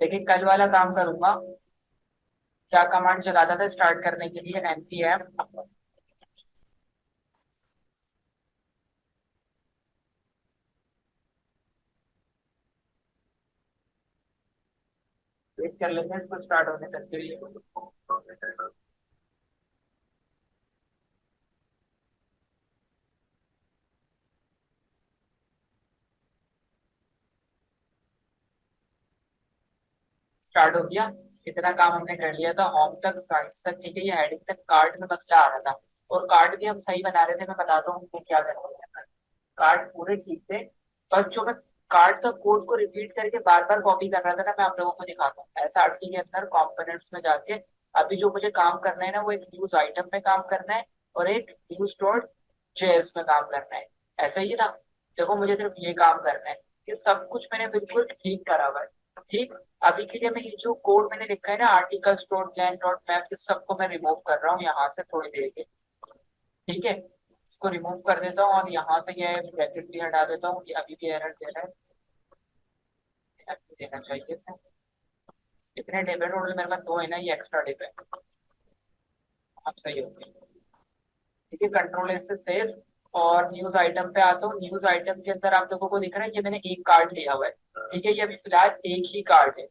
लेकिन कल वाला काम करूंगा। क्या कमांड चलाता था स्टार्ट करने के लिए? npm वेट कर लेते हैं इसको स्टार्ट होने तक के लिए। स्टार्ट हो गया। इतना काम हमने कर लिया था, होम तक, साइट्स तक, ठीक है। ये हेडिंग तक कार्ड में मसला आ रहा था, और कार्ड भी हम सही बना रहे थे। मैं बताता हूँ क्या करना है। कार्ड पूरे ठीक थे, बस जो मैं कार्ड का कोड को रिपीट करके बार बार कॉपी कर रहा था ना, मैं आप लोगों को दिखाता हूँ। SRC के अंदर कंपोनेंट्स में जाके अभी जो मुझे काम करना है ना, वो एक न्यूज आइटम में काम करना है और एक न्यूज डॉट जेएस में काम करना है। ऐसा ही था। देखो मुझे सिर्फ ये काम करना है। ये सब कुछ मैंने बिल्कुल ठीक करा हुआ है। ठीक। अभी के लिए मैं ये जो कोड मैंने लिखा है ना, आर्टिकल्स डॉट लैन डॉट मैप, इस सबको मैं रिमूव कर रहा हूँ यहाँ से थोड़ी देर के। ठीक है। इसको रिमूव कर देता हूँ और यहाँ से ये ब्रैकेट भी हटा देता हूँ। ये अभी भी एरर दे रहा है, अभी देना चाहिए इसे। इतने डिपेंड टोटल मेरे पास दो है ना, ये एक्स्ट्रा डिपेंड। अब सही हो गया। ठीक है, कंट्रोल एस से सेव। और न्यूज आइटम पे आता हूँ। न्यूज आइटम के अंदर आप लोगों को दिख रहा है, ये मैंने एक कार्ड लिया हुआ है। ठीक है, ये अभी फिलहाल एक ही कार्ड है।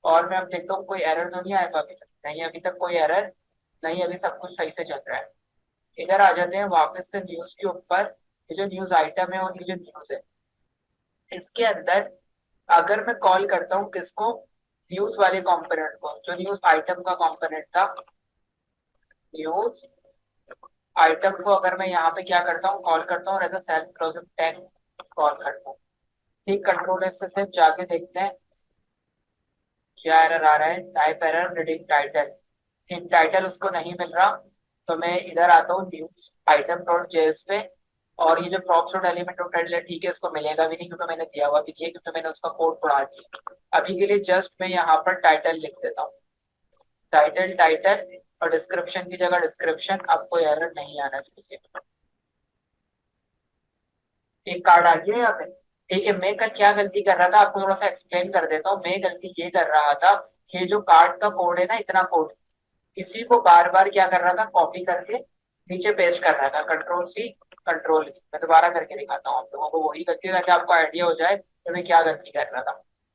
और मैं अब देखता हूँ कोई एरर तो नहीं आया अभी तक। नहीं, अभी तक कोई एरर नहीं, अभी सब कुछ सही से चल रहा है। इधर आ जाते हैं वापस से न्यूज के ऊपर। ये जो न्यूज आइटम है और ये जो न्यूज है, इसके अंदर अगर मैं कॉल करता हूँ किसको, न्यूज वाले कंपोनेंट को, जो न्यूज आइटम का कंपोनेंट था, न्यूज आइटम को अगर मैं यहाँ पे क्या करता हूँ, कॉल करता हूँ as a self closing tag call करता हूँ। ठीक, कंट्रोल एस से सिर्फ जाके देखते हैं क्या एरर आ रहा है। Type error reading title. इन टाइटल उसको नहीं मिल रहा, तो मैं इधर आता हूँ न्यूज आइटम डॉट जेएस पे। और ये जो props dot element dot title है, ठीक है, इसको मिलेगा भी नहीं क्योंकि मैंने दिया हुआ भी नहीं है, क्योंकि मैंने उसका कोड पढ़ा दिया। अभी के लिए जस्ट मैं यहाँ पर टाइटल लिख देता हूँ। टाइटल टाइटल, और डिस्क्रिप्शन की जगह डिस्क्रिप्शन। आपको एरर नहीं आना चाहिए। एक कार्ड आ गया यहाँ पे। ठीक है, मैं कल क्या गलती कर रहा था आपको थोड़ा सा एक्सप्लेन कर देता हूँ। मैं गलती ये कर रहा था कि जो कार्ड का कोड है ना, इतना कोड, इसी को बार बार क्या कर रहा था, कॉपी करके नीचे पेस्ट कर रहा था। Control C, control V. मैं दोबारा करके दिखाता हूँ आप लोगों को, वही गलती ताकि आपको आइडिया हो जाए कि मैं क्या गलती कर रहा था।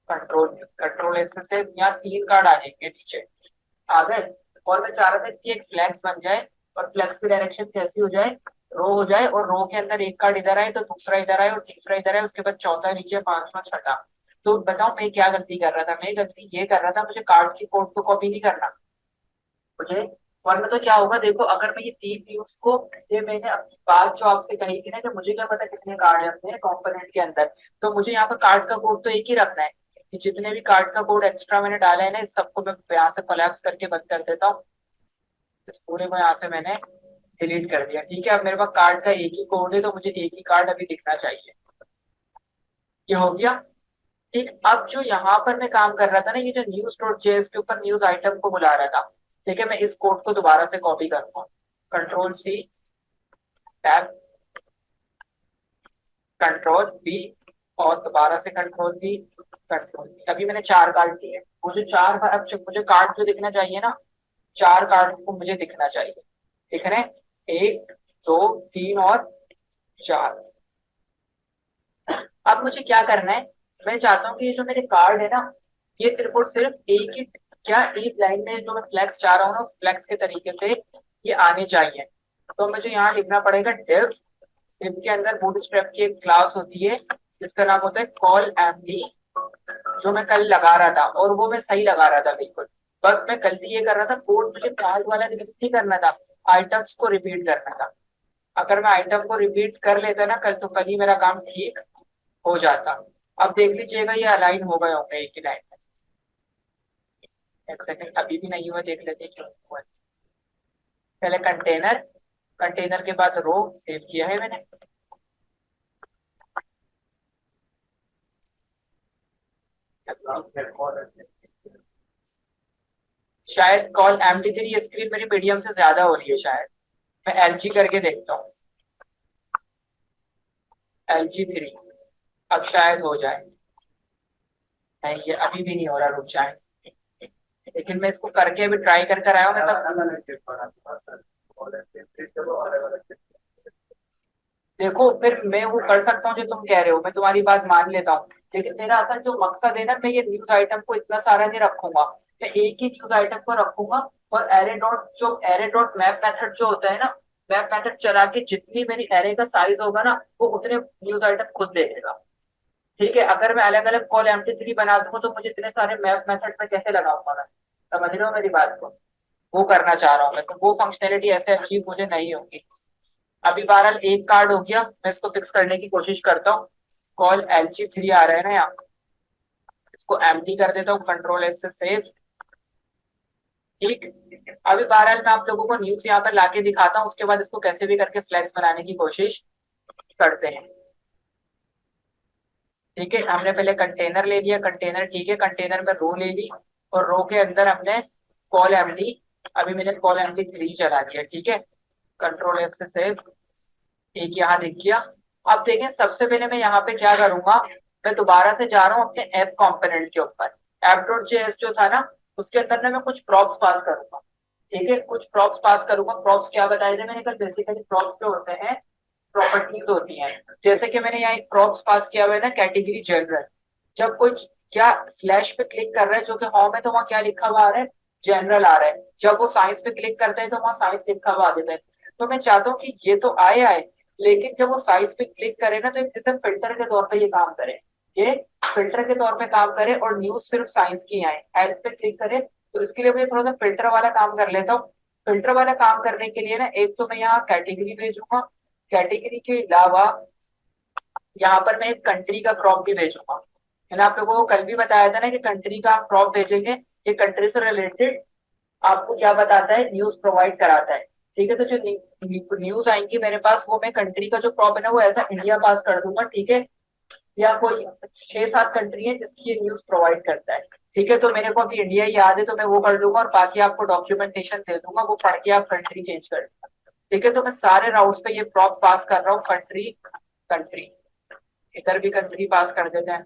कंट्रोल, कंट्रोल एस से यहाँ तीन कार्ड आ जाएंगे नीचे, आ गए। और मैं चाह रहा था कि एक फ्लैक्स बन जाए, और फ्लैक्स की डायरेक्शन कैसी हो जाए, रो हो जाए, और रो के अंदर एक कार्ड इधर आए तो दूसरा इधर आए और तीसरा इधर आए, उसके बाद चौथा नीचे, पांचवा, छठा। तो बताओ मैं क्या गलती कर रहा था। मैं गलती ये कर रहा था, मुझे कार्ड की कोड को कॉपी नहीं करना मुझे। वरना तो क्या होगा, देखो अगर मैं ये तीन व्यूज को, ये मैंने अपनी बात जो आपसे कही थी ना कि मुझे क्या पता कितने कार्ड है अपने कंपोनेंट के अंदर, तो मुझे यहाँ पर कार्ड का कोड तो एक ही रखना है। कि जितने भी कार्ड का कोड एक्स्ट्रा मैंने डाला है ना, इस सबको मैं यहाँ से कोलैप्स करके बंद कर देता हूँ। इस पूरे को यहाँ से मैंने डिलीट कर दिया। ठीक है, अब मेरे पास कार्ड का एक ही कोड है, तो मुझे एक ही कार्ड अभी दिखना चाहिए। ये हो गया। ठीक, अब जो यहाँ पर मैं काम कर रहा था ना, ये जो न्यूज डॉट जेएस के ऊपर न्यूज आइटम को बुला रहा था, ठीक है, मैं इस कोड को दोबारा से कॉपी करूंगा। Control C, tab, control B, और दोबारा से कंट्रोल बी, कंट्रोल बी। अभी मैंने चार कार्ड दिए, मुझे चार बार, अब मुझे कार्ड जो दिखना चाहिए ना, चार कार्ड को मुझे दिखना चाहिए। दिख रहे हैं? एक, दो, तीन और चार। अब मुझे क्या करना है, मैं चाहता हूँ कि ये जो मेरे कार्ड है ना, ये सिर्फ और सिर्फ एक ही, क्या एक लाइन में जो मैं फ्लेक्स चाह रहा हूँ ना, उस फ्लेक्स के तरीके से ये आने चाहिए। तो मुझे यहाँ लिखना पड़ेगा डिव। डिव के अंदर बूटस्ट्रैप की एक क्लास होती है जिसका नाम होता है कॉल एमडी, जो मैं कल लगा रहा था और वो मैं सही लगा रहा था बिल्कुल। बस मैं गलती ये कर रहा था, कोड मुझे कार्ड वाला रिपीट नहीं करना था, आइटम्स को रिपीट करना था। अगर मैं आइटम को रिपीट कर लेता ना कल, तो कल ही मेरा काम ठीक हो जाता। अब देख लीजिएगा ये अलाइन हो गए होंगे एक ही लाइन में। एक सेकंड, अभी भी नहीं हुआ, देख लेते हैं क्यों नहीं हुआ। पहले कंटेनर, कंटेनर के बाद रो, सेव किया है मैंने। शायद कॉल एमडी थ्री, ये स्क्रीन मेरी मीडियम से ज्यादा हो रही है शायद। मैं एलजी करके देखता हूँ। LG3, अब शायद हो जाए। नहीं ये अभी भी नहीं हो रहा, रुक जाए। लेकिन मैं इसको करके अभी ट्राई कर कर आया हूँ, मेरे पास। देखो फिर मैं वो कर सकता हूँ जो तुम कह रहे हो, मैं तुम्हारी बात मान लेता हूँ। लेकिन मेरा असल जो मकसद है ना, मैं ये न्यूज आइटम को इतना सारा नहीं रखूंगा। मैं एक ही न्यूज आइटम को रखूंगा। और एरे डॉट मैप मेथड जो होता है ना, मैप मेथड चला के जितनी मेरी एरे का साइज होगा ना, वो उतने न्यूज आइटम खुद दे देगा। ठीक है, अगर मैं अलग अलग कॉल एमटी3 बना दूंगा तो मुझे इतने सारे मैप मेथड में कैसे लगाऊंगा मैं? समझ रहे हो मेरी बात को? वो करना चाह रहा हूँ मैं, तो वो फंक्शनैलिटी ऐसे अचीव मुझे नहीं होगी। अभी बहरहाल एक कार्ड हो गया, मैं इसको फिक्स करने की कोशिश करता हूँ। कॉल LG3 आ रहा है ना यहाँ, इसको एम्प्टी कर देता हूँ, कंट्रोल S से सेव। ठीक। अभी बहरहाल मैं आप लोगों को न्यूज यहाँ पर लाके दिखाता हूँ, उसके बाद इसको कैसे भी करके फ्लैग्स बनाने की कोशिश करते हैं। ठीक है, हमने पहले कंटेनर ले लिया, कंटेनर ठीक है, कंटेनर में रो ले ली। और रो के अंदर हमने कॉल एमडी, अभी मैंने कॉल MD3 चला दिया। ठीक है, कंट्रोल S से सेव। एक यहाँ दिख गया। अब देखें, सबसे पहले मैं यहाँ पे क्या करूंगा, मैं दोबारा से जा रहा हूँ अपने ऐप कंपोनेंट के ऊपर। app.js जो था ना, उसके अंदर ना मैं कुछ प्रॉप्स पास करूंगा। ठीक है, कुछ प्रॉप्स पास करूंगा। प्रॉप्स क्या बताए थे मैंने कल? बेसिकली प्रॉप्स जो होते हैं, प्रॉपर्टीज होती हैं। जैसे कि मैंने यहाँ एक प्रॉप्स पास किया हुआ है ना, कैटेगरी जनरल। जब कोई क्या स्लैश पे क्लिक कर रहा है जो कि होम है, तो वहाँ क्या लिखा हुआ आ रहा है? जनरल आ रहा है। जब वो साइंस पे क्लिक करता है तो वहाँ साइंस लिखा हुआ आ देता है। तो मैं चाहता हूँ कि ये तो आए आए, लेकिन जब वो साइज पे क्लिक करे ना, तो एक जैसे फिल्टर के तौर पे ये काम करे। ये फिल्टर के तौर पे काम करे और न्यूज सिर्फ साइंस की आए, हेल्थ पे क्लिक करे। तो इसके लिए मैं थोड़ा सा फिल्टर वाला काम कर लेता हूँ। फिल्टर वाला काम करने के लिए ना, एक तो मैं यहाँ कैटेगरी भेजूंगा। कैटेगरी के अलावा यहाँ पर मैं एक कंट्री का प्रॉप भी भेजूंगा। मैंने आप लोगों को कल भी बताया था ना कि कंट्री का आप प्रॉप भेजेंगे, ये कंट्री से रिलेटेड आपको क्या बताता है? न्यूज प्रोवाइड कराता है। ठीक है, तो जो न्यूज आएंगी मेरे पास, वो मैं कंट्री का जो प्रॉप है ना, वो ऐसा इंडिया पास कर दूंगा। ठीक है, या कोई 6-7 कंट्री है जिसकी ये न्यूज प्रोवाइड करता है। ठीक है, तो मेरे को अभी इंडिया ही याद है, तो मैं वो कर दूंगा और बाकी आपको डॉक्यूमेंटेशन दे दूंगा, वो पढ़ के आप कंट्री चेंज कर देना। ठीक है, तो मैं सारे राउंड पे ये प्रॉप पास कर रहा हूँ, कंट्री कंट्री। इधर भी कंट्री पास कर देते हैं।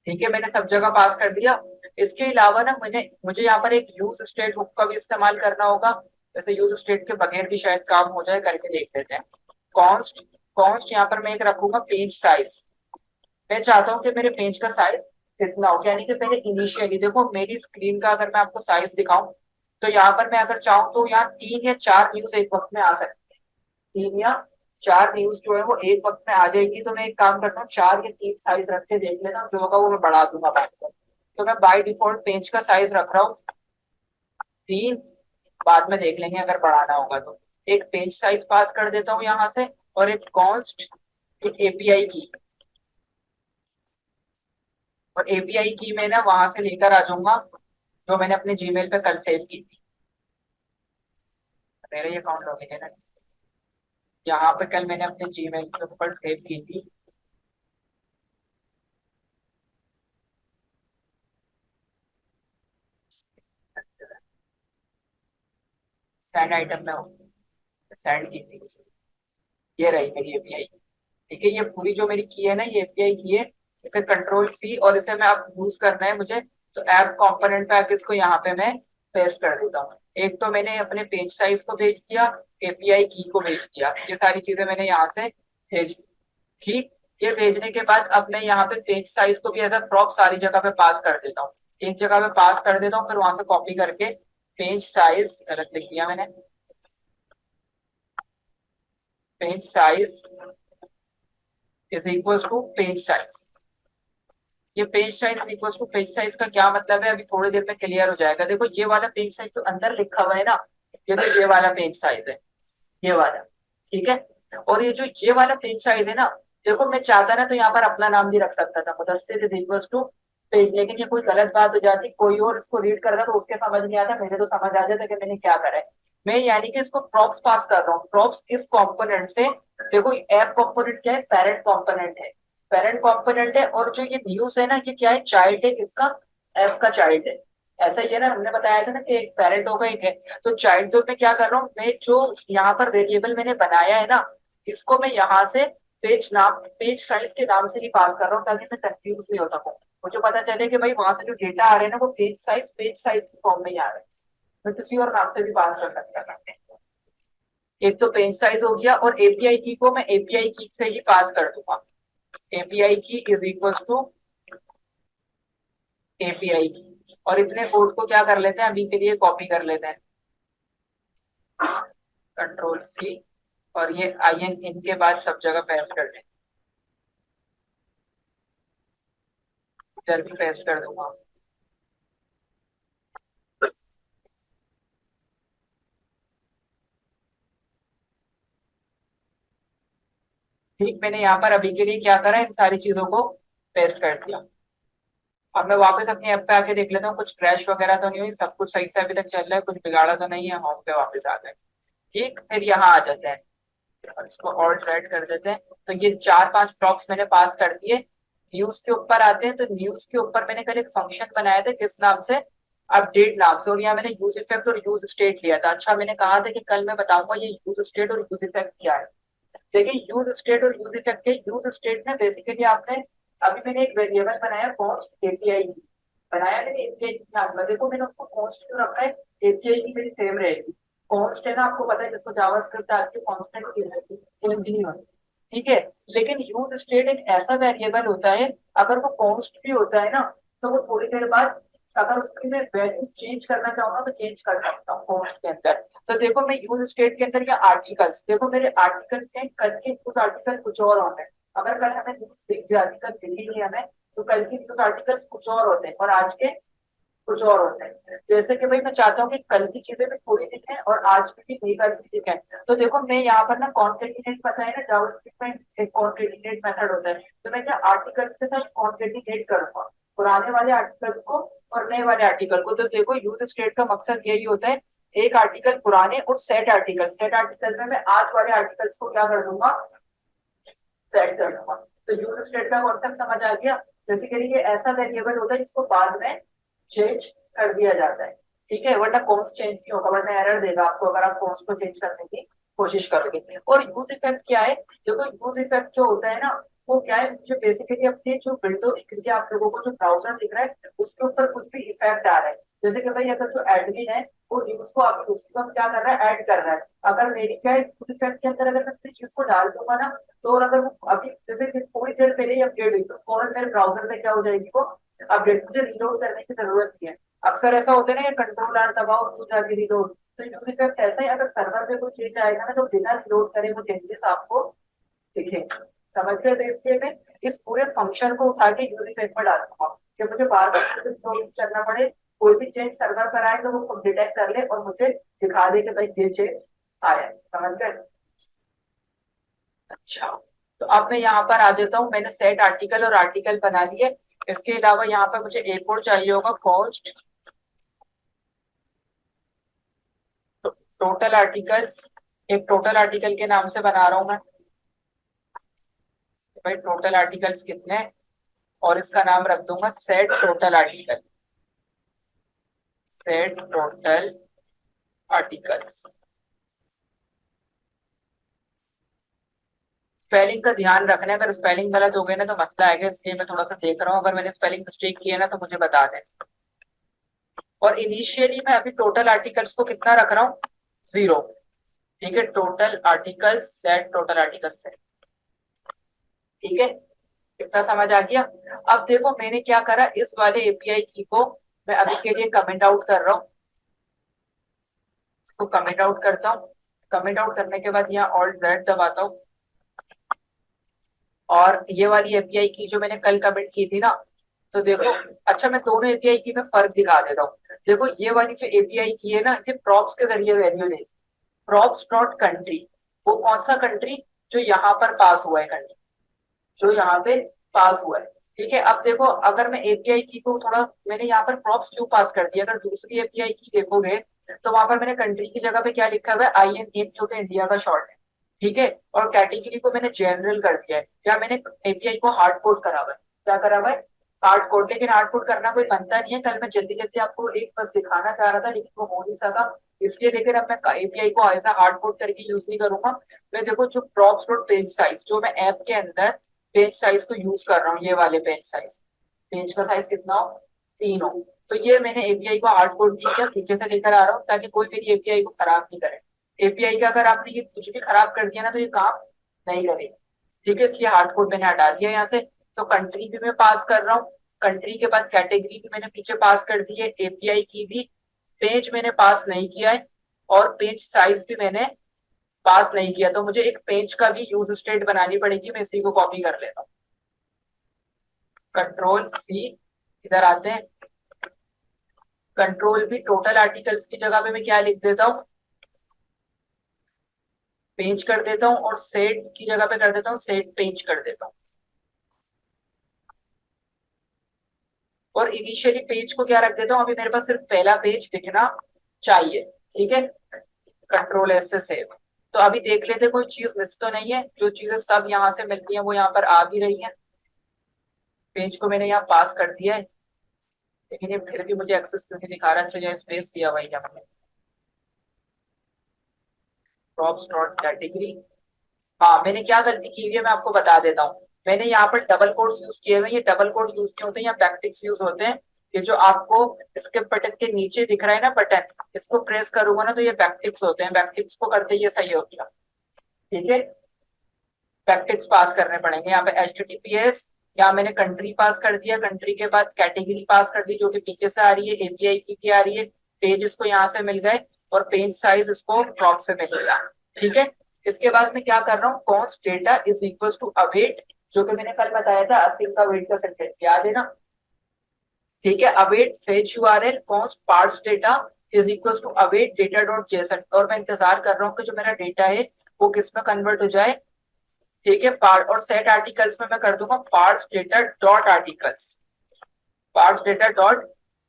ठीक है, मैंने सब जगह पास कर दिया। इसके अलावा ना मैंने मुझे यहाँ पर एक यूज स्टेट हुक का भी इस्तेमाल करना होगा। वैसे यूज स्टेट के बगैर भी शायद काम हो जाए, करके देख लेते हैं। कॉन्स्ट कॉन्स्ट यहाँ पर मैं एक रखूंगा पेज साइज। मैं चाहता हूँ कि मेरे पेज का साइज कितना हो, यानी कि पहले इनिशियली देखो मेरी स्क्रीन का अगर मैं आपको साइज दिखाऊं, तो यहाँ पर मैं अगर चाहूँ तो यहाँ 3 या 4 न्यूज एक वक्त में आ सकती है। 3 या 4 न्यूज जो है वो एक वक्त में आ जाएगी। तो मैं एक काम करता हूँ, 4 या 3 साइज रख के देख लेता हूँ, जो होगा वो मैं बढ़ा दूंगा बाद में। तो मैं बाय डिफॉल्ट पेज का साइज रख रहा हूँ 3। बाद में देख लेंगे अगर बढ़ाना होगा तो। एक पेज साइज पास कर देता हूँ यहाँ से, और एक कॉन्स्ट, एक एपीआई की। और एपीआई की मैं ना वहां से लेकर आ जाऊंगा, जो मैंने अपने जीमेल पे कल सेव की थी। मेरा ये अकाउंट लॉगिन है ना, यहाँ पे कल मैंने अपने जीमेल के ऊपर सेव की थी। सेंड आइटम में सेंड की थी। ये रही मेरी एपीआई। ठीक है, ये पूरी जो मेरी की है ना, ये एपीआई की है। इसे कंट्रोल C, और इसे मैं अब यूज करना है मुझे। तो ऐप कंपोनेंट पे आके इसको यहाँ पे मैं पेस्ट कर देता हूँ। एक तो मैंने अपने पेज साइज को भेज दिया, एपीआई की को भेज दिया, ये सारी चीजें मैंने यहाँ से भेज दी। ठीक। ये भेजने के बाद अब मैं यहाँ पे पेज साइज को भी एज अ प्रॉप सारी जगह पे पास कर देता हूँ। एक जगह पे पास कर देता हूँ, फिर वहां से कॉपी करके पेज साइज, गलत लिख दिया मैंने, page size is equal to page size. ये page size equal to page size का क्या मतलब है, अभी थोड़ी देर में क्लियर हो जाएगा। देखो ये वाला पेज साइज जो अंदर लिखा हुआ है ना, ये तो ये वाला पेज साइज है, ये वाला। ठीक है, और ये जो ये वाला पेज साइज है ना, देखो मैं चाहता ना तो यहाँ पर अपना नाम भी रख सकता था, Mudassir is equal to page. लेकिन ये कोई गलत बात हो जाती, कोई और इसको रीड करता तो उसके समझ नहीं आता, मेरे तो समझ आ जाता कि मैंने क्या करा है। मैं यानी कि इसको प्रॉप्स पास कर रहा हूँ। प्रॉप्स इस कंपोनेंट से, देखो ऐप कंपोनेंट क्या है? पेरेंट कंपोनेंट है। पेरेंट कंपोनेंट है, और जो ये न्यूज है ना, ये क्या है? चाइल्ड है किसका? ऐप का चाइल्ड है। ऐसा ही है ना, हमने बताया था ना कि एक पेरेंट होगा एक है। तो चाइल्ड में क्या कर रहा हूँ मैं, जो यहाँ पर वेरिएबल मैंने बनाया है ना, इसको मैं यहाँ से पेज साइज के नाम से ही पास कर रहा हूँ, ताकि मैं कंफ्यूज नहीं हो सकूँ। मुझे पता चले कि भाई वहां से जो डेटा आ रहे हैं ना वो पेज साइज के फॉर्म में ही आ रहे हैं। मैं किसी और नाम से भी पास कर सकता था। एक तो पेज साइज हो गया, और एपीआई की को मैं एपीआई की से ही पास कर दूंगा। एपीआई की इज इक्वल टू एपीआई की, और इतने कोड को क्या कर लेते हैं अभी के लिए, कॉपी कर लेते हैं, कंट्रोल C, और ये आई एन इनके बाद सब जगह पेस्ट कर दें। इधर भी पेस्ट कर दूंगा। ठीक, मैंने यहाँ पर अभी के लिए क्या करा, इन सारी चीजों को पेस्ट कर दिया। अब मैं वापस अपनी ऐप पे आके देख लेता हूँ कुछ क्रैश वगैरह तो नहीं हुई, सब कुछ सही से अभी तक चल रहा है, कुछ बिगाड़ा तो नहीं है। होम पे वापस आ गए। ठीक, फिर यहाँ आ जाते हैं और इसको ऑल्ट सेट कर देते हैं। तो ये 4-5 ब्लॉक्स मैंने पास कर दिए। न्यूज के ऊपर आते हैं, तो न्यूज के ऊपर मैंने कल एक फंक्शन बनाया था, किस नाम से, अपडेट नाम से, और यहाँ मैंने यूज इफेक्ट और यूज स्टेट लिया था। अच्छा, मैंने कहा था कि कल मैं बताऊंगा ये यूज स्टेट और यूज इफेक्ट क्या है। देखिए, यूज स्टेट और यूज इफेक्ट के यूज स्टेट में बेसिकली आपने, अभी मैंने एक वेरिएबल बनाया कॉन्स्ट एपीआई बनाया, मैंने एपीआई की नाम का, देखो मैंने उसको कॉन्स्ट क्यों रखा है, एपीआई की मेरी सेम रहेगी। कॉन्स्ट है ना, आपको पता है जिसको जावास्क्रिप्ट आती है कांस्टेंट की रहती है, सेम नहीं होती। ठीक है। लेकिन यूज स्टेट एक ऐसा वेरिएबल होता है, अगर वो कॉन्स्ट भी होता है ना, तो वो थोड़ी देर बाद, अगर उसकी मैं वैल्यू चेंज करना चाहूँ ना, तो चेंज कर सकता हूँ कॉन्स्ट के अंदर। तो देखो मैं यूज स्टेट के अंदर, या आर्टिकल्स, देखो मेरे आर्टिकल्स हैं, कल के न्यूज आर्टिकल कुछ और होते हैं। अगर कल हमें न्यूज दिख जाए, आर्टिकल दिखी नहीं हमें, तो कल की न्यूज आर्टिकल्स कुछ और होते हैं, और आज के कुछ और होते हैं। जैसे कि भाई मैं चाहता हूँ कि कल की चीजें भी थोड़ी दिखें और आज की भी नई कल की दिखें। तो देखो मैं यहाँ पर ना कॉन्केटिनेट, पता है ना जावास्क्रिप्ट में एक कॉन्केटिनेट मेथड होता है, तो मैं क्या आर्टिकल्स के साथ कॉन्केटिनेट करूंगा, पुराने वाले आर्टिकल्स को और नए वाले आर्टिकल को। तो देखो यूज स्टेट का मकसद यही होता है, एक आर्टिकल पुराने और सेट आर्टिकल में मैं आज वाले आर्टिकल्स को क्या कर दूंगा, सेट कर दूंगा। तो यूज स्टेट का कॉन्सेप्ट समझ आ गया। बेसिकली ये ऐसा वेरिएबल होता है जिसको बाद में चेंज कर दिया जाता है। ठीक है, वरना कॉन्स चेंज नहीं होगा, वरना एरर देगा आपको अगर आप कॉन्स को चेंज करने की कोशिश करोगे। और यूज इफेक्ट क्या है, देखो यूज इफेक्ट जो होता है ना, वो क्या है, जो बेसिकली अपने जो विंडो दिख रही है आप लोगों को, जो ब्राउजर दिख रहा है उसके ऊपर कुछ भी इफेक्ट आ रहा है। जैसे कि भाई अगर जो एडमिन है वो न्यूज को आप उसको क्या कर रहा है, ऐड कर रहा है। अगर मेरी क्या है, यूज इफेक्ट के अंदर अगर मैं किसी चीज को डाल दूंगा ना, तो और अगर वो अभी जैसे कि थोड़ी देर पहले ही अपडेट हुई, तो फौरन मेरे ब्राउजर में क्या हो जाएगी वो अपडेट, मुझे रिलोड करने की जरूरत नहीं है। अक्सर ऐसा होता है ना, ये कंट्रोल R दबाओ तो जाके रिलोड। तो यूज इफेक्ट ऐसा है, अगर सर्वर पे कोई चेंज आएगा ना, तो बिना रिलोड करे वो चेंजेस आपको दिखेंगे। समझ गए? तो इसलिए मैं इस पूरे फंक्शन को उठा के यूज इफेक्ट में डालूंगा, कि मुझे बार बार करना पड़े, कोई भी चेंज सर्वर पर आए तो वो खुद डिटेक्ट कर ले और मुझे दिखा दे कि भाई ये चेंज आया है। समझ गए? अच्छा, तो अब मैं यहाँ पर आ जाता हूँ, मैंने सेट आर्टिकल और आर्टिकल बना दिए। इसके अलावा यहाँ पर मुझे एक और चाहिए होगा, कॉस्ट टोटल आर्टिकल्स। एक टोटल आर्टिकल के नाम से बना रहा हूँ मैं, भाई टोटल आर्टिकल्स कितने हैं, और इसका नाम रख दूंगा set total article, set total articles. Spelling का ध्यान रखना है, अगर स्पेलिंग गलत हो गई ना तो मसला आएगा, इसलिए मैं थोड़ा सा देख रहा हूँ, अगर मैंने स्पेलिंग मिस्टेक की है ना तो मुझे बता दें। और इनिशियली मैं अभी टोटल आर्टिकल्स को कितना रख रहा हूँ, 0। ठीक है, total articles set total articles set. ठीक है, कितना समझ आ गया? अब देखो मैंने क्या करा, इस वाले एपीआई की को मैं अभी के लिए कमेंट आउट कर रहा हूँ, इसको कमेंट आउट करता हूँ। कमेंट आउट करने के बाद यहाँ Alt+Z दबाता हूँ, और ये वाली एपीआई की जो मैंने कल कमेंट की थी ना, तो देखो, अच्छा मैं दोनों एपीआई की में फर्क दिखा देता हूँ। देखो ये वाली जो एपीआई की है ना, ये प्रॉप्स के जरिए वैल्यू ले, प्रॉप्स डॉट कंट्री, वो कौन सा कंट्री, जो यहाँ पर पास हुआ है कंट्री, जो यहाँ पे पास हुआ है। ठीक है, अब देखो अगर मैं एपीआई की को थोड़ा, मैंने यहाँ पर प्रॉप्स क्यों पास कर दिया, अगर दूसरी एपीआई की देखोगे तो वहां पर मैंने कंट्री की जगह पे क्या लिखा हुआ है, IN, जो कि इंडिया का शॉर्ट है। ठीक है, और कैटेगरी को मैंने जनरल कर दिया है, या मैंने एपीआई को हार्ड कोड करा हुआ है। क्या करा हुआ है, हार्ड कोड, लेकिन हार्ड कोड करना कोई बनता नहीं है। कल मैं जल्दी जल्दी आपको एक बस दिखाना चाह रहा था लेकिन वो हो नहीं सका, इसलिए लेकिन अब मैं एपीआई को ऐसा हार्ड कोड करके यूज नहीं करूंगा। मैं देखो जो प्रॉप्स डॉट पेज साइज, जो मैं ऐप के अंदर पेज साइज को यूज कर रहा हूँ, ये वाले पेज साइज, पेज का साइज कितना हो, 3 हो। तो ये मैंने एपीआई को हार्ड कोड नहीं किया, पीछे से लेकर आ रहा हूँ ताकि कोई मेरी एपीआई को खराब नहीं करे। एपीआई का अगर आपने ये कुछ भी खराब कर दिया ना तो ये काम नहीं करेगा। ठीक है, इसलिए हार्ड कोड मैंने हटा दिया यहाँ से। तो कंट्री भी मैं पास कर रहा हूँ, कंट्री के बाद कैटेगरी भी मैंने पीछे पास कर दी है, एपीआई की भी। पेज मैंने पास नहीं किया है, और पेज साइज भी मैंने पास नहीं किया। तो मुझे एक पेज का भी यूज स्टेट बनानी पड़ेगी, मैं इसी को कॉपी कर लेता हूँ। कंट्रोल सी, इधर आते हैं। कंट्रोल भी, टोटल आर्टिकल्स की जगह पे मैं क्या लिख देता हूँ, पेज कर देता हूँ, और सेट की जगह पे कर देता हूँ सेट पेज कर देता हूँ। और इनिशियली पेज को क्या रख देता हूँ, अभी मेरे पास सिर्फ पहला पेज दिखना चाहिए। ठीक है, कंट्रोल एस से सेव। तो अभी देख लेते कोई चीज मिस तो नहीं है, जो चीजें सब यहाँ से मिलती हैं वो यहाँ पर आ भी रही हैं। पेज को मैंने यहाँ पास कर दिया है, लेकिन ये फिर भी मुझे एक्सेस क्यों नहीं दिखा रहा। अच्छा, स्पेस दिया हुआ है यहाँ पे, प्रॉप्स डॉट कैटेगरी। हाँ, मैंने क्या गलती की हुई है मैं आपको बता देता हूँ। मैंने यहाँ पर डबल कोड्स यूज किए हुए हैं। ये डबल कोड यूज क्यों होते हैं, या बैकटिक्स यूज होते हैं। ये जो आपको इसके बटन के नीचे दिख रहा है ना बटन, इसको प्रेस करूंगा ना तो ये बैकटिक्स होते हैं। बैकटिक्स को करते ही ये सही हो गया। ठीक है, बैकटिक्स पास करने पड़ेंगे यहाँ पे। HTTPS, यहाँ मैंने कंट्री पास कर दिया, कंट्री के बाद कैटेगरी पास कर दी जो कि पीछे से आ रही है, एपीआई की भी आ रही है। पेज इसको यहाँ से मिल गए, और पेज साइज इसको क्रॉप से मिलेगा। ठीक है, इसके बाद मैं क्या कर रहा हूँ, const data is equal to await, जो कि मैंने कल बताया था असीम का वेट का सेंटेंस, याद है ना। ठीक है, await fetch URL const parse data is equal to await data dot JSON. और मैं इंतजार कर रहा हूँ कि जो मेरा डेटा है वो किस में कन्वर्ट हो जाए। ठीक है, पार्ट और सेट आर्टिकल्स में मैं कर दूंगा parse data dot articles, parse data dot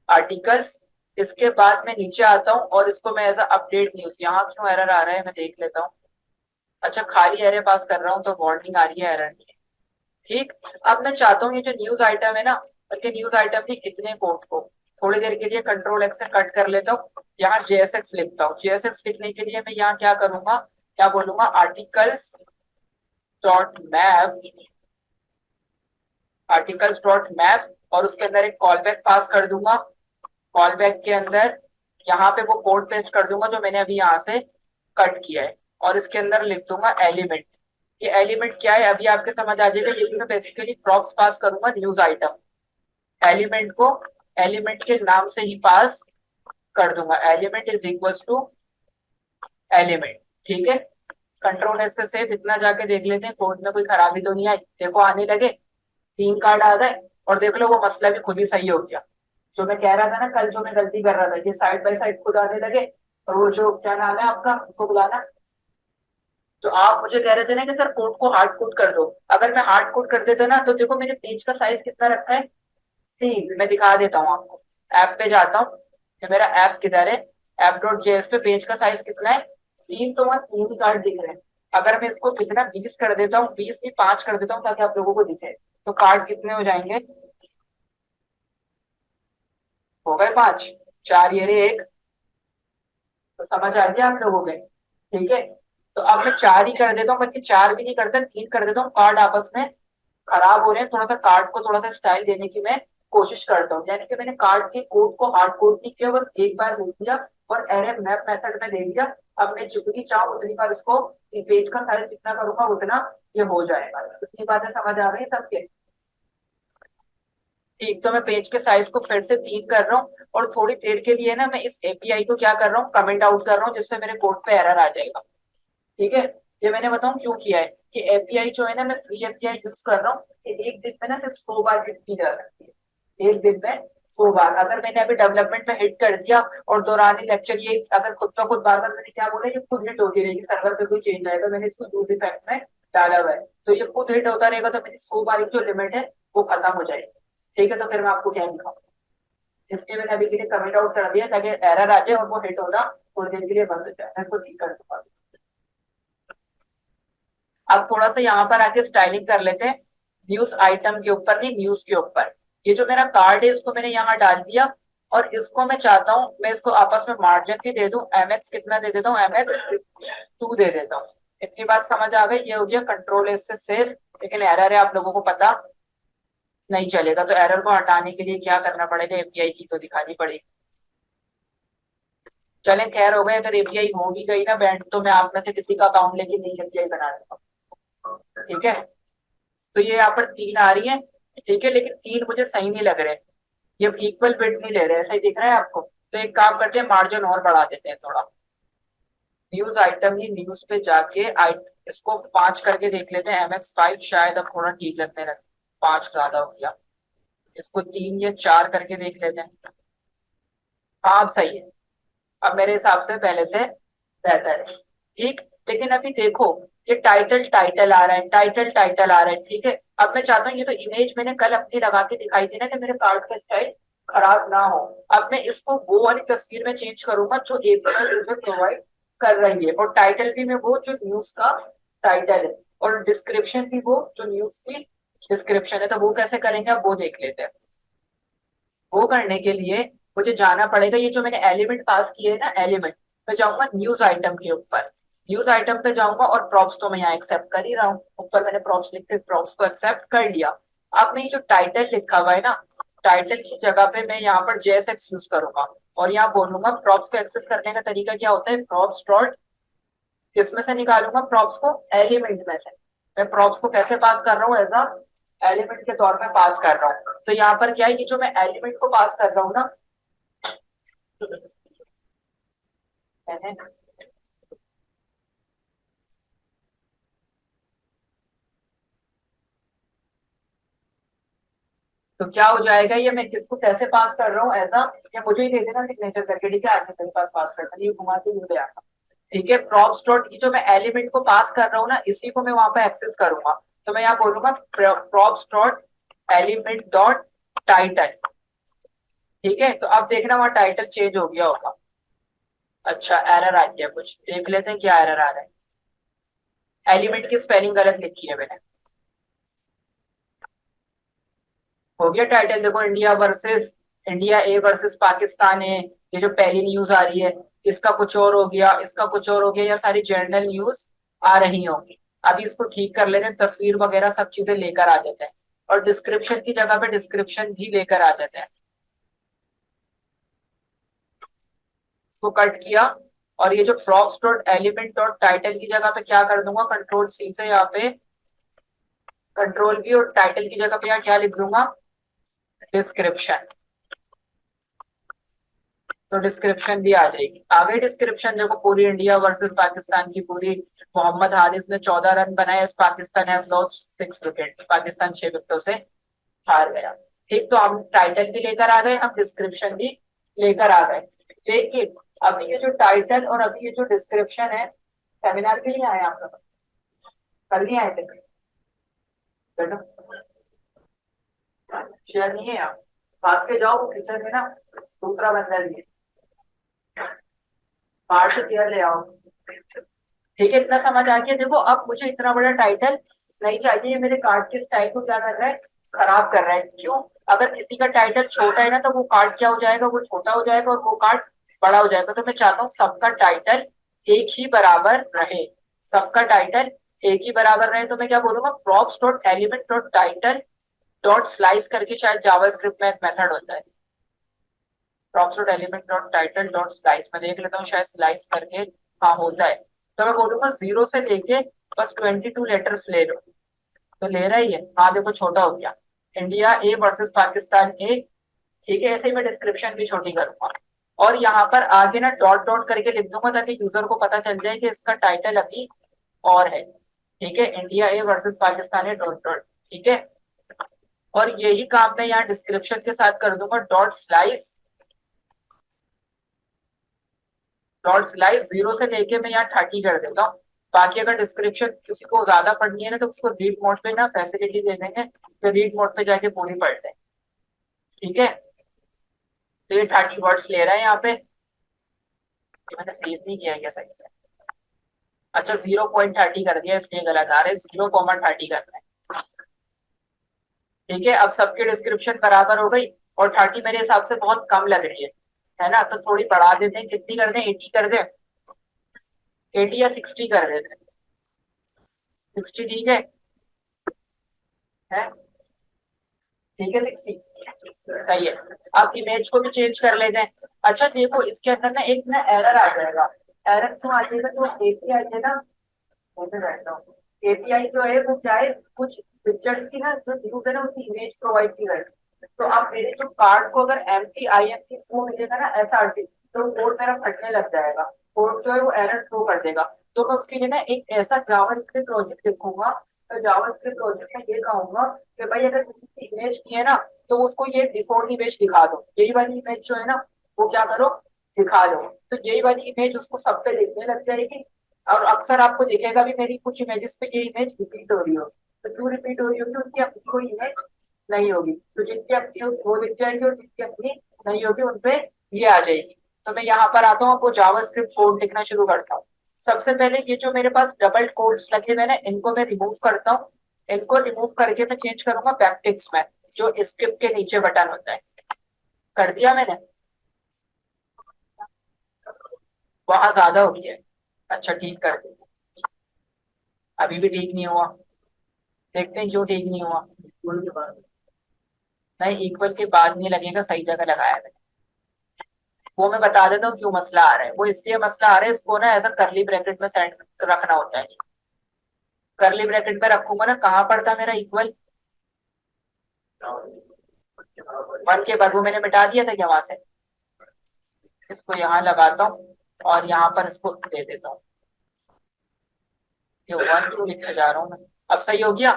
articles. इसके बाद मैं नीचे आता हूँ और इसको मैं ऐसा अपडेट न्यूज, यहाँ क्यों एरर आ रहा है मैं देख लेता हूँ। अच्छा, खाली एरर पास कर रहा हूँ तो वार्निंग आ रही है, एरर नहीं है। ठीक, अब मैं चाहता हूँ ये जो न्यूज आइटम है ना, बल्कि न्यूज आइटम की इतने कोड को थोड़ी देर के लिए कंट्रोल एक्स से कट कर लेता हूँ। यहाँ जेएसएक्स लिखता हूँ। जेएसएक्स लिखने के लिए मैं यहाँ क्या करूंगा, क्या बोलूंगा, articles dot map, articles dot map, और उसके अंदर एक कॉल बैक पास कर दूंगा। कॉल बैक के अंदर यहाँ पे वो कोड पेस्ट कर दूंगा जो मैंने अभी यहाँ से कट किया है, और इसके अंदर लिख दूंगा एलिमेंट। ये एलिमेंट क्या है अभी आपके समझ आ जाएगा। ये भी मैं बेसिकली प्रॉप्स पास करूंगा न्यूज आइटम, एलिमेंट को एलिमेंट के नाम से ही पास कर दूंगा। Element is equal to element. ठीक है, कंट्रोल एस से सेव। इतना जाके देख लेते हैं कोड में कोई खराबी तो नहीं आई। देखो आने लगे, 3 कार्ड आ गए, और देख लो वो मसला भी खुद ही सही हो गया। जो मैं कह रहा था ना कल, जो मैं गलती कर रहा था, ये साइड बाय साइड खुद आने लगे। और वो जो क्या नाम है आपका, उसको बुलाना, जो आप मुझे कह रहे थे ना कि सर कोड को हार्ड कोड कर दो, अगर मैं हार्ड कोड कर देता ना तो देखो मेरे पेज का साइज कितना रखा है, 3। मैं दिखा देता हूँ आपको, ऐप पे जाता हूँ, ये मेरा ऐप किधर है, ऐप डॉट जेएस पे पेज का साइज कितना है, 3। तो वहाँ 3 कार्ड दिख रहे हैं। अगर मैं इसको कितना 20 कर देता हूँ, 20 नहीं 5 कर देता हूँ ताकि आप लोगों को दिखे, तो कार्ड कितने हो जाएंगे, हो गए 5, 4 ये रहे 1। तो समझ आ गया आप लोगों के। ठीक है, तो अब मैं 4 ही कर देता हूँ, बल्कि 4 भी नहीं करता, 3 कर देता हूँ। कार्ड आपस में खराब हो रहे हैं, थोड़ा सा कार्ड को थोड़ा सा स्टाइल देने की मैं कोशिश करता हूँ। यानी कि मैंने कार्ड के कोड को हार्ड कोड नहीं किया, बस एक बार लिख दिया और एरे मैप मेथड में दे दिया। अब मैं जितनी चाहूँ उतनी बार इसको, पेज का साइज कितना करूंगा उतना ये हो जाएगा। इतनी बातें समझ आ रही है सबके। ठीक, तो मैं पेज के साइज को फिर से 3 कर रहा हूँ, और थोड़ी देर के लिए ना मैं इस एपीआई को क्या कर रहा हूँ, कमेंट आउट कर रहा हूँ, जिससे मेरे कोड पे एरर आ जाएगा। ठीक है, ये मैंने बताऊँ क्यों किया है, कि एपीआई जो है ना, मैं फ्री एपीआई यूज कर रहा हूँ। एक दिन में ना सिर्फ 100 बार हिट की जा सकती है, एक दिन में 100 बार। अगर मैंने अभी डेवलपमेंट में हिट कर दिया और दौरान ही लेक्चर ये अगर खुद ब खुद बार बार, मैंने क्या बोला, ये खुद हिट होती रहेगी, सर्वर पे कोई चेंज आएगा, मैंने इसको यूज इफेक्ट में डाला हुआ है, तो ये खुद हिट होता रहेगा, तो मेरी 100 बार की जो लिमिट है वो खत्म हो जाएगी। ठीक है, तो फिर मैं आपको क्या दिखाऊँ, इसलिए मैंने अभी के लिए कमेंट आउट कर दिया ताकि एरर आ जाए और वो हिट होना थोड़ी देर के लिए बंद हो जाए। मैं इसको ठीक कर दूंगा। अब थोड़ा सा यहाँ पर आके स्टाइलिंग कर लेते हैं, न्यूज आइटम के ऊपर नहीं, न्यूज के ऊपर। ये जो मेरा कार्ड है इसको मैंने यहाँ डाल दिया, और इसको मैं चाहता हूँ मैं इसको आपस में मार्जिन भी दे दूं, mx कितना दे देता हूँ, mx 2 दे देता हूँ। इतनी बात समझ आ गई? ये हो गया कंट्रोल एस से सेव। लेकिन एरर है, आप लोगों को पता नहीं चलेगा, तो एरर को हटाने के लिए क्या करना पड़ेगा, एपीआई की तो दिखानी पड़ेगी। चले खैर हो गए, अगर एपीआई हो भी गई ना बैंड, तो मैं आप में से किसी का अकाउंट लेके नई एपीआई बना दूंगा। ठीक है, तो ये यहाँ पर 3 आ रही है। ठीक है, लेकिन 3 मुझे सही नहीं लग रहे, ये इक्वल बिट नहीं ले रहे, ऐसा ही दिख रहा है आपको? तो एक काम करते हैं, मार्जिन और बढ़ा देते हैं थोड़ा। न्यूज आइटम ही न्यूज पे जाके इसको 5 करके देख लेते हैं, mx 5 शायद अब थोड़ा ठीक लगने लगे। 5 ज्यादा हो गया, इसको 3 या 4 करके देख लेते हैं। हाँ अब सही है, अब मेरे हिसाब से पहले से बेहतर है। ठीक, लेकिन अभी देखो, ये टाइटल टाइटल आ रहा है, टाइटल टाइटल आ रहा है। ठीक है, अब मैं चाहता हूँ, ये तो इमेज मैंने कल अपनी लगा के दिखाई थी ना कि मेरे कार्ड का स्टाइल खराब ना हो। अब मैं इसको वो वाली तस्वीर में चेंज करूंगा जो एपीआई मुझे प्रोवाइड कर रही है, और टाइटल भी मैं वो जो न्यूज का टाइटल है, और डिस्क्रिप्शन भी वो जो न्यूज की डिस्क्रिप्शन है। तो वो कैसे करेंगे, अब वो देख लेते हैं। वो करने के लिए मुझे जाना पड़ेगा, ये जो मैंने एलिमेंट पास किए है ना, एलिमेंट मैं जाऊंगा न्यूज आइटम के ऊपर। न्यूज आइटम पे जाऊंगा, और प्रॉप्स तो मैं यहाँ एक्सेप्ट कर ही रहा हूँ, ऊपर मैंने प्रॉप्स लिख के प्रॉप्स को एक्सेप्ट कर लिया। अब मैं ये जो टाइटल लिखा हुआ है ना, टाइटल की जगह पे मैं यहाँ पर जेएसएक्स यूज करूंगा, और यहाँ बोलूंगा प्रॉप्स को एक्सेस करने का तरीका क्या होता है, प्रॉप्स डॉट किसमें से निकालूंगा, प्रॉप्स को एलिमेंट में से। मैं प्रॉप्स को कैसे पास कर रहा हूँ, एज अ एलिमेंट के तौर पे पास कर रहा हूँ। तो यहाँ पर क्या है, ये जो मैं एलिमेंट को पास कर रहा हूँ ना, मैंने तो क्या हो जाएगा, ये मैं किसको कैसे पास कर रहा हूँ, ऐसा ये मुझे ही दे देना सिग्नेचर करके। ठीक है, आगे मेरे पास पास करना, ये घुमा के ले आता। ठीक है, प्रॉप्स डॉट की जो मैं एलिमेंट को पास कर रहा हूँ ना, इसी को मैं वहां पे एक्सेस करूंगा। तो मैं यहाँ बोलूंगा props dot element dot title. ठीक है, तो अब देखना वहां टाइटल चेंज हो गया होगा। अच्छा, एरर आ गया, कुछ देख लेते हैं क्या एरर आ रहा है। एलिमेंट की स्पेलिंग गलत लिखी है मैंने। हो गया टाइटल, देखो इंडिया ए वर्सेस पाकिस्तान है, ये जो पहली न्यूज आ रही है, इसका कुछ और हो गया, इसका कुछ और हो गया, या सारी जर्नल न्यूज आ रही होंगी। अभी इसको ठीक कर लेते हैं, तस्वीर वगैरह सब चीजें लेकर आ देते हैं, और डिस्क्रिप्शन की जगह पे डिस्क्रिप्शन भी लेकर आ देते हैं। इसको कट किया, और ये जो props dot element dot title की जगह पे क्या कर दूंगा, कंट्रोल सी से यहाँ पे कंट्रोल भी, और टाइटल की जगह पे यहाँ क्या लिख दूंगा, डिस्क्रिप्शन। तो डिस्क्रिप्शन भी आ जाएगी, आ गई डिस्क्रिप्शन। देखो, पूरी इंडिया वर्सेस पाकिस्तान की पूरी, मोहम्मद हारिस ने 14 रन बनाए, Pakistan have lost 6 wicket, Pakistan 6 विकेटों से हार गया। ठीक, तो हम टाइटल भी लेकर आ गए, हम डिस्क्रिप्शन भी लेकर आ गए। लेकिन अभी ये जो टाइटल और अभी ये जो डिस्क्रिप्शन है, सेमिनार के लिए आए आप लोग, कल नहीं आए थे? चलो, शेयर नहीं है आप, भाग के जाओ किचन में ना, दूसरा बंदा भी है, पार्ट शेयर ले आओ। ठीक है, इतना समझ आ गया। देखो, अब मुझे इतना बड़ा टाइटल नहीं चाहिए, ये मेरे कार्ड के स्टाइल को क्या कर रहा है, खराब कर रहा है। क्यों? अगर किसी का टाइटल छोटा है ना, तो वो कार्ड क्या हो जाएगा, वो छोटा हो जाएगा, और वो कार्ड बड़ा हो जाएगा। तो मैं चाहता हूँ सबका टाइटल एक ही बराबर रहे, सबका टाइटल एक ही बराबर रहे। तो मैं क्या बोलूंगा, props dot element dot title dot slice करके, शायद जावास्क्रिप्ट में एक मेथड होता है, props dot element dot title dot slice, मैं देख लेता हूँ शायद स्लाइस करके, हाँ होता है। तो मैं बोलूंगा 0 से लेके बस 22 लेटर्स ले लो। तो ले रहा ही है, हाँ देखो छोटा हो गया, इंडिया ए वर्सेस पाकिस्तान ए। ठीक है, ऐसे ही मैं डिस्क्रिप्शन भी छोटी करूंगा, और यहाँ पर आगे ना डॉट डॉट करके लिख दूंगा, ताकि यूजर को पता चल जाए कि इसका टाइटल अभी और है। ठीक है, India A versus Pakistan A dot dot. ठीक है, और यही काम मैं यहाँ डिस्क्रिप्शन के साथ कर दूंगा, डॉट स्लाइस। डॉट स्लाइस 0 से लेके मैं यहाँ 30 कर देता हूँ। बाकी अगर डिस्क्रिप्शन किसी को ज्यादा पढ़नी है ना, तो उसको रीड मोड पे ना फैसिलिटी दे देंगे, तो रीड मोड पे जाके पूरी पढ़ लें। ठीक है, तो ये 30 वर्ड्स ले रहा है यहाँ पे, ये मैंने सेव नहीं किया है क्या सही से? अच्छा, 0.30 कर दिया, इसलिए गलत आ रहा है, 0.30 करना है। ठीक है, अब सबकी डिस्क्रिप्शन बराबर हो गई, और 30 मेरे हिसाब से बहुत कम लग रही है ना, तो थोड़ी बढ़ा देते हैं, कितनी कर दें, 80 कर दें, 80 या 60 कर देते हैं, 60 ठीक है, ठीक है 60 सही है। अब इमेज को भी चेंज कर लेते हैं। अच्छा देखो, इसके अंदर ना एक ना एरर आ जाएगा। एरर क्यों आ जाएगा, तो एपीआई है ना, होते रहता हूँ, एपीआई जो है वो क्या है, कुछ पिक्चर्स की ना जो यूज है ना उसकी इमेज प्रोवाइड की है। तो आप मेरे जो कार्ड को अगर M P I M P वो मिलेगा ना एसआरसी, तो कोड मेरा फटने लग जाएगा, कोड जो है वो एरर थ्रो कर देगा। तो मैं उसके लिए ना एक ऐसा जावास्क्रिप्ट प्रोजेक्ट लिखूंगा, तो जावास्क्रिप्ट प्रोजेक्ट में ये कहूंगा कि भाई अगर किसी की इमेज की है ना, तो उसको ये डिफॉल्ट इमेज दिखा दो, यही वाली इमेज जो है ना वो क्या करो, दिखा दो। तो यही वाली इमेज उसको सब पे दिखने लग जाएगी, और अक्सर आपको दिखेगा भी मेरी कुछ इमेजेस पे ये इमेज रिपीट हो रही हो। तो क्यों रिपीट हो रही होगी, उनकी अपनी कोई इमेज नहीं होगी, तो जिनकी अपनी होगी वो दिख जाएगी, और जिनकी अपनी नहीं होगी उनपे ये आ जाएगी। तो मैं यहाँ पर आता हूँ, आपको जावास्क्रिप्ट कोड लिखना शुरू करता हूँ। सबसे पहले ये जो मेरे पास डबल कोड्स लगे हुए हैं इनको मैं रिमूव करता हूँ। इनको रिमूव करके मैं चेंज करूंगा बैकटिक्स में, जो स्क्रिप्ट के नीचे बटन होता है। कर दिया मैंने, वहां ज्यादा हो गया है। अच्छा ठीक कर दिया, अभी भी ठीक नहीं हुआ, देखते हैं क्यों ठीक नहीं हुआ। नहीं, इक्वल के बाद नहीं लगेगा, सही जगह लगाया है। वो मैं बता देता हूँ क्यों मसला आ रहा है, वो इसलिए मसला आ रहा है, इसको ना एज अ करली ब्रैकेट में सेट रखना होता है। करली ब्रैकेट में रखूंगा ना, कहाँ पर था मेरा इक्वल, वन के बाद वो मैंने मिटा दिया था क्या वहां से। इसको यहाँ लगाता हूँ, और यहाँ पर इसको दे देता हूँ, ये वन क्यों लिखे जा रहा हूँ मैं। अब सही हो गया।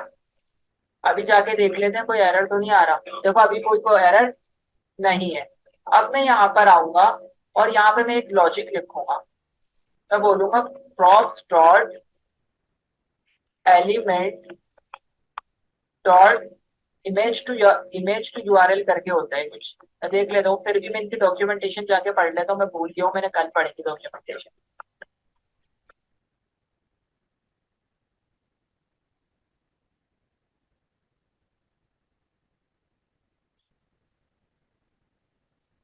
अभी जाके देख लेते हैं कोई एरर तो नहीं आ रहा, देखो अभी कोई एरर नहीं है। अब मैं यहाँ पर आऊंगा, और यहाँ पे मैं एक लॉजिक लिखूंगा। मैं बोलूंगा props dot element dot image to URL करके होता है कुछ, मैं देख लेता हूँ, फिर भी मैं इनकी डॉक्यूमेंटेशन जाके पढ़ लेता हूँ, मैं भूल गया हूँ, मैंने कल पढ़ी थी डॉक्यूमेंटेशन।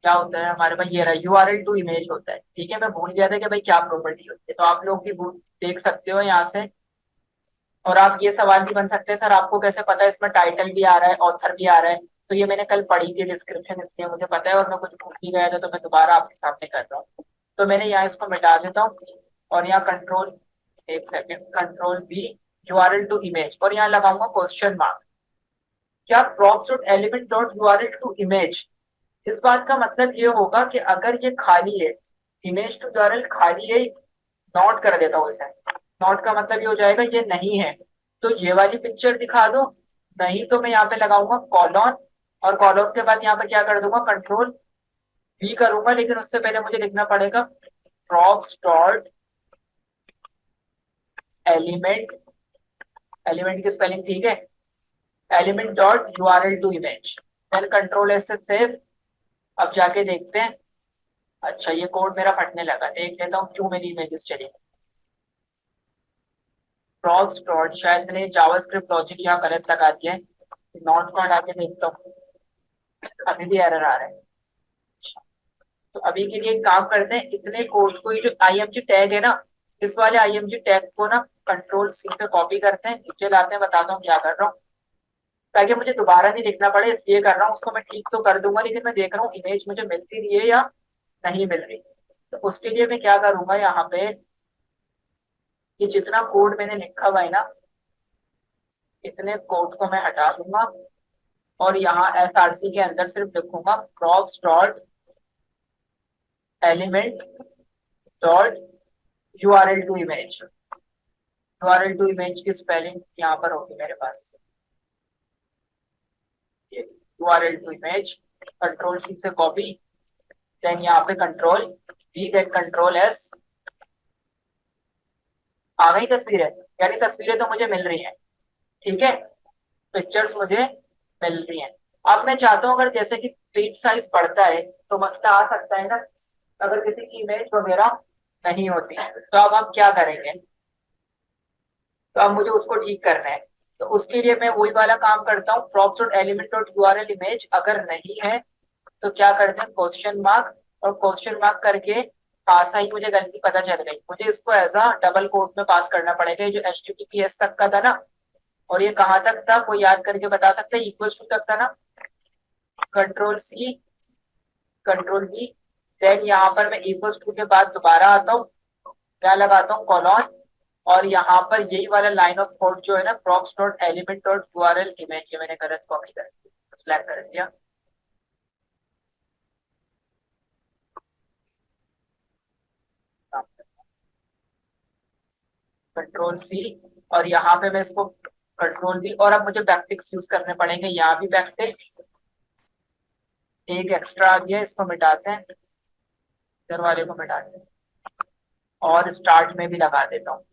क्या होता है हमारे पास, ये रहा यूआरएल टू इमेज होता है, ठीक है, मैं भूल गया था कि भाई क्या प्रॉपर्टी होती है, तो आप लोग भी देख सकते हो यहाँ से। और आप ये सवाल भी बन सकते हैं, सर आपको कैसे पता है इसमें टाइटल भी आ रहा है ऑथर भी आ रहा है। तो ये मैंने कल पढ़ी थी डिस्क्रिप्शन, इसलिए मुझे पता है, और मैं कुछ भूल भी गया था, तो मैं दोबारा आपके सामने कर रहा हूँ। तो मैंने यहाँ इसको मिटा देता हूँ, और यहाँ कंट्रोल, एक second, control B, URL to image, और यहाँ लगाऊंगा क्वेश्चन मार्क। क्या props dot element dot URL to image, इस बात का मतलब ये होगा कि अगर ये खाली है, इमेज टू यूआरएल खाली है, नोट कर देता हूँ इसे। नोट का मतलब ये हो जाएगा ये नहीं है, तो ये वाली पिक्चर दिखा दो। नहीं तो मैं यहाँ पे लगाऊंगा कॉलॉन, और कॉलॉन के बाद यहाँ पे क्या कर दूंगा, कंट्रोल भी करूंगा, लेकिन उससे पहले मुझे लिखना पड़ेगा प्रॉप्स डॉट एलिमेंट, एलिमेंट की स्पेलिंग ठीक है, element dot URL to image, then control S से सेव। अब जाके देखते हैं। अच्छा ये कोड मेरा फटने लगा, देख लेता हूँ क्यों मेरी इमेजेस चली। प्रॉप्स डॉट, शायद मैंने जावास्क्रिप्ट लॉजिक यहाँ गलत लगा दिया है, नॉट को हटा के देखता हूँ, अभी भी एरर आ रहा है। तो अभी के लिए एक काम करते हैं, इतने कोड को, ये जो आईएमजी टैग है ना, इस वाले आईएमजी टैग को ना कंट्रोल सी से कॉपी करते हैं, नीचे लाते हैं, बताता हूँ क्या कर रहा हूँ, ताकि मुझे दोबारा नहीं लिखना पड़े, इसलिए कर रहा हूँ। उसको मैं ठीक तो कर दूंगा, लेकिन मैं देख रहा हूँ इमेज मुझे मिलती रही है या नहीं मिल रही। तो उसके लिए मैं क्या करूंगा, यहाँ पे ये जितना कोड मैंने लिखा हुआ है ना, इतने कोड को मैं हटा दूंगा, और यहाँ एसआरसी के अंदर सिर्फ लिखूंगा props dot element dot URL to image. URL to image की स्पेलिंग यहाँ पर होगी मेरे पास, URL to image, control C से कॉपी, देन यहाँ पे control V, then control S. आ गई तस्वीरें, यानी तस्वीरें तो मुझे मिल रही हैं, ठीक है, पिक्चर्स मुझे मिल रही हैं। अब मैं चाहता हूँ अगर जैसे कि पेज साइज बढ़ता है तो मसला आ सकता है ना, अगर किसी की इमेज वगैरह नहीं होती है, तो अब हम क्या करेंगे, तो अब मुझे उसको ठीक करना है। तो उसके लिए मैं वही वाला काम करता हूँ, props dot element dot URL image अगर नहीं है तो क्या करते हैं, क्वेश्चन मार्क, और क्वेश्चन मार्क करके पास आई, मुझे गलती पता चल गई, मुझे इसको एज अ डबल कोट में पास करना पड़ेगा। ये जो HTTPS तक का था ना, और ये कहाँ तक था, कोई याद करके बता सकते हैं, इक्वल्स टू तक था ना, control C control V, then यहाँ पर मैं इक्वल्स टू के बाद दोबारा आता हूँ, क्या लगाता हूँ, कॉलन, और यहाँ पर यही वाला लाइन ऑफ कोड जो है ना, props dot element dot URL image, ये मैंने गलत कॉपी कर दिया, सिलेक्ट कर दिया, कंट्रोल C, और यहाँ पे मैं इसको कंट्रोल V, और अब मुझे बैकटिक्स यूज करने पड़ेंगे, यहाँ भी बैकटिक्स, एक एक्स्ट्रा आ गया, इसको मिटाते हैं, इधर वाले को मिटाते हैं, और स्टार्ट में भी लगा देता हूँ।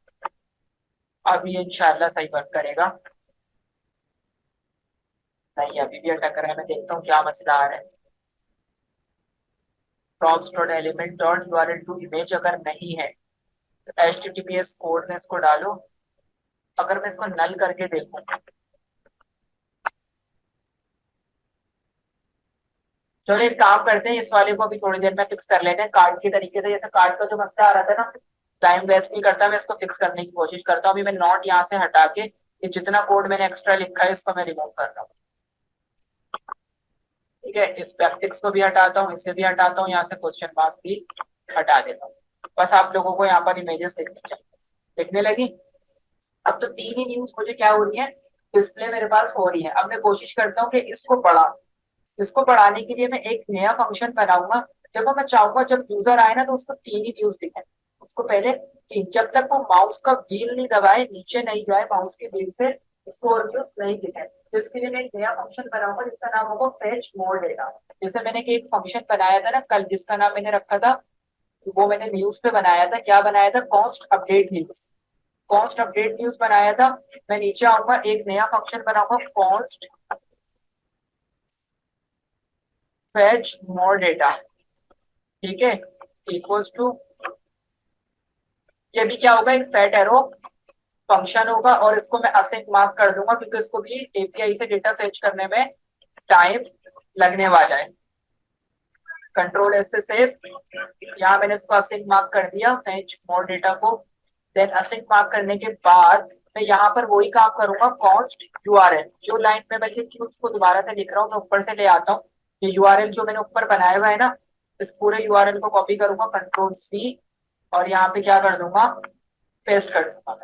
अब ये इंशाल्लाह सही वर्क करेगा। नहीं, अभी भी अटक रहा है, मैं देखता हूँ क्या मसला आ रहा है। props dot element dot URL to image अगर नहीं है तो HTTPS कोड में इसको डालो, अगर मैं इसको नल करके देखूँ, चलो एक काम करते हैं, इस वाले को अभी थोड़ी देर में फिक्स कर लेते हैं कार्ड के तरीके से। जैसे कार्ड का जो मसला आ रहा था ना, टाइम वेस्ट नहीं करता, मैं इसको फिक्स करने की कोशिश करता हूँ। अभी मैं नॉट यहाँ से हटा के ये जितना कोड मैंने एक्स्ट्रा लिखा है इसको मैं रिमूव कर रहा हूँ। ठीक है, इस प्रैक्टिक्स को भी हटाता हूँ, इसे भी हटाता हूँ, यहाँ से क्वेश्चन मार्क भी हटा देता हूँ। बस आप लोगों को यहाँ पर इमेजेस दिखनी चाहिए, दिखने लगी। अब तो तीन ही न्यूज मुझे क्या हो रही है, डिस्प्ले मेरे पास हो रही है। अब मैं कोशिश करता हूँ कि इसको पढ़ा, इसको पढ़ाने के लिए मैं एक नया फंक्शन बनाऊंगा। देखो मैं चाहूंगा जब यूजर आए ना तो उसको तीन ही व्यूज दिखे, उसको पहले जब तक वो माउस का व्हील नहीं दबाए, नीचे नहीं जाए माउस के व्हील से, उसको और व्यूज नहीं दिखे। तो इसके लिए मैं एक नया फंक्शन बनाऊंगा जिसका नाम होगा फेच मोर डेटा। जैसे मैंने कि एक फंक्शन बनाया था ना कल, जिसका नाम मैंने रखा था, वो मैंने न्यूज पे बनाया था, क्या बनाया था, cost update news, cost update news बनाया था। मैं नीचे आऊंगा, एक नया फंक्शन बनाऊंगा, कॉस्ट फेच मोर डेटा, ठीक है, इक्वल्स टू, ये भी क्या होगा, एक फेट एरो फंक्शन होगा, और इसको मैं असिंक मार्क कर दूंगा क्योंकि इसको भी API से डेटा फेच करने में टाइम लगने वाला है। कंट्रोल S से सेव, यहाँ मैंने इसको असिंक मार्क कर दिया फेच मोर डेटा को। देन असिंक मार्क करने के बाद मैं यहाँ पर वही काम करूंगा, कॉन्स्ट यूआरएल, जो लाइन में मैं लिखी उसको दोबारा से लिख रहा हूँ, मैं ऊपर से ले आता हूँ। ये यूआरएल जो मैंने ऊपर बनाया हुआ है ना, इस पूरे यूआरएल को कॉपी करूंगा, कंट्रोल C, और यहाँ पे क्या कर दूंगा, पेस्ट कर दूंगा।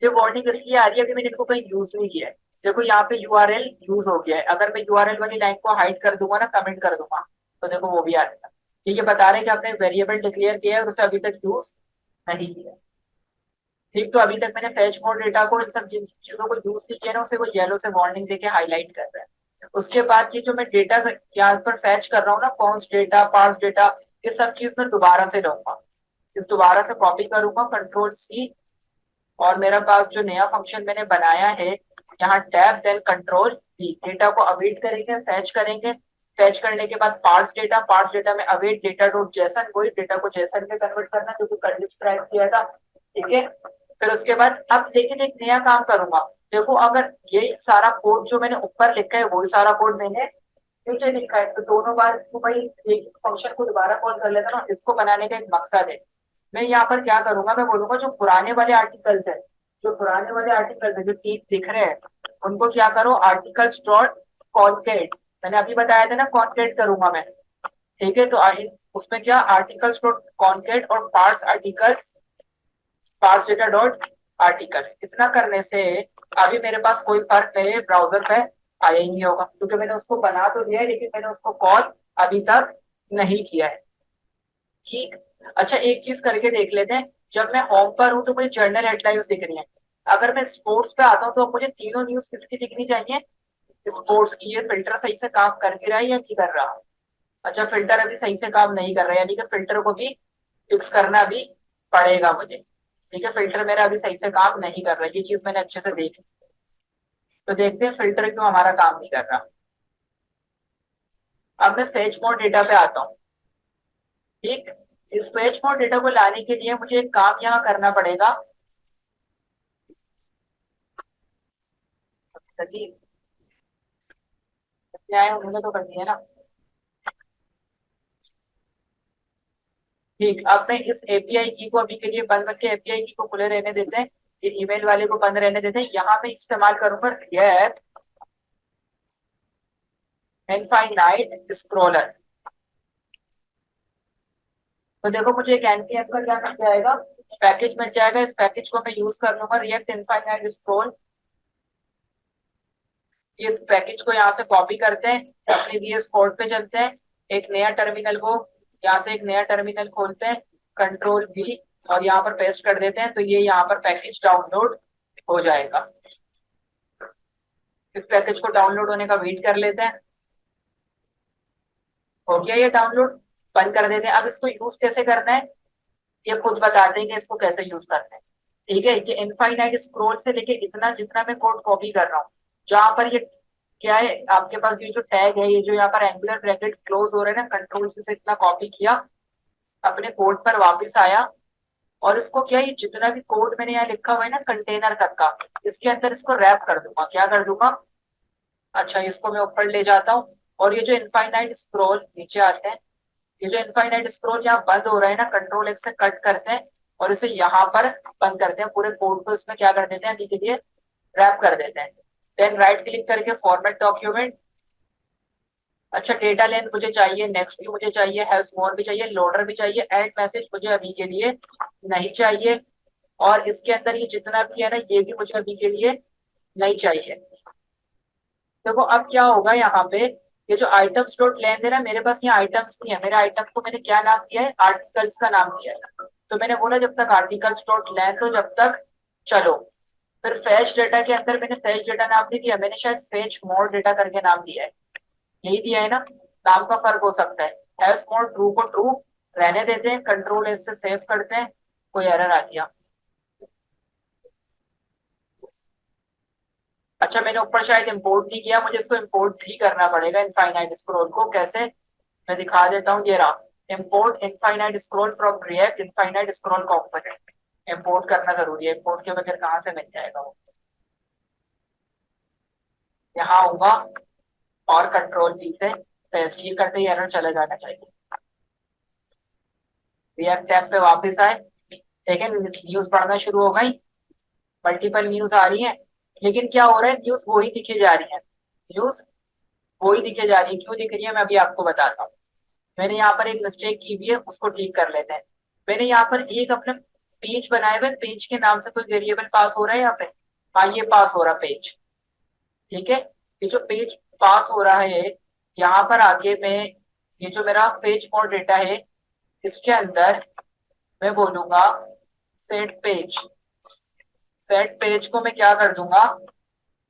ये वार्निंग इसलिए आ रही है, अभी मैंने इनको कहीं यूज नहीं किया है। देखो यहाँ पे यूआरएल यूज हो गया है, अगर मैं यूआरएल वाली लाइन को हाइड कर दूंगा ना, कमेंट कर दूंगा, तो देखो वो भी आ जाएगा। ठीक है, बता रहे हैं कि आपने वेरिएबल डिक्लेयर किया है और उसे अभी तक यूज नहीं किया। ठीक, तो अभी तक मैंने फेच मोड डेटा को, इन सब जिन चीजों को यूज नहीं किया ना, उसे वो येलो से वार्निंग देके हाईलाइट कर रहा है। उसके बाद ये जो मैं डेटा यहाँ पर फैच कर रहा हूँ ना, कॉन्स्ट डेटा, पार्स डेटा, ये सब चीज मैं दोबारा से लूंगा, इस दोबारा से कॉपी करूंगा, कंट्रोल C, और मेरे पास जो नया फंक्शन मैंने बनाया है, यहाँ tab then control V, data को अवेट करेंगे, फैच करेंगे, फैच करने के बाद पार्स डेटा में अवेट डेटा डॉट जेसन, वही डेटा को जेसन में कन्वर्ट करना जो कि कल डिस्क्राइब किया था। ठीक है, फिर उसके बाद अब लेकिन एक नया काम करूंगा। देखो अगर ये सारा कोड जो मैंने ऊपर लिखा है वही सारा कोड मैंने नीचे लिखा है, तो दोनों बार तो भाई एक फंक्शन को दोबारा कॉल कर लेता ना, इसको बनाने का एक मकसद है। मैं यहाँ पर क्या करूंगा, मैं बोलूंगा जो पुराने वाले आर्टिकल्स है, जो पुराने वाले आर्टिकल्स है जो तीन दिख रहे हैं, उनको क्या करो, आर्टिकल्स डॉट कॉन्केट, मैंने अभी बताया था ना कॉन्केट करूंगा मैं। ठीक है, तो उसमें क्या, आर्टिकल्स डॉट कॉन्केट और पार्स डेटा डॉट आर्टिकल्स, इतना करने से अभी मेरे पास कोई फर्क नहीं है, ब्राउजर पे आया ही नहीं होगा क्योंकि मैंने उसको बना तो दिया है लेकिन मैंने उसको कॉल अभी तक नहीं किया है। ठीक, अच्छा एक चीज करके देख लेते हैं, जब मैं होम पर हूँ तो मुझे जर्नल हेडलाइंस दिख रही है, अगर मैं स्पोर्ट्स पे आता हूँ तो मुझे तीनों न्यूज किसकी दिखनी चाहिए, स्पोर्ट्स की। ये फिल्टर सही से काम कर भी रहा है या नहीं कर रहा। अच्छा, फिल्टर अभी सही से काम नहीं कर रहा है, यानी कि फिल्टर को भी फिक्स करना भी पड़ेगा मुझे। ठीक है, फिल्टर मेरा अभी सही से काम नहीं कर रहा है, ये चीज मैंने अच्छे से देखी। तो देखते हैं फिल्टर क्यों हमारा काम नहीं कर रहा। अब मैं फेच मोड डेटा पे आता हूँ। ठीक, इस फेच मोड डेटा को लाने के लिए मुझे एक काम यहाँ करना पड़ेगा, सही जितने आए उन्होंने तो कर दिया ना। ठीक, अब मैं इस एपीआई की को अभी के लिए बंद करके एपीआई की को खुले रहने देते हैं, ये ईमेल वाले को बंद रहने देते हैं। यहाँ पे इस्तेमाल करूंगा रिएक्ट इनफाइनाइट स्क्रॉलर। तो देखो मुझे एक एनपीएम का क्या मिल जाएगा, पैकेज मिल जाएगा। इस पैकेज को मैं यूज कर लूंगा रिएक्ट इनफाइनाइट स्क्रॉल। इस पैकेज को यहाँ से कॉपी करते हैं, अपने VS कोड पे चलते हैं, एक नया टर्मिनल को यहाँ से एक नया टर्मिनल खोलते हैं, कंट्रोल V, और यहाँ पर पेस्ट कर देते हैं। तो ये यहाँ पर पैकेज डाउनलोड हो जाएगा। इस पैकेज को डाउनलोड होने का वेट कर लेते हैं। हो गया ये डाउनलोड, बंद कर देते हैं। अब इसको यूज कैसे करना है ये खुद बताते हैं कि इसको कैसे यूज करना है। ठीक है, ये इनफाइनाइट स्क्रॉल से लेके इतना जितना मैं कोड कॉपी कर रहा हूँ, जहां पर ये क्या है आपके पास, ये जो टैग है, ये जो यहाँ पर एंगुलर ब्रैकेट क्लोज हो रहा है ना, कंट्रोल से इतना कॉपी किया, अपने कोड पर वापस आया, और इसको क्या, ये जितना भी कोड मैंने यहाँ लिखा हुआ है ना कंटेनर तक का, इसके अंदर इसको रैप कर दूंगा। क्या कर दूंगा, अच्छा इसको मैं ऊपर ले जाता हूँ, और ये जो इनफाइनाइट स्क्रॉल नीचे आते हैं, ये जो इनफाइनाइट स्क्रॉल यहाँ बंद हो रहा है ना, कंट्रोल X से कट करते हैं और इसे यहाँ पर बंद करते हैं। पूरे कोड को इसमें क्या कर देते हैं, अभी के लिए रैप कर देते हैं। देन राइट क्लिक करके फॉर्मेट डॉक्यूमेंट। अच्छा डेटा लेंथ मुझे चाहिए, नेक्स्ट भी मुझे चाहिए, हैज मोर भी चाहिए, लोडर भी चाहिए, ऐड मैसेज मुझे अभी के लिए नहीं चाहिए, और इसके अंदर ये जितना भी है ना ये भी मुझे अभी के लिए नहीं चाहिए। देखो अब क्या होगा यहाँ पे, ये जो आइटम्स डॉट लेंथ है ना, मेरे पास यहाँ आइटम्स नहीं है। मेरे आइटम को मैंने क्या नाम दिया है, आर्टिकल्स का नाम दिया है। तो मैंने बोला जब तक आर्टिकल्स डॉट लेंथ हो जब तक चलो। फिर फैच डेटा के अंदर मैंने फैच डेटा नाम नहीं दिया, मैंने शायद फैच मोर डेटा करके नाम दिया है। यही दिया है ना, नाम का फर्क हो सकता है। हैश मोर ट्रू को ट्रू रहने देते हैं, कंट्रोल S से सेव करते हैं। कोई एरर आ गया, अच्छा मैंने ऊपर शायद इंपोर्ट नहीं किया, मुझे इसको इंपोर्ट भी करना पड़ेगा इनफाइनाइट स्क्रॉल को। कैसे, मैं दिखा देता हूँ, ये रहा, import infinite scroll from react infinite scroll component. Import करना जरूरी है, इंपोर्ट के बगैर कहाँ से मिल जाएगा वो। यहाँ आऊंगा और कंट्रोल V से पेस्ट ही करते ही एरर चले जाना चाहिए। रिएक्ट टैब पे वापस आए, ठीक है, न्यूज पढ़ना शुरू हो गई, मल्टीपल न्यूज आ रही है, लेकिन क्या हो रहा है, न्यूज वही दिखी जा रही है। न्यूज वही दिखे जा रही है, क्यों दिख रही है मैं अभी आपको बताता हूँ। मैंने यहाँ पर एक मिस्टेक की हुई है, उसको ठीक कर लेते हैं। मैंने यहाँ पर एक अपना पेज बनाए हुए, पेज के नाम से कोई वेरिएबल पास हो रहा है यहाँ पे। हाँ ये पास हो रहा पेज, ठीक है। ये जो पेज पास हो रहा है, यहाँ पर आके मैं, ये जो मेरा पेज मोड डेटा है, इसके अंदर मैं बोलूंगा सेट पेज। सेट पेज को मैं क्या कर दूंगा,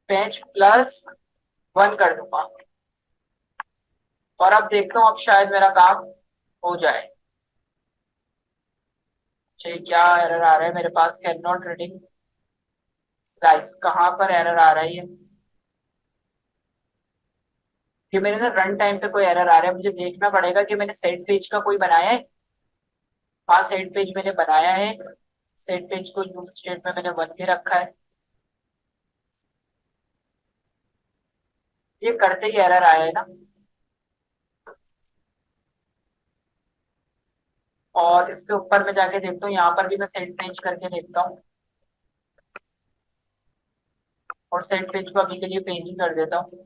पेज+1 कर दूंगा। और अब देखता हूँ, अब शायद मेरा काम हो जाए। चाहिए क्या एरर आ रहा है मेरे पास, कैन नॉट रीडिंग राइस, कहाँ पर एरर आ रहा है ये मेरे ना रन टाइम पे कोई एरर आ रहा है, मुझे देखना पड़ेगा कि मैंने सेट पेज का कोई बनाया है। हाँ सेट पेज मैंने बनाया है, सेट पेज को यूज स्टेट में मैंने 1 भी रखा है। ये करते ही एरर आया है ना, और इससे ऊपर में जाके देखता हूँ, यहाँ पर भी मैं सेट पेज करके देखता हूँ, और सेट पेज को अभी के लिए पेज ही कर देता हूँ।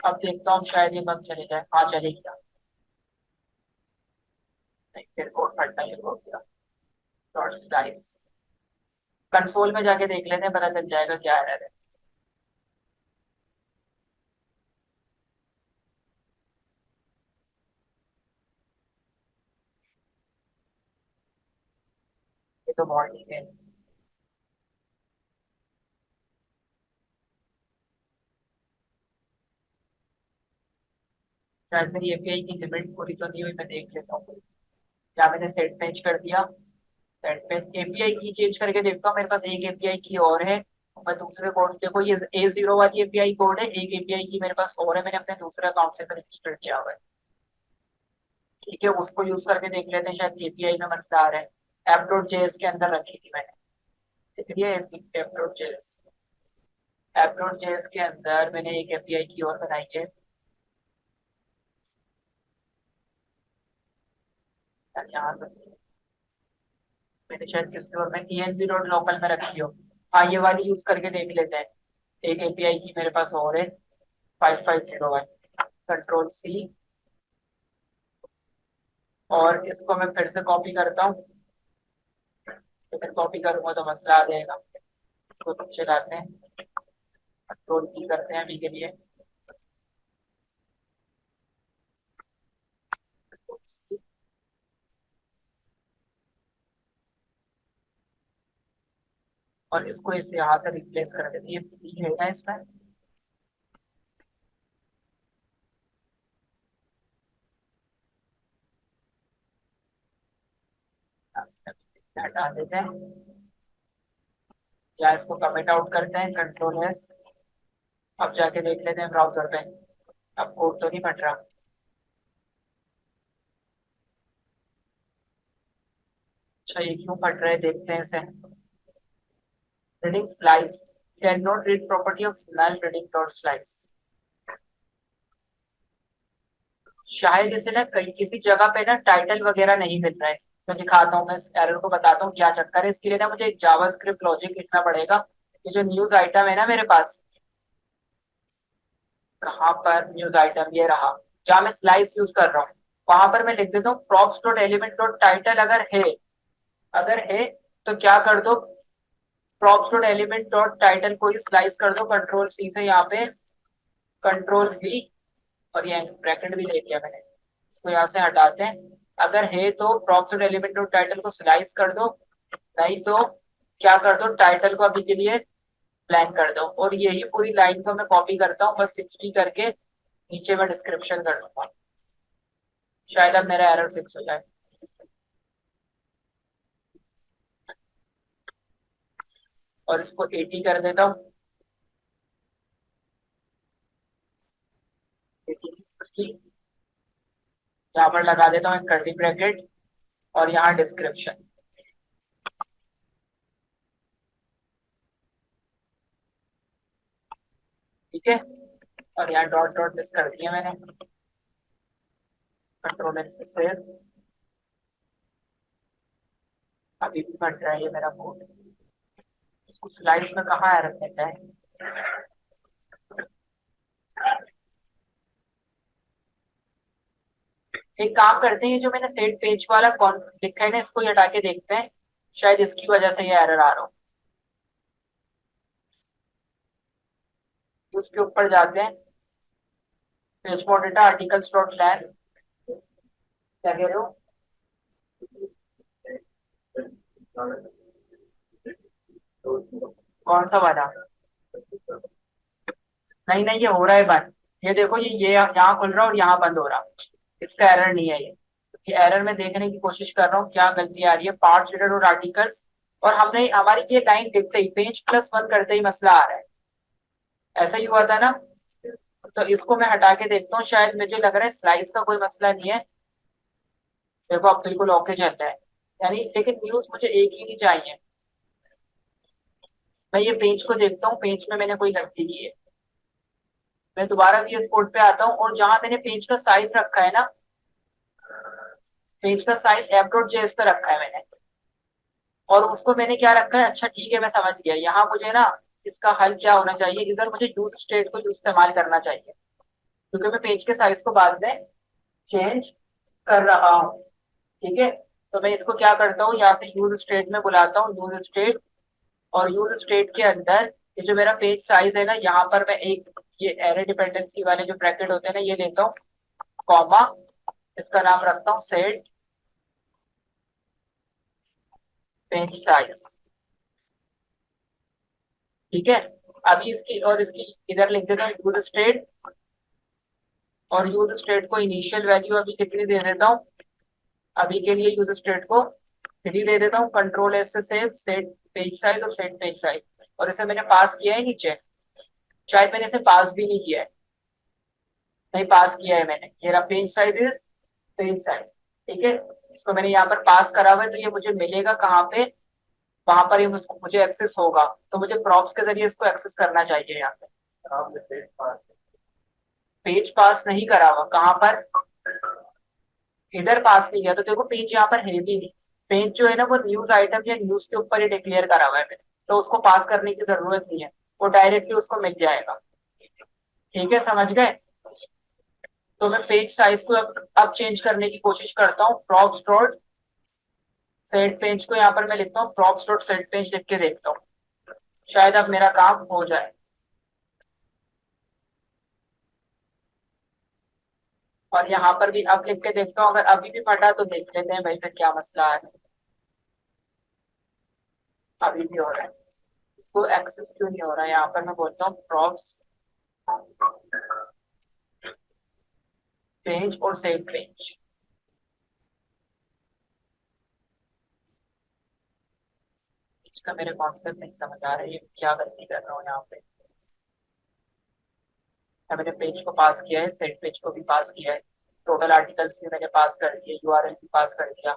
अब देखता हूँ शायद ये बग चले जाए, हाँ चले गया। नहीं, फिर कोड फटना शुरू हो गया। डॉट स्लाइस, कंसोल में जाके देख लेते हैं, पता चल जाएगा क्या एरर है। ये तो बहुत ठीक है। शायद मेरी एपीआई की लिमिट पूरी तो नहीं हुई, मैं देख लेता हूँ। क्या मैंने सेट पेज कर दिया, सेट पेज एपीआई की चेंज करके देखता हूँ। मेरे पास एक एपीआई की और है, मैं दूसरे कोड, देखो ये A0 वाली एपीआई कोड है, एक एपीआई की मेरे पास और है, मैंने अपने दूसरे अकाउंट से रजिस्टर किया हुआ है। ठीक है, उसको यूज करके देख लेते हैं, शायद एपीआई में मसला आ रहा है। app.js के अंदर रखी थी मैंने, दिख रही है app.js। एप्रोच जेएस के अंदर मैंने एक एपीआई की और बनाई है। यहाँ पर मैंने शायद किसी और में टीएनबी डॉट लोकल में रखी हो। हाँ, ये वाली यूज करके देख लेते हैं। एक एपीआई की मेरे पास और है, 5501। कंट्रोल सी, और इसको मैं फिर से कॉपी करता हूँ। तो फिर कॉपी करूंगा तो मसला आ जाएगा। इसको नीचे लाते हैं, कंट्रोल की करते हैं अभी के लिए। और इसको इस यहाँ से रिप्लेस कर देते हैं, ये ठीक है ना इसमें। हटा देते हैं, या इसको कमेंट आउट करते हैं, कंट्रोल एस। अब जाके देख लेते हैं ब्राउजर पे, अब कोड तो नहीं फट रहा। अच्छा, ये क्यों फट रहा है देखते हैं इसे। Reading slice, can not read property of null reading dot slice. शायद इसे ना कहीं किसी जगह पे ना टाइटल वगैरह नहीं मिल रहा है। मैं दिखाता हूँ, मैं इस एरर को बताता हूँ क्या चक्कर है। इसके लिए ना मुझे एक जावास्क्रिप्ट लॉजिक लिखना पड़ेगा। ये जो न्यूज आइटम है ना मेरे पास, कहाँ पर न्यूज आइटम, ये रहा, जहाँ मैं स्लाइस यूज कर रहा हूँ, वहां पर मैं लिख देता हूँ props dot element dot title. अगर है, अगर है तो क्या कर दो, props dot element dot title को ही स्लाइस कर दो कंट्रोल सी से, यहाँ पे कंट्रोल वी, और ये ब्रैकेट भी ले लिया मैंने। इसको यहाँ से हटाते हैं। अगर है तो props dot element dot title को स्लाइस कर दो, नहीं तो क्या कर दो, टाइटल को अभी के लिए ब्लैंक कर दो। और यही पूरी लाइन को मैं कॉपी करता हूँ बस 60 करके, नीचे मैं डिस्क्रिप्शन कर दूंगा। शायद अब मेरा एरर फिक्स हो जाए। और इसको 80 कर देता हूँ, 80 60। यहाँ पर लगा देता हूँ एक कर्ली ब्रैकेट, और यहाँ डिस्क्रिप्शन। ठीक है, और यहाँ डॉट डॉट मिस कर दिया मैंने, कंट्रोल एस से सेव। अभी भी बन रहा है ये मेरा कोड। इसको स्लाइड्स में कहाँ एरर देता है। एक काम करते हैं, जो मैंने सेट पेज वाला कौन लिखा है ना, इसको ही हटा के देखते हैं, शायद इसकी वजह से ये एरर आ रहा हो। तो उसके ऊपर जाते हैं, page mode data articles dot लैन, क्या कह रहे हो। कौन सा वाला। नहीं नहीं, ये हो रहा है बंद। ये देखो, ये यहाँ खुल रहा है और यहाँ बंद हो रहा। इसका एरर नहीं है ये एरर मैं देखने की कोशिश कर रहा हूँ क्या गलती आ रही है। पार्ट रीडर और आर्टिकल्स, और हमने हमारी ये लाइन लिखते ही पेज प्लस वन करते ही मसला आ रहा है। ऐसा ही हुआ था ना। तो इसको मैं हटा के देखता हूँ, शायद मुझे लग रहा है स्लाइस का कोई मसला नहीं है। देखो अब बिल्कुल ओके चल रहा है, यानी लेकिन व्यूज मुझे एक ही नहीं चाहिए। मैं ये पेज को देखता हूँ, पेज में मैंने कोई गलती की है। मैं दोबारा भी इस कोड पे आता हूँ, और जहां मैंने पेज का साइज रखा है ना, पेज का साइज एफ डॉट जेएस पे रखा है मैंने, और उसको मैंने क्या रखा है। अच्छा ठीक है, मैं समझ गया। यहाँ मुझे ना इसका हल क्या होना चाहिए, इधर मुझे यूज स्टेट को इस्तेमाल करना चाहिए, क्योंकि मैं पेज के साइज को बाद में चेंज कर रहा हूँ। ठीक है, तो मैं इसको क्या करता हूँ, यहाँ से यूज स्टेट में बुलाता हूँ, यूज स्टेट। और यूज स्टेट के अंदर ये जो मेरा पेज साइज है ना, यहाँ पर मैं एक ये एरे डिपेंडेंसी वाले जो ब्रैकेट होते हैं ना, ये लेता हूँ, कॉमा, इसका नाम रखता हूँ सेट पेज साइज। ठीक है, अभी इसकी और इसकी इधर लिख देता हूँ यूज स्टेट, और यूज स्टेट को इनिशियल वैल्यू अभी कितनी दे देता हूँ। अभी के लिए यूज स्टेट को 3 दे देता हूँ, कंट्रोल एस से सेव सेट पेज साइज और सेट पेज साइज। और इसे मैंने पास किया है नीचे, शायद मैंने इसे पास भी नहीं किया है। नहीं, पास किया है मैंने, ये रहा page size is page size. ठीक है, इसको मैंने यहाँ पर पास करा हुआ है, तो ये मुझे मिलेगा कहाँ पे, वहां पर ही मुझे एक्सेस होगा, तो मुझे प्रॉप्स के जरिए इसको एक्सेस करना चाहिए यहाँ पे। पेज पास नहीं करा हुआ कहाँ पर, इधर पास नहीं किया, तो देखो पेज यहाँ पर है भी नहीं। पेज जो है ना वो न्यूज आइटम या न्यूज के ऊपर ही डिक्लेयर करा हुआ है मैंने, तो उसको पास करने की जरूरत नहीं है, वो डायरेक्टली उसको मिल जाएगा। ठीक है, समझ गए। तो मैं पेज साइज को अब चेंज करने की कोशिश करता हूँ। प्रॉप्स डॉट सेट पेज को यहाँ पर मैं लिखता हूँ, प्रॉप्स डॉट सेट पेज लिख के देखता हूँ, शायद अब मेरा काम हो जाए। और यहाँ पर भी अब लिख के देखता हूँ, अगर अभी भी फटा तो देख लेते हैं भाई फिर क्या मसला है। अभी भी हो रहा है, इसको एक्सेस क्यों नहीं हो रहा है। यहाँ पर मैं बोलता हूँ प्रॉप्स पेज और सेव पेज। इसका मेरे कॉन्सेप्ट नहीं समझ आ रहा है, ये क्या गलती कर रहा हूँ यहाँ पे। मैंने पेज को पास किया है, सेट पेज को भी पास किया है, टोटल आर्टिकल्स भी मैंने पास कर दिए, यूआरएल भी पास कर दिया।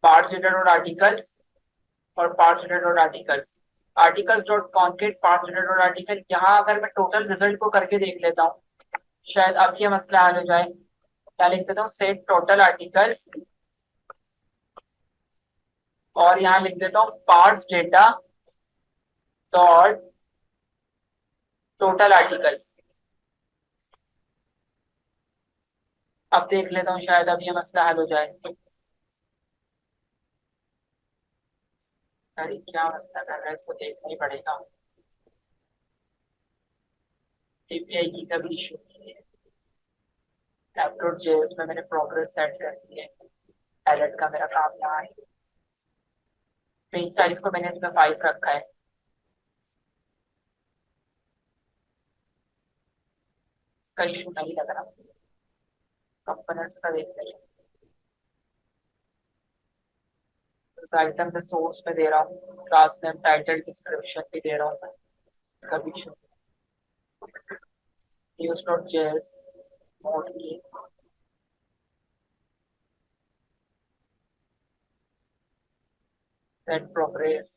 पार्ट्स रिलेटेड और आर्टिकल्स, और पार्ट्स रिलेटेड और articles, articles dot concat parts related और आर्टिकल। यहाँ अगर मैं टोटल रिजल्ट को करके देख लेता हूँ, शायद अब ये मसला हल हो जाए। क्या लिख देता हूँ, सेट टोटल आर्टिकल्स, और यहाँ लिख देता हूँ parts data dot total articles. अब देख लेता हूँ, शायद अब ये मसला हल हो जाए। अरे क्या मसला कर रहा है, इसको देखना ही पड़ेगा। एपीआई की कभी इशू नहीं है। एप्रोच जेएस में मैंने प्रोग्रेस सेट कर दी है, एडिट का मेरा काम यहाँ है। पेज साइज को मैंने इसमें 5 रखा है। का इशू नहीं लग रहा। कंपोनेंट्स का देख लेंगे। उस आइटम में सोर्स में दे रहा हूँ, क्लास नेम टाइटल डिस्क्रिप्शन भी दे रहा हूँ मैं, इसका भी issue. Use dot JS mode की सेट प्रोग्रेस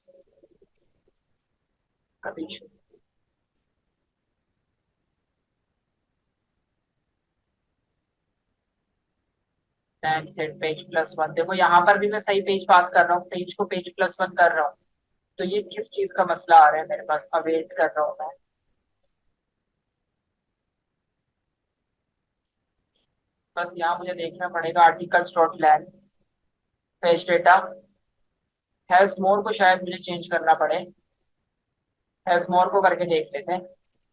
का भी issue. And set page plus one, देखो यहाँ पर भी मैं सही पेज पास कर रहा हूँ, पेज को पेज प्लस वन कर रहा हूँ। तो ये किस चीज का मसला आ रहा है मेरे पास, अवेट कर रहा हूँ मैं। बस यहाँ मुझे देखना पड़ेगा, articles dot length page data has more को शायद मुझे चेंज करना पड़े। हैज मोर को करके देख लेते हैं,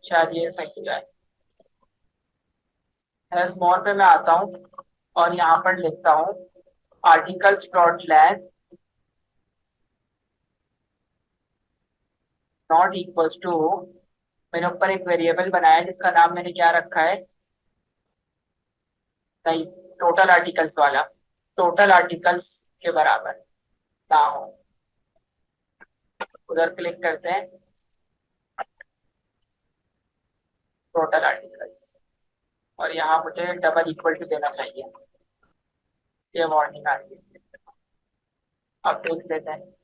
शायद ये सही हो जाए। हैज मोर पे मैं आता हूँ और यहाँ पर लिखता हूँ articles dot length not equals to, मैंने ऊपर एक वेरिएबल बनाया है जिसका नाम मैंने क्या रखा है, नहीं, टोटल आर्टिकल्स वाला, टोटल आर्टिकल्स के बराबर ना हो। उधर क्लिक करते हैं, टोटल आर्टिकल्स, और यहाँ मुझे डबल इक्वल टू देना चाहिए। ये वार्निंग आ रही है, अब देख लेते हैं।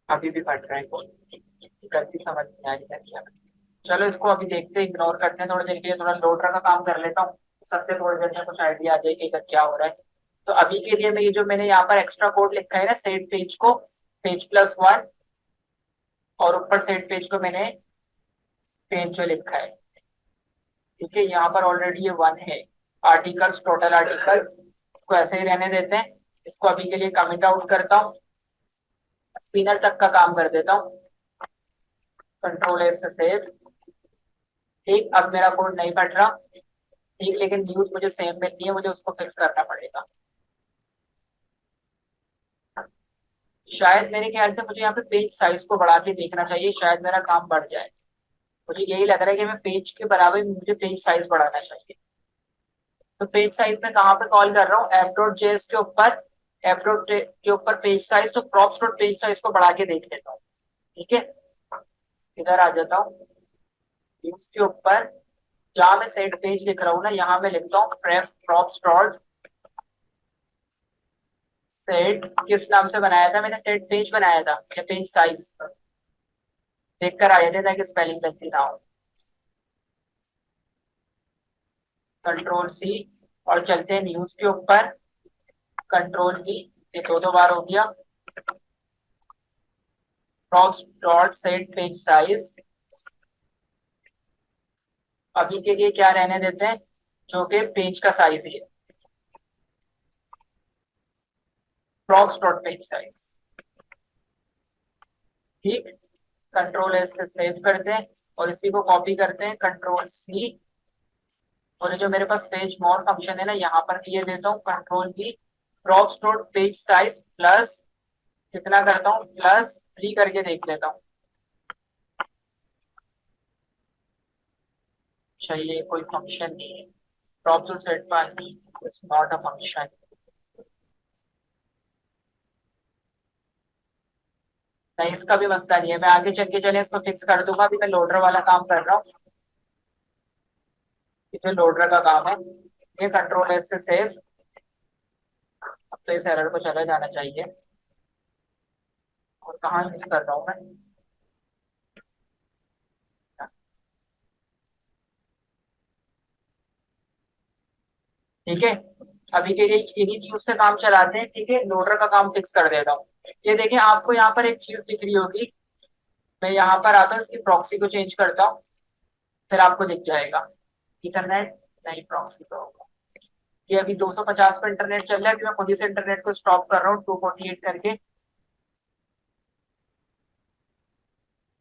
अभी भी फट रहा है कोड, गलती समझ नहीं आ रही है क्या। चलो इसको अभी देखते हैं, इग्नोर करते हैं थोड़ी देर के लिए, थोड़ा लोडर का काम कर लेता हूँ, सबसे थोड़ी देर में कुछ आइडिया आ जाएगा कि इधर क्या हो रहा है। तो अभी के लिए मैं ये जो मैंने यहाँ पर एक्स्ट्रा कोड लिखा है ना, सेट पेज को पेज प्लस वन, और ऊपर सेट पेज को मैंने पेज जो लिखा है, ठीक है, यहाँ पर ऑलरेडी ये वन है। आर्टिकल्स टोटल आर्टिकल्स, इसको ऐसे ही रहने देते हैं। इसको अभी के लिए कमिट आउट करता हूँ, स्पिनर तक का काम कर देता हूँ, कंट्रोल एस से सेव। ठीक, अब मेरा कोड नहीं फट रहा। ठीक, लेकिन न्यूज मुझे सेम मिलती है, मुझे उसको फिक्स करना पड़ेगा। शायद मेरे ख्याल से मुझे यहाँ पे पेज साइज को बढ़ा के देखना चाहिए, शायद मेरा काम बढ़ जाए। मुझे यही लग रहा है कि मैं पेज के बराबर ही मुझे पेज साइज बढ़ाना चाहिए। तो पेज साइज में कहाँ पे कॉल कर रहा हूँ, एफ डॉट जेएस के ऊपर, एफ डॉट के ऊपर पेज साइज, तो प्रॉप्स डॉट पेज साइज को बढ़ा के देख लेता हूँ। ठीक है, इधर आ जाता हूँ, न्यूज के ऊपर जहां मैं सेट पेज लिख रहा हूँ ना, यहाँ मैं लिखता हूँ प्रेप प्रॉप्स डॉट सेट। किस नाम से बनाया था मैंने? सेट पेज बनाया था या पेज साइज? देख कर आए थे ताकि स्पेलिंग गलती ना हो। कंट्रोल सी, और चलते हैं न्यूज के ऊपर। कंट्रोल वी, ये दो दो बार हो गया। Props dot set page size, अभी के लिए क्या रहने देते हैं, जो कि पेज का साइज ही है। प्रॉप्स डॉट पेज साइज, ठीक। कंट्रोल एस से सेव करते हैं और इसी को कॉपी करते हैं, कंट्रोल सी। और ये जो मेरे पास पेज मोर फंक्शन है ना, यहाँ पर ये देता हूँ control we, props dot page size plus, कितना करता हूँ, +3 करके देख लेता हूँ। अच्छा, ये कोई फंक्शन नहीं है। प्रॉप्स डॉट सेट पानी इज नॉट अ फंक्शन। नहीं, इसका भी मसला नहीं है, मैं आगे चल के चले इसको फिक्स कर दूंगा। अभी मैं लोडर वाला काम कर रहा हूँ। ये जो लोडर का काम है, ये कंट्रोल एस से सेव। अब तो इस एरर को चला जाना चाहिए। और कहाँ यूज कर रहा हूँ मैं? ठीक है, अभी के लिए इन्हीं न्यूज से काम चलाते हैं। ठीक है, लोडर का काम फिक्स कर देता हूँ। ये देखें, आपको यहाँ पर एक चीज दिख रही होगी। मैं यहाँ पर आता हूँ, इसकी प्रॉक्सी को चेंज करता हूँ, फिर आपको दिख जाएगा। इथरनेट नहीं, प्रॉक्सी तो होगा। ये अभी 250 पे इंटरनेट चल रहा है। अभी मैं खुद ही से इंटरनेट को स्टॉप कर रहा हूँ 248 करके।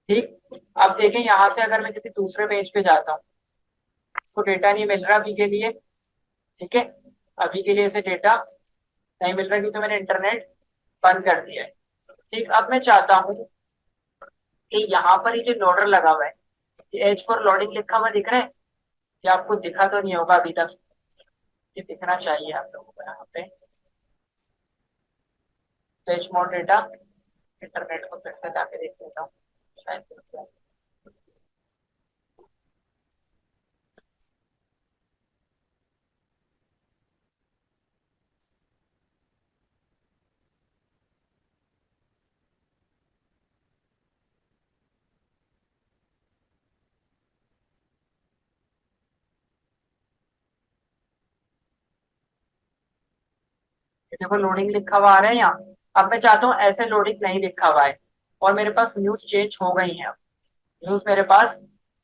ठीक। अब देखें, यहाँ से अगर मैं किसी दूसरे पेज पे जाता हूँ, इसको डेटा नहीं मिल रहा अभी के लिए। ठीक है, अभी के लिए इसे डेटा नहीं मिल रहा क्योंकि मैंने इंटरनेट बंद कर दिया है। ठीक, अब मैं चाहता हूँ कि यहाँ पर ये जो लोडर लगा हुआ है, ये एच फॉर लोडिंग लिखा हुआ दिख रहा है? ये आपको दिखा तो नहीं होगा अभी तक, ये दिखना चाहिए आप लोगों को यहाँ पे। फेच मोर डेटा, इंटरनेट को फिर से जाके देख लेता हूँ, शायद दिख जाए। ये देखो लोडिंग लिखा हुआ आ रहा है यहाँ। अब मैं चाहता हूँ ऐसे लोडिंग नहीं लिखा हुआ है, और मेरे पास न्यूज चेंज हो गई है। अब न्यूज मेरे पास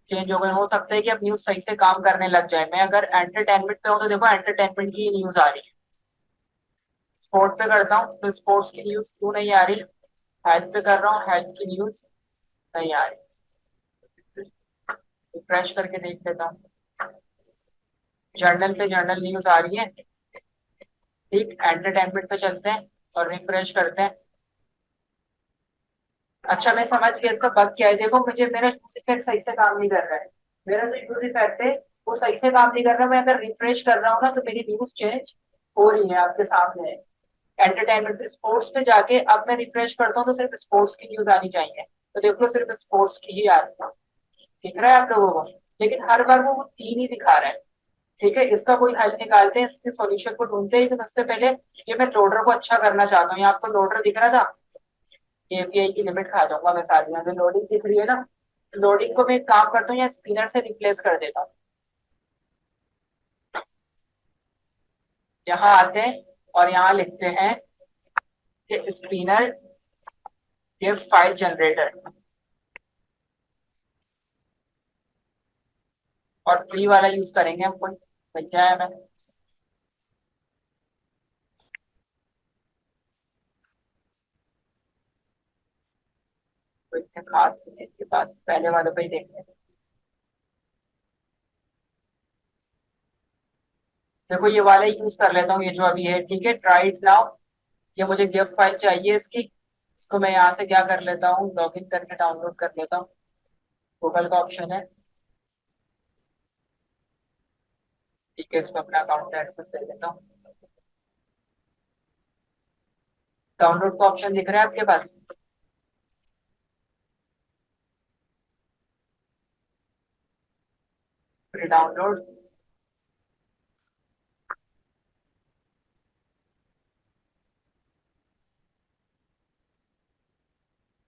चेंज हो गए। हो सकता है कि अब न्यूज सही से काम करने लग जाए। मैं अगर एंटरटेनमेंट पे हूँ तो देखो एंटरटेनमेंट की न्यूज आ रही है। स्पोर्ट पे करता हूँ तो स्पोर्ट्स की न्यूज क्यों नहीं आ रही? हेल्थ पे कर रहा हूँ, हेल्थ की न्यूज नहीं आ रही। रिफ्रेश करके देख लेता हूँ, जर्नल पे जर्नल न्यूज आ रही है। ठीक, एंटरटेनमेंट पे चलते हैं और रिफ्रेश करते हैं। अच्छा, मैं समझ गया इसका बग क्या है। देखो, मुझे मेरा यूज इफेक्ट सही से काम नहीं कर रहा है। मेरा जो यूज इफेक्ट है वो सही से काम नहीं कर रहा। मैं अगर रिफ्रेश कर रहा हूँ ना, तो मेरी न्यूज चेंज हो रही है, आपके सामने है। एंटरटेनमेंट पे, स्पोर्ट्स पे जाके अब मैं रिफ्रेश करता हूँ तो सिर्फ स्पोर्ट्स की न्यूज आनी चाहिए। तो देख लो, सिर्फ स्पोर्ट्स की ही आ रही है। दिख रहा है आप लोगों को? लेकिन हर बार वो तीन ही दिखा रहा है। ठीक है, इसका कोई हल निकालते हैं, इसके सॉल्यूशन को ढूंढते हैं। लेकिन उससे पहले ये मैं लोडर को अच्छा करना चाहता हूँ। ये आपको लोडर दिख रहा था? एपीआई की लिमिट खा जाऊंगा मैं सारी। यहाँ जो लोडिंग दिख रही है ना, लोडिंग को मैं एक काम करता हूँ या स्पिनर से रिप्लेस कर देता हूँ। यहाँ आते हैं और यहाँ लिखते हैं कि स्पिनर ये फाइल जनरेटर, और फ्री वाला यूज करेंगे हम। कोई बच्चा है मैं, कोई इतने खास नहीं है इसके पास, पहले वालों पे ही देखते हैं। देखो, ये वाला ही यूज कर लेता हूँ, ये जो अभी है। ठीक है, ट्राई इट नाउ। ये मुझे गिफ फाइल चाहिए इसकी। इसको मैं यहाँ से क्या कर लेता हूँ, लॉगिन करके डाउनलोड कर लेता हूँ। गूगल का ऑप्शन है। ठीक है, इसको अपना अकाउंट का एक्सेस दे देता हूँ। डाउनलोड का ऑप्शन दिख रहा है आपके पास? फिर डाउनलोड।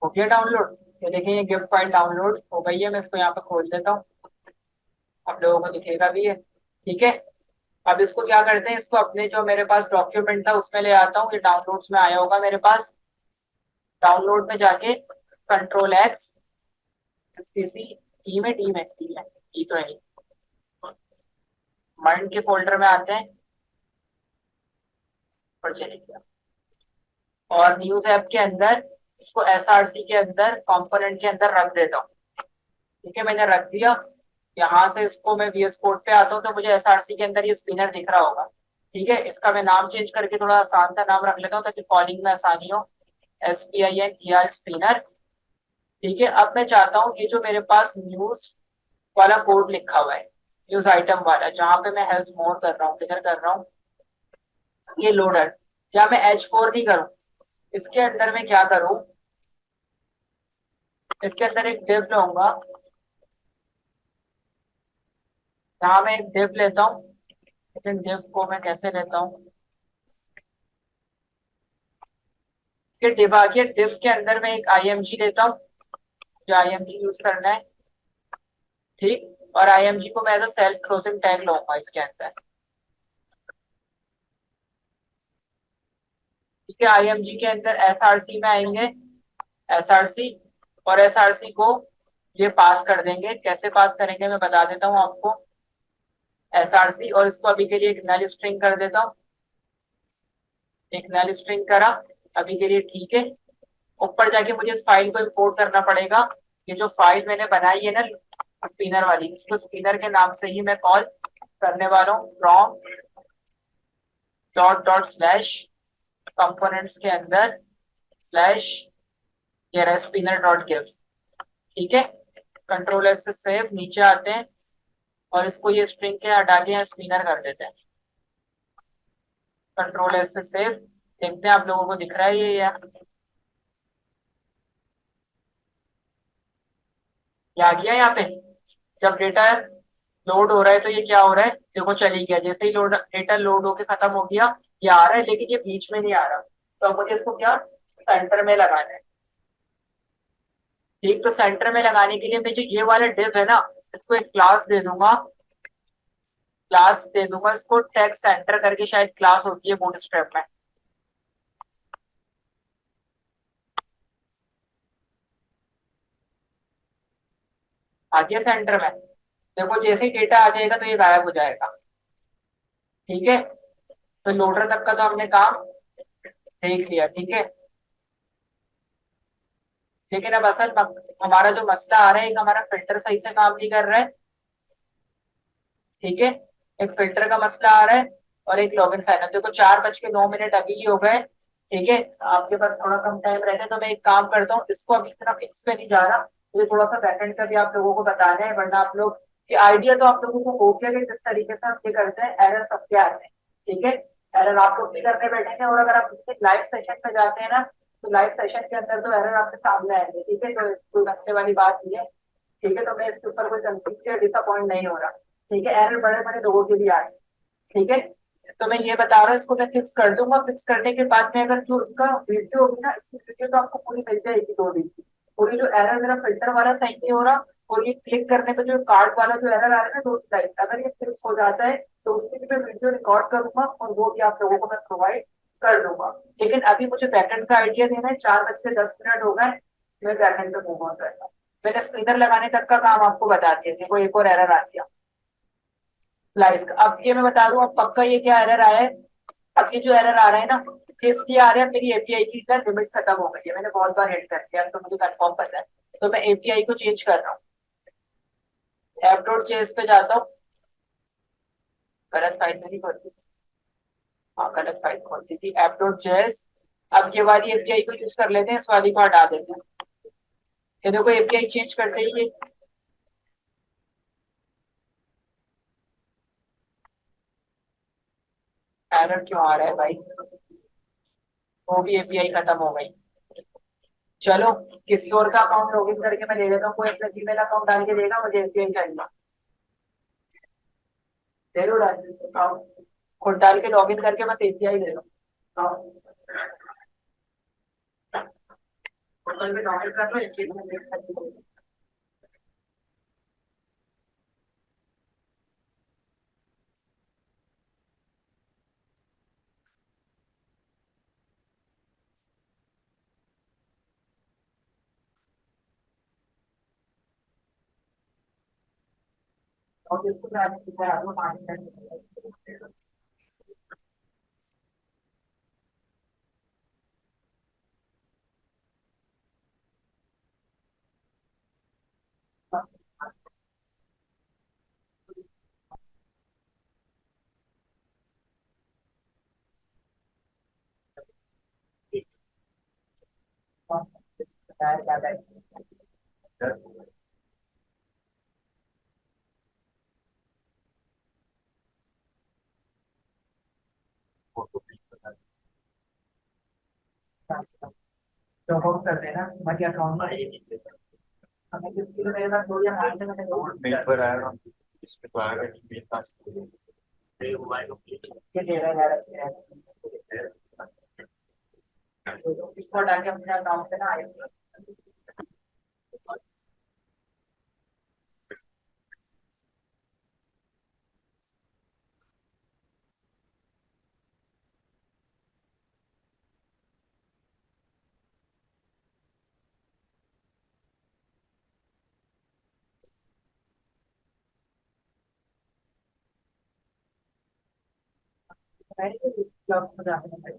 हो गया डाउनलोड। ये देखिए ये गिफ्ट फाइल डाउनलोड हो गई है। मैं इसको यहाँ पे खोल देता हूँ, आप लोगों को दिखेगा भी है। ठीक है, अब इसको क्या करते हैं, इसको अपने जो मेरे पास डॉक्यूमेंट था उसमें ले आता हूँ। ये डाउनलोड्स में आया होगा मेरे पास। डाउनलोड में जाके कंट्रोल एक्स, पीसी, ई तो है, माइंड के फोल्डर में आते हैं और चले गया। और न्यूज ऐप के अंदर इसको एसआरसी के अंदर कंपोनेंट के अंदर रख देता हूँ। ठीक है, मैंने रख दिया। यहाँ से इसको मैं वीएस कोड पे आता हूँ तो मुझे एसआरसी के अंदर ये स्पिनर दिख रहा होगा। ठीक है, इसका मैं नाम चेंज करके थोड़ा आसान सा नाम रख लेता हूँ ताकि कॉलिंग में आसानी हो। SPINER spinner. ठीक है, अब मैं चाहता हूँ ये जो मेरे पास न्यूज वाला कोड लिखा हुआ है, न्यूज आइटम वाला, जहाँ पे मैं हेल्थ मोर कर रहा हूँ, किधर कर रहा हूँ, ये लोडर, या मैं H4 नहीं करूँ, इसके अंदर मैं क्या करूँ, इसके अंदर एक डिव लूंगा। यहाँ मैं एक डिव लेता हूँ, लेकिन डिव को मैं कैसे लेता हूँ, कि डिव आ गया। डिव के अंदर मैं एक IMG लेता हूँ, जो IMG यूज करना है। ठीक, और IMG को मैं as a self closing tag लूंगा इसके अंदर। ठीक है, IMG के अंदर SRC में आएंगे, SRC, और SRC को ये पास कर देंगे। कैसे पास करेंगे मैं बता देता हूँ आपको। SRC, और इसको अभी के लिए एक नल स्ट्रिंग कर देता हूँ, एक नल स्ट्रिंग करा अभी के लिए। ठीक है, ऊपर जाके मुझे इस फाइल को इंपोर्ट करना पड़ेगा। ये जो फाइल मैंने बनाई है ना स्पिनर वाली, इसको स्पिनर के नाम से ही मैं कॉल करने वाला हूँ। From dot dot slash components के अंदर स्लैश ये स्पिनर डॉट गिव। ठीक है, कंट्रोल एस से सेव, नीचे आते हैं और इसको ये स्ट्रिंग के हटा के यहाँ स्पिनर कर देते हैं। कंट्रोल एस से सेव, देखते हैं आप लोगों को दिख रहा है ये या ये आ गया यहाँ पे। जब डेटा लोड हो रहा है तो ये क्या हो रहा है, देखो चली गया। जैसे ही लोड डेटा लोड होके खत्म हो गया, ये आ रहा है, लेकिन ये बीच में नहीं आ रहा। तो अब मुझे इसको क्या सेंटर में लगाना है। ठीक, तो सेंटर में लगाने के लिए मैं जो ये वाला डिव है ना, इसको एक क्लास दे दूंगा। क्लास दे दूंगा इसको टैग सेंटर करके, शायद क्लास होती है बूटस्ट्रैप में। आ गया सेंटर में। देखो जैसे ही डेटा आ जाएगा तो ये गायब हो जाएगा। ठीक है, तो लोडर तक का तो हमने काम देख लिया। ठीक है, लेकिन अब असल हमारा जो मसला आ रहा है, एक हमारा फिल्टर सही से काम नहीं कर रहा है। ठीक है, एक फिल्टर का मसला आ रहा है और एक लॉगिन साइन अप। देखो 4:09 अभी ही हो गए। ठीक है, आपके पास थोड़ा कम टाइम रहता है तो मैं एक काम करता हूँ, इसको अभी इतना फिक्स पे नहीं जा रहा, मुझे थोड़ा सा बैकएंड का भी आप लोगों को बताना है, वरना आप लोग ये आइडिया तो आप लोगों को हो गया कि जिस तरीके से हम ये करते हैं एरर सबके आते हैं। ठीक है, एरर आप लोग भी करने बैठेंगे, और अगर आप लाइव सेशन पे जाते हैं ना, तो लाइव सेशन के अंदर तो एरर आपके सामने आएंगे। ठीक है, तो कोई मसले वाली बात नहीं है। ठीक है, तो मैं इसके ऊपर कोई कंफ्यूज या डिसअपॉइंट नहीं हो रहा। ठीक है, एरर बड़े बड़े लोगों के लिए आए। ठीक है, तो मैं ये बता रहा हूँ, इसको मैं फिक्स कर दूंगा। फिक्स करने के बाद में अगर जो इसका वीडियो होगी ना, इसकी वीडियो तो आपको पूरी मिल जाएगी 2 दिन की। पूरी जो एरर मेरा फिल्टर वाला सही नहीं हो रहा, और ये क्लिक करने पे जो कार्ड वाला जो एरर आ रहा है ना 2 स्लाइड, अगर ये फिक्स हो जाता है तो उसकी भी मैं वीडियो रिकॉर्ड करूंगा और वो भी आप लोगों को मैं प्रोवाइड कर दूंगा। लेकिन अभी मुझे बैकएंड का आइडिया देना है। 4:10 हो गए, मैं बैकएंड पे मूव ऑन करता हूँ। मैंने स्पिनर लगाने तक का काम आपको बता दिया। देखो एक और एरर आ गया लाइस का। अब ये मैं बता दूं अब पक्का ये क्या एरर आया है। अब ये जो एरर आ रहा है ना, ये इसलिए आ रहा है, मेरी एपीआई की लिमिट खत्म हो गई है। मैंने बहुत बार हिट कर दिया, तो मुझे कंफर्म पता है। तो मैं एपीआई को चेंज कर रहा हूँ। App.js पे जाता हूँ, गलत फाइल मेरी खोलती थी। हाँ, गलत फाइल खोलती थी App.js। अब ये वाली एपीआई को यूज कर लेते हैं, इस वाली को हटा देते हैं। ये देखो एपीआई चेंज करते ही ये एरर क्यों आ रहा है भाई। वो भी एपीआई खत्म हो गई। चलो, किसी और का अकाउंट लॉगिन करके मैं ले लेता हूँ। कोई अपना जीमेल अकाउंट डाल के देगा मुझे एपीआई चाहिए। दे दो आओ, खुद डाल के लॉगिन करके बस एपीआई दे दो। आओ, पोर्टल पे लॉगिन कर लो, एपीआई में वेट करके दे दो। और इससे मैं आपको 5 मिनट। ज्यादा है। तो होल्ड कर देना, बाकी अकाउंट में हमें किसी को देना, 2 या 5 में मेल पर आएगा, इस पे तो आएगा कि मेरे पास ये दे रहा है। इसको डाल के अपने अकाउंट पे ना आएगा। क्लास में जाते हैं।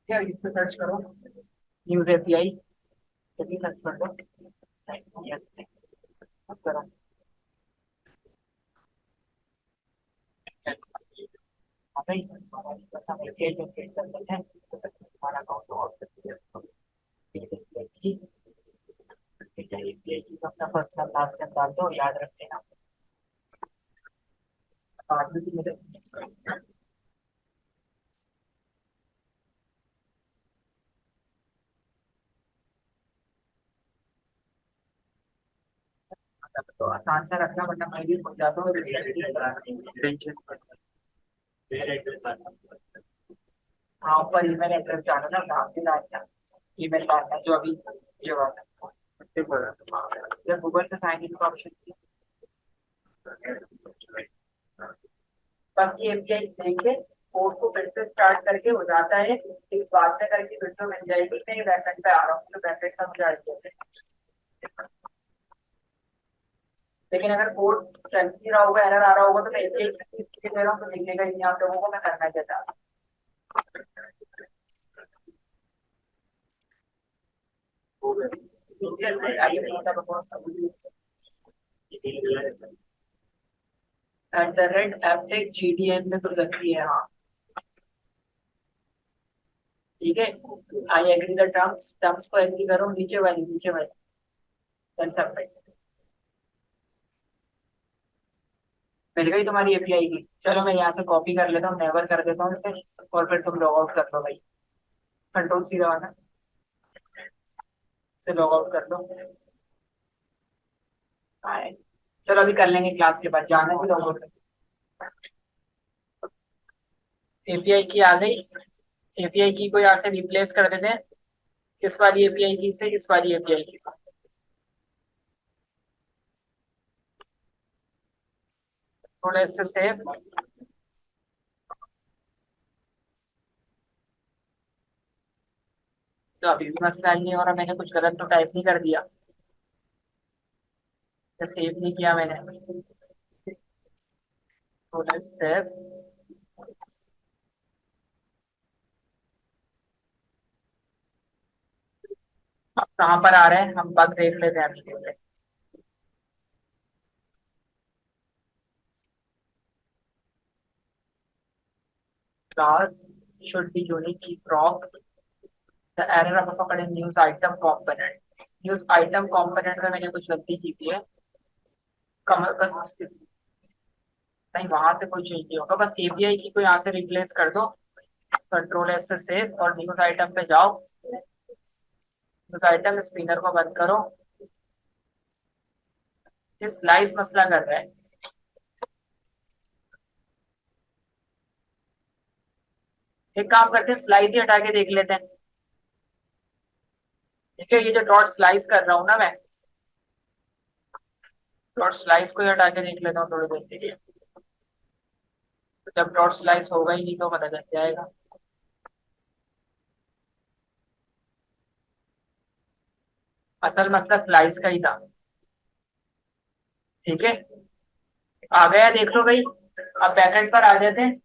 क्या इस पे सर्च करो, न्यूज एपीआई, जल्दी सर्च कर दो। Yes, करो। भाई बस हम एपीआई को क्रिएट कर देते हैं, तो तक हमारा अकाउंट लॉग कर दिया। एपीआई की अपना फर्स्ट नाम लास्ट नाम डाल दो, याद रख लेना। बाद में भी मुझे तो आसान से रखना, वरना मैं भी भूल जाता हूँ। हाँ, ऊपर ईमेल एड्रेस डालना ना, नाम से डालना, ईमेल डालना जो अभी ये वाला। जब गूगल से साइन इन का ऑप्शन, बस ये एपीआई देके कोड को फिर से स्टार्ट करके हो जाता है। इस बात में करके विंडो मिल जाएगी, मैं बैकएंड पे आ रहा हूँ, तो बैकएंड का मुझे आइडिया है। लेकिन अगर कोड चल ही रहा होगा, एरर आ रहा होगा, तो मैं एपीआई दे रहा हूँ तो दिखेगा ही नहीं आप लोगों को मैं करना क्या चाहता हूँ। आइए @aptechgdn में तो रखी है, हाँ। ठीक है, I agree the terms, terms को एग्री करो, नीचे वाली देन सबमिट। मिल गई तुम्हारी एपीआई की। चलो मैं यहाँ से कॉपी कर लेता हूँ, नेवर कर देता हूँ इसे, और फिर तुम लॉग आउट कर लो भाई। कंट्रोल सी दबाना, से लॉग आउट कर लो। आए। चलो अभी कर लेंगे क्लास के बाद, जाना भी लॉग आउट। एपीआई की आ गई, एपीआई की को यहाँ से रिप्लेस कर देते हैं, किस वाली एपीआई की से, इस वाली एपीआई की से। थोड़ा इससे सेव। तो अभी भी मसला नहीं हो रहा, मैंने कुछ गलत तो टाइप नहीं कर दिया, या सेव नहीं किया मैंने। थोड़ा सेव। अब कहाँ पर आ रहे हैं, हम बग देख लेते हैं अभी। क्लास should be unique की proc द एरर अब पकड़े news item component. News item component में मैंने कुछ गलती की थी है। कमर बस नहीं, वहां से कोई चेंज नहीं होगा, बस एपीआई की को यहाँ से रिप्लेस कर दो। कंट्रोल एस से सेव और न्यूज आइटम पे जाओ। न्यूज आइटम स्पिनर को बंद करो। ये स्लाइस मसला कर रहा है। एक काम करते हैं, स्लाइस ही हटा के देख लेते हैं। ठीक है, ये जो डॉट स्लाइस कर रहा हूँ ना मैं, डॉट स्लाइस को ही हटा के देख लेता हूँ थोड़ी देर के लिए। तो जब डॉट स्लाइस होगा ही नहीं तो पता चल जाएगा। असल मसला स्लाइस का ही था। ठीक है, आ गया देख लो भाई। अब बैकएंड पर आ जाते हैं।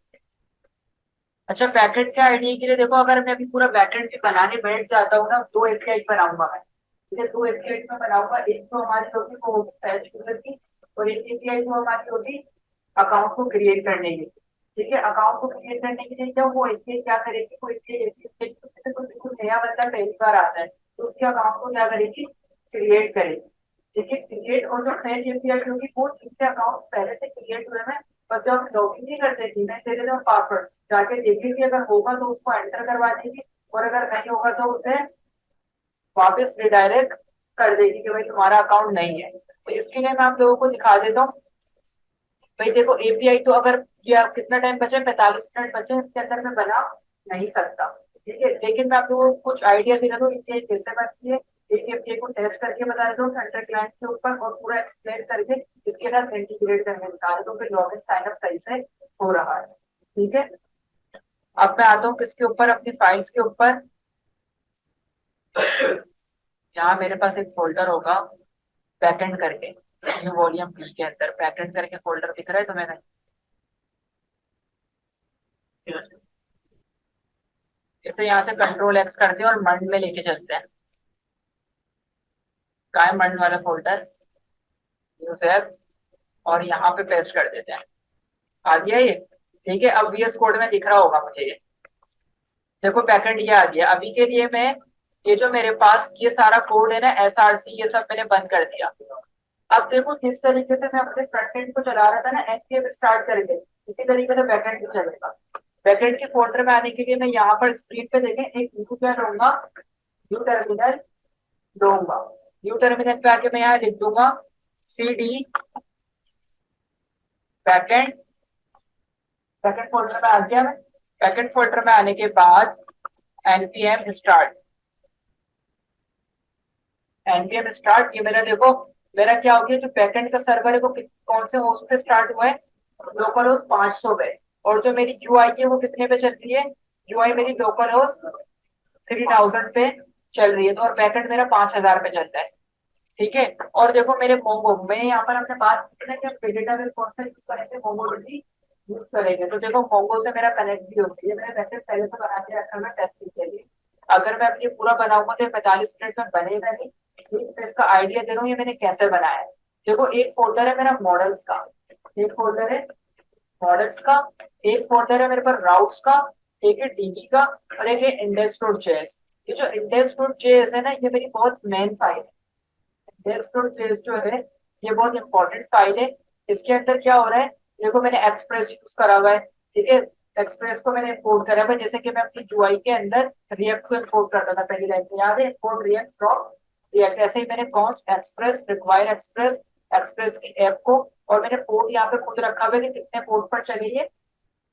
अच्छा, बैकएंड के आईडिया के लिए देखो, अगर मैं अभी पूरा बैकएंड भी बनाने बैठ जाता हूँ ना, दो एपीआई बनाऊंगा मैं। ठीक है, दो एपीआई में बनाऊंगा। एक तो हमारी होगी वो फैच यूजर की, और एक एपीआई तो हमारी होगी अकाउंट को क्रिएट करने की। ठीक है, अकाउंट को क्रिएट करने के लिए जब वो एपीआई क्या करेगी, वो एपीआई ऐसी जैसे कोई बिल्कुल नया बंदा पहली बार आता है तो उसके अकाउंट को क्या करेगी, क्रिएट करेगी। ठीक है, क्रिएट और जो फैच एपीआई होगी वो जिसके अकाउंट पहले से क्रिएट हुए हैं, पर जब हम लॉगिन नहीं करते थे मैं दे देता हूँ पासवर्ड, जाके देखेगी, अगर होगा तो उसको एंटर करवा देगी, और अगर नहीं होगा तो उसे वापस रिडायरेक्ट कर देगी कि भाई तुम्हारा अकाउंट नहीं है। तो इसके लिए मैं आप लोगों को दिखा देता हूँ। भाई देखो, एपीआई तो अगर ये आप कितना टाइम बचे, 45 मिनट बचे, इसके अंदर मैं बना नहीं सकता। ठीक है, लेकिन मैं आप लोगों को कुछ आइडिया दे रहा हूँ एपीआई कैसे बनती है। एक एपीआई को टेस्ट करके बता देता हूँ सेंटर क्लाइंट के ऊपर, और पूरा एक्सप्लेन करके इसके साथ इंटीग्रेट करके बता देता हूँ कि लॉगिन साइन अप सही से हो रहा है। ठीक है, अब मैं आता हूँ किसके ऊपर, अपनी फाइल्स के ऊपर। यहाँ मेरे पास एक फोल्डर होगा बैकएंड करके, न्यू वॉल्यूम बी के अंदर बैकएंड करके फोल्डर दिख रहा है तुम्हें? नहीं, इसे यहाँ से कंट्रोल एक्स करते हैं और मंड में लेके चलते हैं। काय मंड वाला फोल्डर, यूजर, और यहाँ पे पेस्ट कर देते हैं। आ गया ये? ठीक है, अब वीएस कोड में दिख रहा होगा मुझे ये। देखो बैकएंड ये आ गया। अभी के लिए मैं, ये जो मेरे पास ये सारा कोड है ना, एसआरसी, ये सब मैंने बंद कर दिया। अब देखो जिस तरीके से मैं अपने फ्रंट एंड को चला रहा था ना एनपीएम स्टार्ट करके, इसी तरीके से बैकएंड भी चलेगा। बैकएंड के फोल्डर में आने के लिए मैं यहाँ पर स्क्रीन पे देखें एक न्यू क्या लूंगा, न्यू टर्मिनल लूंगा। न्यू टर्मिनल पे आके मैं यहाँ लिख दूंगा C D backend. Backend folder में आ गया मैं। बैकएंड फोल्डर में आने के बाद एनपीएम स्टार्ट, एनपीएम स्टार्ट, ये मेरा देखो, मेरा क्या हो गया, जो बैकएंड का सर्वर है वो कौन से होस्ट पे स्टार्ट हुआ है, लोकल होस्ट 500 पे। और जो मेरी यूआई है वो कितने पे चल रही है, यूआई मेरी लोकल होस्ट 3000 पे चल रही है, तो और बैकएंड मेरा 5000 पे चलता है। ठीक है, और देखो मेरे मोंगो में यहाँ पर हमने बात की ना कि डेटाबेस कौन सा यूज करेंगे, मोंगो डीबी यूज करेंगे। तो देखो मोंगो से मेरा कनेक्ट भी होती है, मैंने बैकएंड पहले से बना के रखा है टेस्टिंग के लिए। अगर मैं अपनी पूरा बनाऊंगा तो 45 मिनट में बनेगा नहीं। तो इसका आइडिया दे रहा हूँ ये मैंने कैसे बनाया है। देखो एक फोल्डर है मेरा मॉडल्स का, एक फोल्डर है मॉडल्स का, एक फोल्डर है मेरे पास राउट्स का, एक है डीबी का, और एक है इंडेक्स डॉट जेएस। ये जो इंडेक्स डॉट जेएस है ना, ये मेरी बहुत मेन फाइल है। इंडेक्स डॉट जेएस जो है ये बहुत इंपॉर्टेंट फाइल है। इसके अंदर क्या हो रहा है, देखो मैंने एक्सप्रेस यूज करा हुआ है। ठीक है, एक्सप्रेस को मैंने इंपोर्ट करा हुआ है, जैसे कि मैं अपनी यूआई के अंदर रिएक्ट को इंपोर्ट करता था पहली लाइन में, याद है, इंपोर्ट रिएक्ट फ्रॉम रिएक्ट। ऐसे ही मैंने const express, require express, express की ऐप को, और मैंने पोर्ट यहाँ पे खुद रखा हुआ है कि कितने पोर्ट पर चले,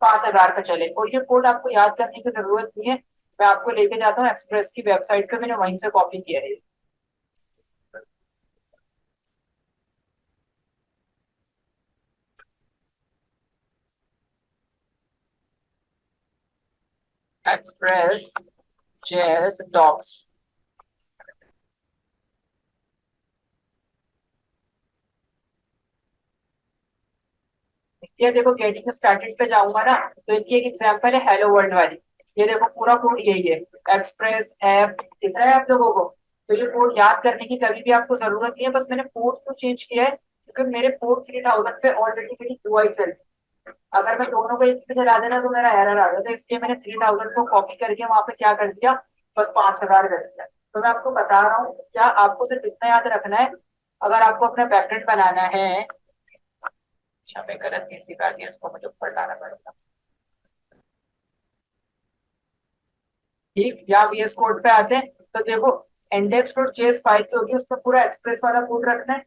5000 पे चले। और ये कोड आपको याद करने की जरूरत नहीं है, मैं आपको लेके जाता हूँ एक्सप्रेस की वेबसाइट पे, मैंने वहीं से कॉपी किया है। Express JS docs. ये देखो गेटिंग स्टार्टेड पे जाऊंगा ना, तो इनकी एक एग्जांपल है हेलो वर्ल्ड वाली। ये देखो पूरा कोड यही है, एक्सप्रेस ऐप, दिख रहा है आप लोगों को? तो ये कोड याद करने की कभी भी आपको जरूरत नहीं है, बस मैंने पोर्ट को चेंज किया है क्योंकि मेरे पोर्ट 3000 पे ऑलरेडी मेरी यूआई चल रही है। अगर मैं दोनों को एक पे चला देना तो मेरा एरर आ जाता है, इसलिए मैंने 3000 को कॉपी करके वहां पे क्या कर दिया, बस 5,000 कर दिया। तो मैं आपको बता रहा हूँ, क्या आपको सिर्फ इतना याद रखना है, अगर आपको अपना बैकएंड बनाना है। अच्छा मैं गलत नहीं सिखा दिया, इसको मुझे ऊपर लाना पड़ेगा। ठीक, यहाँ VS कोड पे आते हैं। तो देखो, इंडेक्स डॉट जेएस फाइल जो होगी उसमें पूरा एक्सप्रेस वाला कोड रखना है।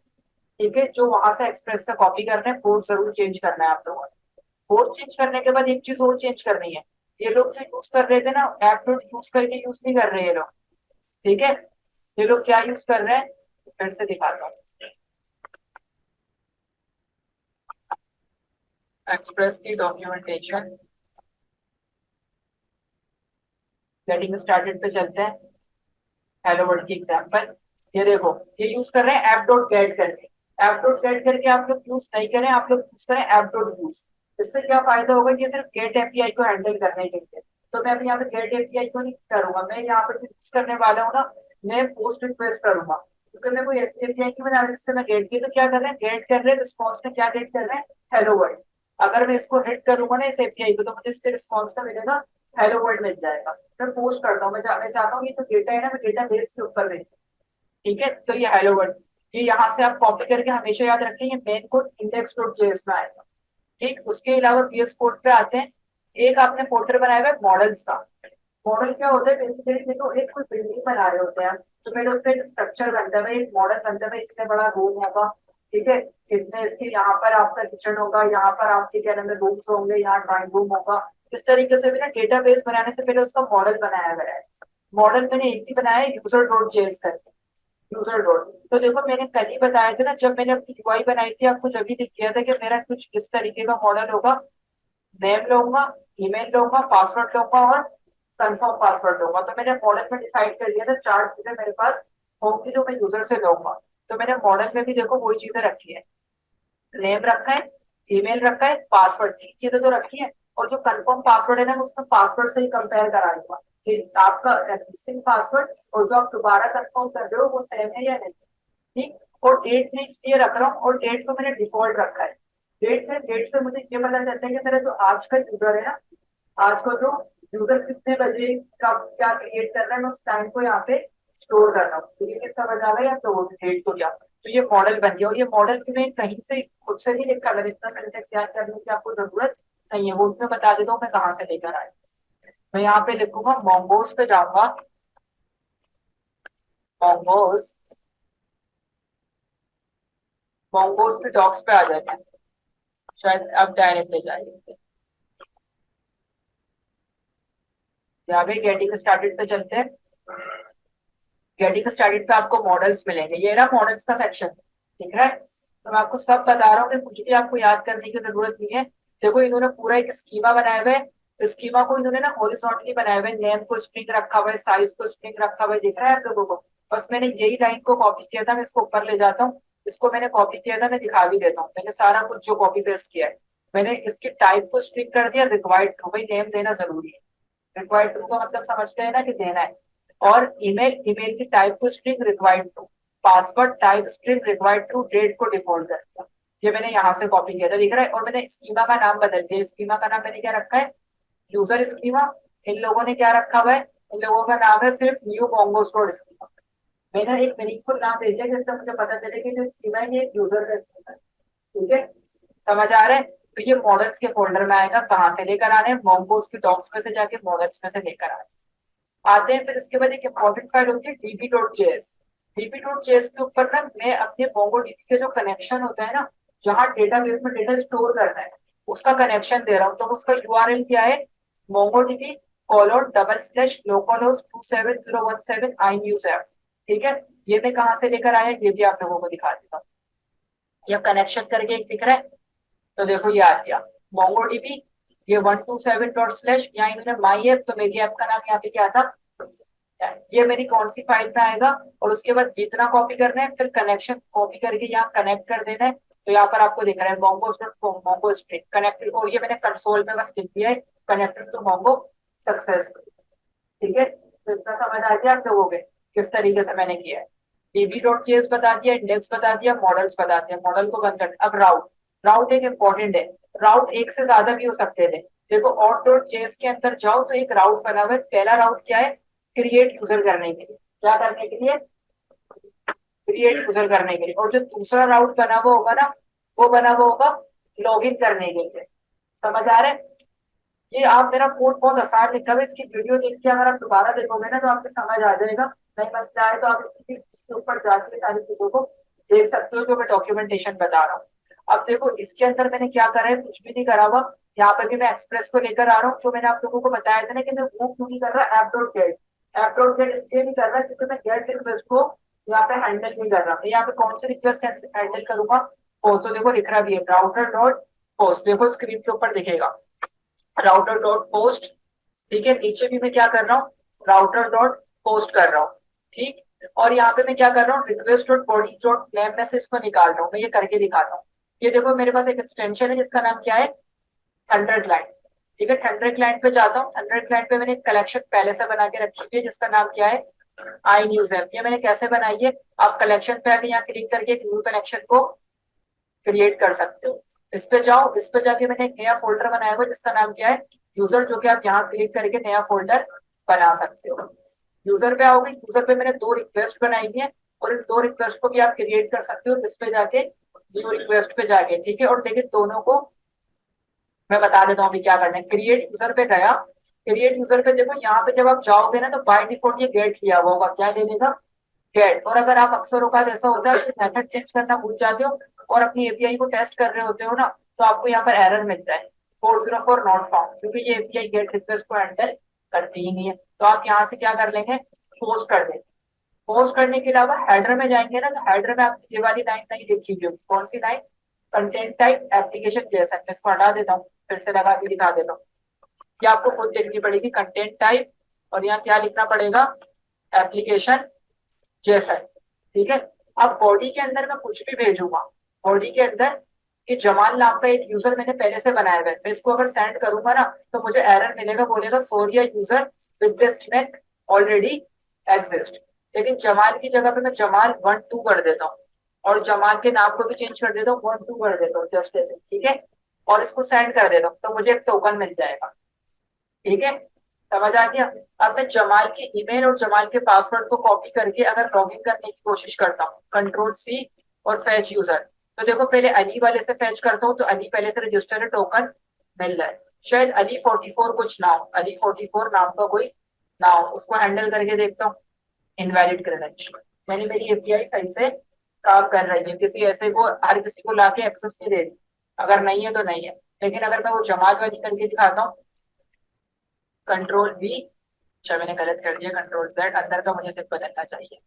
ठीक है, जो वहां से एक्सप्रेस से कॉपी करना है, कोड जरूर चेंज करना है आप लोगों को। कोड चेंज करने के बाद एक चीज और चेंज करनी है। ये लोग जो यूज कर रहे थे ना, ऐप डॉट यूज करके यूज नहीं कर रहे ये लोग। ठीक है, ये लोग क्या यूज कर रहे हैं, फिर से दिखाता हूँ। एक्सप्रेस की डॉक्यूमेंटेशन, गेटिंग स्टार्टेड पे चलते हैं। हेलो वर्ल्ड की एग्जांपल, ये देखो, ये यूज कर रहे हैं ऐप डॉट गेट करके। ऐप डॉट गेट करके आप लोग यूज नहीं करें, आप लोग यूज करें ऐप डॉट यूज। इससे क्या फायदा होगा, ये सिर्फ गेट एपीआई को हैंडल करने के लिए। तो मैं अभी यहाँ पे गेट एपीआई को नहीं करूंगा, मैं यहाँ पे यूज करने वाला हूँ ना, मैं पोस्ट रिक्वेस्ट करूंगा। क्योंकि मैं कोई ऐसी एपीआई नहीं बना रहा जिससे मैं गेट की, तो क्या कर रहे हैं, गेट कर रहे हैं रिस्पॉन्स में, क्या गेट कर रहे हैं, हेलो वर्ल्ड। अगर मैं इसको हिट करूंगा ना इस एपीआई को, तो मुझे इसके रिस्पॉन्स का मिलेगा, हेलो वर्ल्ड मिल जाएगा। मैं पोस्ट करता हूँ, मैं चाहता हूँ ये जो डेटा है ना, मैं डेटा बेस के ऊपर भेज। ठीक है, तो ये हेलो वर्ल्ड, ये यहाँ से आप कॉपी करके हमेशा याद रखें, ये main code index dot JS में आएगा। ठीक, उसके अलावा VS कोड पे आते हैं। एक आपने फोल्डर बनाया हुआ है मॉडल्स का। मॉडल क्या होता है, बेसिकली देखो, एक कोई बिल्डिंग बना रहे होते हैं, तो मेरे उसका एक स्ट्रक्चर बनता है, एक मॉडल बनता है, इतने बड़ा रूम होगा। ठीक है, इतने इसके, यहाँ पर आपका किचन होगा, यहाँ पर आपके क्या नाम है रूम्स होंगे, यहाँ ड्राइंग रूम होगा। इस तरीके से भी ना डेटाबेस बनाने से पहले उसका मॉडल बनाया गया है। मॉडल मैंने एक ही बनाया है, यूजर डॉट जेएस करके। यूजर डॉट, तो देखो मैंने कल ही बताया था ना, जब मैंने अपनी यूआई बनाई थी, आपको जब भी दिख गया था कि मेरा कुछ इस तरीके का मॉडल होगा। नेम लूंगा, ईमेल लूंगा, पासवर्ड लूंगा और कंफर्म पासवर्ड लूंगा। तो मैंने मॉडल में डिसाइड कर लिया था, चार चीजें मेरे पास होंगी जो मैं यूजर से लूंगा। तो मैंने मॉडल में भी देखो वही चीजें रखी है, नेम रखा है, ईमेल रखा है, पासवर्ड, तीन चीजें तो रखी है। और जो कंफर्म पासवर्ड है ना, उसमें पासवर्ड से ही कंपेयर करा दूंगा कि आपका एक्सिस्टिंग पासवर्ड और जो आप दोबारा कंफर्म कर रहे हो वो सेम है या नहीं। ठीक, और डेट में इसलिए रख रहा हूँ, और डेट को मैंने डिफॉल्ट रखा है। डेट से मुझे ये पता चलता है कि मेरा जो आज का यूजर है ना, आज को जो यूजर कितने बजे कब क्या क्रिएट कर रहा है, मैं उस टाइम को यहाँ पे स्टोर कर रहा हूँ। तो ये समझ आ रहा है या तो डेट को क्या, तो ये मॉडल बन गया। और ये मॉडल की मैं कहीं से खुद से नहीं लिखा, मैं इतना सिंटेक्स याद करने की आपको जरूरत नहीं है, वो मैं बता देता हूँ मैं कहाँ से लेकर आया। मैं यहाँ पे लिखूंगा मोंगोज पे जाऊंगा, मोंगोज, मोंगोज के डॉक्स पे आ जाते हैं, शायद अब डायरेक्ट ले जाएंगे। आगे गेटिंग स्टार्टेड पे चलते हैं। गेटिंग स्टार्टेड पे आपको मॉडल्स मिलेंगे, ये ना मॉडल्स का सेक्शन ठीक है। तो मैं आपको सब बता रहा हूँ कि कुछ भी आपको याद करने की जरूरत नहीं है। देखो इन्होंने पूरा एक स्कीमा बनाया हुआ है, स्कीमा को इन्होंने ना हॉरिजॉन्टली बनाया हुआ है, नेम को स्ट्रिंग रखा हुआ है, साइज को स्ट्रिंग रखा हुआ है, दिख रहा है आप लोगों को। बस मैंने यही लाइन को कॉपी किया था, मैं इसको ऊपर ले जाता हूँ। इसको मैंने कॉपी किया था, मैं दिखा भी देता हूँ, मैंने सारा कुछ जो कॉपी पेस्ट किया है। मैंने इसके टाइप को स्ट्रिंग कर दिया रिक्वायर्ड टू, भाई नेम देना जरूरी है। रिक्वायर्ड टू का मतलब समझते हैं ना कि देना है। और ईमेल, ईमेल की टाइप को string required true, password type string required true, date को डिफॉल्ट कर दिया। ये मैंने यहाँ से कॉपी किया था, दिख रहा है। और मैंने स्कीमा का नाम बदल दिया, स्कीमा का नाम मैंने क्या रखा है, यूजर स्कीमा। इन लोगों ने क्या रखा हुआ है, इन लोगों का नाम है सिर्फ न्यू मोंगो स्टोर स्कीमा। मैंने एक मीनिंगफुल नाम दे दिया जिससे मुझे पता चले कि जो स्कीमा है ये यूजर का स्कीमा है। ठीक है, समझ आ रहा है। तो ये मॉडल्स के फोल्डर में आएगा, कहाँ से लेकर आने हैं, मोंगोज की डॉक्स में से जाके मॉडल्स में से लेकर आते हैं। फिर इसके बाद एक इंपॉर्टेंट फाइल होती है db.js। db.js के ऊपर ना मैं अपने मोंगोडीबी के जो कनेक्शन होता है ना, जहाँ डेटाबेस में डेटा स्टोर करना है, उसका कनेक्शन दे रहा हूँ। तो उसका यूआरएल क्या है, MongoDB colon double slash localhost 27017 I news app. ठीक है, ये मैं कहाँ से लेकर आया ये भी आप लोगों को दिखा देता हूँ। ये कनेक्शन करके एक दिख रहा है, तो देखो ये आ गया मोंगोडीबी। ये 127 डॉट स्लैश, यहाँ इन्होंने माई ऐप, तो मेरी ऐप का नाम यहाँ पे क्या था, ये मेरी कौन सी फाइल में आएगा। और उसके बाद जितना कॉपी करना है, फिर कनेक्शन कॉपी करके यहाँ कनेक्ट कर देना है। तो यहाँ पर आपको दिख रहा है Mongo dot Mongo string connected, और ये मैंने कंसोल में बस लिख दिया है, कनेक्टेड टू मोंगो सक्सेसफुल। ठीक है, तो इतना समझ आ गया आप लोगों के किस तरीके से मैंने किया है। db.js बता दिया, इंडेक्स बता दिया, मॉडल्स बता दिया, मॉडल को बंद कर। अब राउट, राउट एक इंपॉर्टेंट है। राउट एक से ज्यादा भी हो सकते थे। देखो और डॉट जेएस के अंदर जाओ तो एक राउट बना हुआ है, पहला राउट क्या है, क्रिएट यूजर करने के लिए, क्या करने के लिए, क्रिएट यूजर करने के लिए। और जो दूसरा राउट बना हुआ होगा ना, वो बना हुआ होगा लॉगिन करने के लिए। समझ आ रहा है? ये आप मेरा कोड बहुत आसान लिखा हुआ है, इसकी वीडियो देख के अगर आप दोबारा देखोगे ना तो आपको समझ आ जाएगा। नहीं मसला है तो आप इसके ऊपर जाके सारी चीजों को देख सकते हो जो मैं डॉक्यूमेंटेशन बता रहा हूँ। अब देखो इसके अंदर मैंने क्या करा है, कुछ भी नहीं करा हुआ। यहाँ पर भी मैं एक्सप्रेस को लेकर आ रहा हूँ, जो मैंने आप लोगों को बताया था ना कि मैं वो क्यों नहीं कर रहा app dot gate. App dot gate इसलिए नहीं कर रहा क्योंकि मैं गेट रिक्वेस्ट को यहाँ पे हैंडल नहीं कर रहा। मैं यहाँ पे कौन सी रिक्वेस्ट हैंडल करूंगा, पोस्ट तो देखो लिख रहा भी है राउटर डॉट पोस्ट, देखो स्क्रीन के ऊपर दिखेगा राउटर डॉट पोस्ट। ठीक है, नीचे भी मैं क्या कर रहा हूँ, राउटर डॉट पोस्ट कर रहा हूँ। ठीक, और यहाँ पे मैं क्या कर रहा हूँ, request dot body dot name में से इसको निकाल रहा हूँ। मैं ये करके दिखाता हूँ। ये देखो मेरे पास एक एक्सटेंशन है जिसका नाम क्या है, थंडर क्लाइंट। ठीक है, थंडर क्लाइंट पे जाता हूँ। थंडर क्लाइंट पे मैंने एक कलेक्शन पहले से बना के रखी हुई है जिसका नाम क्या है, आई न्यूज ऐप। ये मैंने कैसे बनाई है, आप कलेक्शन पे आके यहाँ क्लिक करके एक न्यू कनेक्शन को क्रिएट कर सकते हो। इस पे जाओ, इस पे जाके मैंने एक नया फोल्डर बनाया हुआ जिसका नाम क्या है, यूजर, जो कि आप यहाँ क्लिक करके नया फोल्डर बना सकते हो। यूजर पे आओगे, यूजर पे मैंने दो रिक्वेस्ट बनाई हुई है और इन दो रिक्वेस्ट को भी आप क्रिएट कर सकते हो इस पे जाके, न्यू रिक्वेस्ट पे जाके। ठीक है, और देखिए दोनों को मैं बता देता हूँ अभी क्या करना है। क्रिएट यूजर पे गया, क्रिएट यूजर पे देखो यहाँ पे जब आप जाओगे ना तो बाय डिफॉल्ट ये गेट लिया हुआ होगा, क्या ले लेगा, गेट। और अगर आप अक्सर औकात ऐसा होता है कि मेथड चेंज करना भूल जाते हो और अपनी एपीआई को टेस्ट कर रहे होते हो ना, तो आपको यहाँ पर एरर मिलता है 404 नॉट फाउंड, क्योंकि ये एपीआई गेट रिक्वेस्ट को हैंडल करती ही नहीं है। तो आप यहाँ से क्या कर लेंगे, पोस्ट कर देंगे। पोस्ट करने के अलावा हेडर में जाएंगे ना, तो हेडर में आपकी ये वाली लाइन नहीं लिखी हुई होगी, कौन सी line, content type application JSON. मैं इसको हटा देता हूँ, फिर से लगा के दिखा देता हूँ। ये आपको खुद लिखनी पड़ेगी कंटेंट टाइप, और यहाँ क्या लिखना पड़ेगा, एप्लीकेशन जेसन। ठीक है, अब बॉडी के अंदर मैं कुछ भी भेजूंगा, बॉडी के अंदर कि जमाल नाम का एक यूजर मैंने पहले से बनाया हुआ है, मैं इसको अगर सेंड करूंगा ना तो मुझे एरर मिलेगा, बोलेगा sorry user with this name already exist. लेकिन जमाल की जगह पे मैं जमाल 1 2 कर देता हूँ और जमाल के नाम को भी चेंज कर देता हूँ, 1 2 कर देता हूँ जस्ट ऐसे। ठीक है, और इसको सेंड कर देता हूँ तो मुझे एक टोकन मिल जाएगा। ठीक है, समझ आ गया। अब मैं जमाल की ईमेल और जमाल के पासवर्ड को कॉपी करके अगर लॉगिन करने की कोशिश करता हूँ, कंट्रोल सी और फैच यूजर, तो देखो पहले अली वाले से फैच करता हूँ तो अली पहले से रजिस्टर्ड टोकन मिल रहा है। शायद अली 44 कुछ ना हो, अली 44 नाम का कोई ना हो, उसको हैंडल करके देखता हूँ। इनवैलिड क्रेडेंशियल, यानी मेरी एपीआई सही से काम कर रही है, किसी ऐसे को हर किसी को लाके एक्सेस नहीं दे रही। अगर नहीं है तो नहीं है, लेकिन अगर मैं वो जमाल वाली करके दिखाता हूँ, कंट्रोल वी, अच्छा मैंने गलत कर दिया, कंट्रोल जेड, अंदर का मुझे सिर्फ बदलना चाहिए।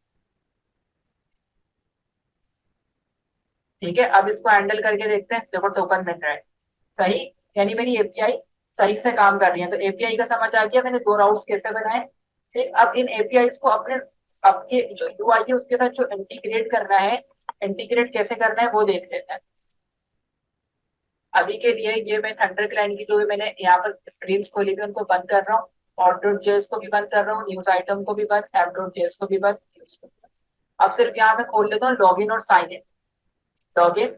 ठीक है, अब इसको हैंडल करके देखते हैं, देखो टोकन मिल रहा है सही, यानी मेरी एपीआई सही से काम कर रही है। तो एपीआई का समझ आ गया मैंने दो राउट्स कैसे बनाए। ठीक, अब इन एपीआई को अपने आपके जो यूआई है उसके साथ जो इंटीग्रेट करना है, इंटीग्रेट कैसे करना है वो देख लेते हैं। अभी के लिए ये मैं थंडर क्लाइंट की जो मैंने यहाँ पर स्क्रीन खोली हुई उनको बंद कर रहा हूँ, और डॉट जेएस को भी बंद कर रहा हूँ, न्यूज आइटम को भी बंद, ऐप डॉट जेएस को भी बंद, न्यूज को भी बंद। अब सिर्फ यहाँ मैं खोल लेता हूँ लॉगिन और साइन इन। लॉगिन,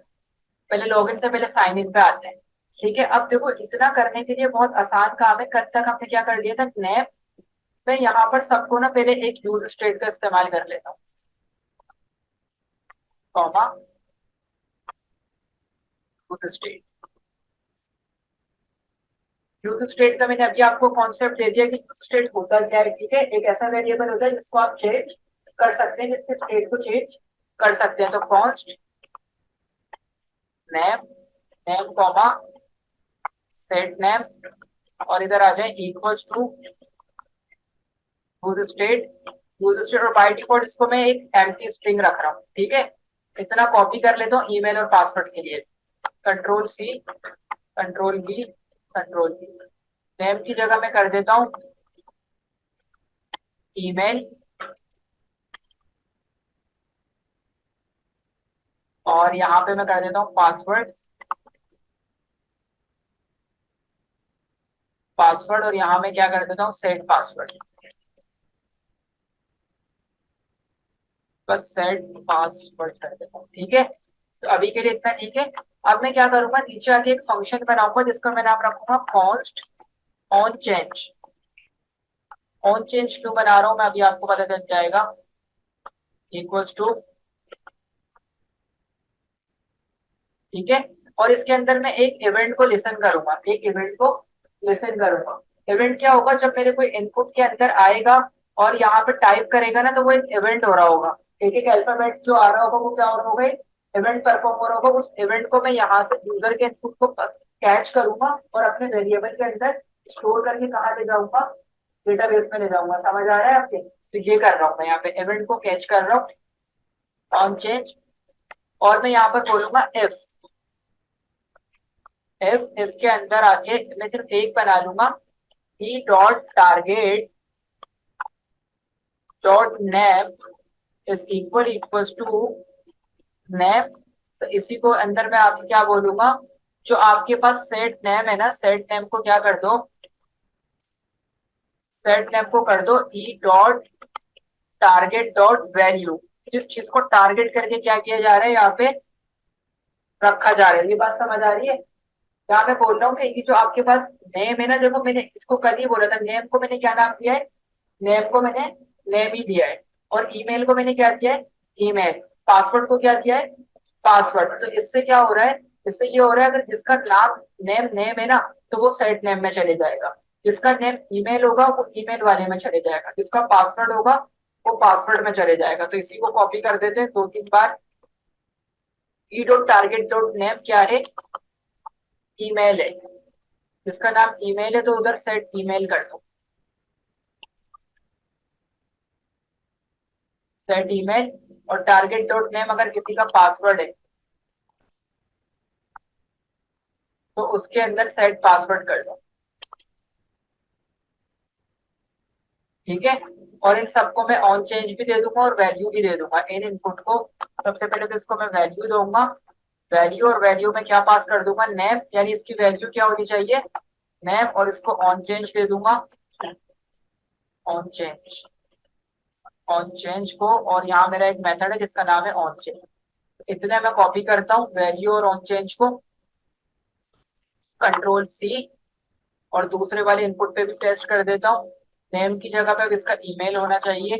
पहले लॉगिन से पहले साइन इन पे आते हैं। ठीक है, अब देखो इतना करने के लिए बहुत आसान काम है। कल तक हमने क्या कर लिया था, नैप। मैं यहाँ पर सबको ना पहले एक यूज स्टेट का इस्तेमाल कर लेता हूँ, comma use state. Use state का मैंने अभी आपको कॉन्सेप्ट दे दिया कि यूज स्टेट होता क्या है। ठीक है, एक ऐसा वेरिएबल होता है जिसको आप चेंज कर सकते हैं, जिसके स्टेट को चेंज कर सकते हैं। तो const name, name comma set name, और इधर आ जाए equals to use state, use state, और बाय डिफॉल्ट इसको मैं एक एम्प्टी स्ट्रिंग रख रहा हूँ। ठीक है, इतना कॉपी कर लेता हूँ ईमेल और पासवर्ड के लिए, control C, control B, control B. Name की जगह मैं कर देता हूँ ईमेल, और यहाँ पे मैं कर देता हूँ पासवर्ड, पासवर्ड, और यहाँ मैं क्या कर देता हूँ सेट पासवर्ड, बस सेट पासवर्ड कर देता हूँ। ठीक है, तो अभी के लिए इतना ठीक है। अब मैं क्या करूंगा, नीचे आके एक फंक्शन बनाऊंगा जिसका मैं नाम रखूंगा const on change. On change क्यों बना रहा हूं मैं अभी आपको पता चल जाएगा। इक्वल्स टू, ठीक है। और इसके अंदर मैं एक इवेंट को लिसन करूंगा, एक इवेंट को लिसन करूंगा। इवेंट क्या होगा, जब मेरे कोई इनपुट के अंदर आएगा और यहाँ पे टाइप करेगा ना, तो वो एक इवेंट हो रहा होगा। एक एक अल्फाबेट जो आ रहा होगा वो क्या हो रहा होगा, इवेंट परफॉर्म हो रहा होगा। उस इवेंट को मैं यहाँ से यूजर के इनपुट को कैच करूंगा और अपने वेरिएबल के अंदर स्टोर करके कहाँ ले जाऊंगा, डेटाबेस में ले जाऊंगा। समझ आ रहा है आपके? तो ये कर रहा हूँ मैं, यहाँ पे इवेंट को कैच कर रहा हूँ ऑन चेंज। और मैं यहाँ पर बोलूंगा इफ, इफ के अंदर आके मैं सिर्फ एक बना लूंगा, E dot target dot nap is equals to nap. तो इसी को अंदर मैं आपको क्या बोलूंगा, जो आपके पास सेट नेम है ना, सेट नेम को क्या कर दो, सेट नेम को कर दो ई डॉट टारगेट डॉट वैल्यू। जिस चीज को टारगेट करके क्या किया जा रहा है यहाँ पे रखा जा रहा है। ये बात समझ आ रही है? यहाँ मैं बोल रहा हूँ कि ये जो आपके पास नेम है ना, देखो मैंने इसको कल ही बोला था, नेम को मैंने क्या नाम दिया है, नेम को मैंने नेम ही दिया है। और ईमेल को मैंने क्या दिया है, ईमेल। पासवर्ड को क्या दिया है, पासवर्ड। तो इससे क्या हो रहा है, इससे ये हो रहा है, अगर जिसका नाम नेम नेम है ना, तो वो सेट नेम में चले जाएगा। जिसका नेम ईमेल होगा वो ईमेल वाले में चले जाएगा। जिसका पासवर्ड होगा वो पासवर्ड में चले जाएगा। तो इसी को कॉपी कर देते हैं दो तीन बार। E dot target dot name क्या है, ईमेल है। जिसका नाम ईमेल है तो उधर सेट ईमेल कर दो, सेट ईमेल। और टारगेट डॉट नेम अगर किसी का पासवर्ड है तो उसके अंदर सेट पासवर्ड कर दो, ठीक है। और इन सबको मैं ऑन चेंज भी दे दूंगा और वैल्यू भी दे दूंगा इन इनपुट को। सबसे पहले तो इसको मैं वैल्यू दूंगा, वैल्यू। और वैल्यू में क्या पास कर दूंगा, नेम, यानी इसकी वैल्यू क्या होनी चाहिए, नेम। और इसको ऑन चेंज दे दूंगा, ऑन चेंज, ऑन चेंज को। और यहाँ मेरा एक मेथड है जिसका नाम है ऑन चेंज। इतने मैं कॉपी करता हूँ वैल्यू और ऑन चेंज को, कंट्रोल सी। और दूसरे वाले इनपुट पे भी टेस्ट कर देता हूँ। नेम की जगह पे अब इसका ईमेल होना चाहिए।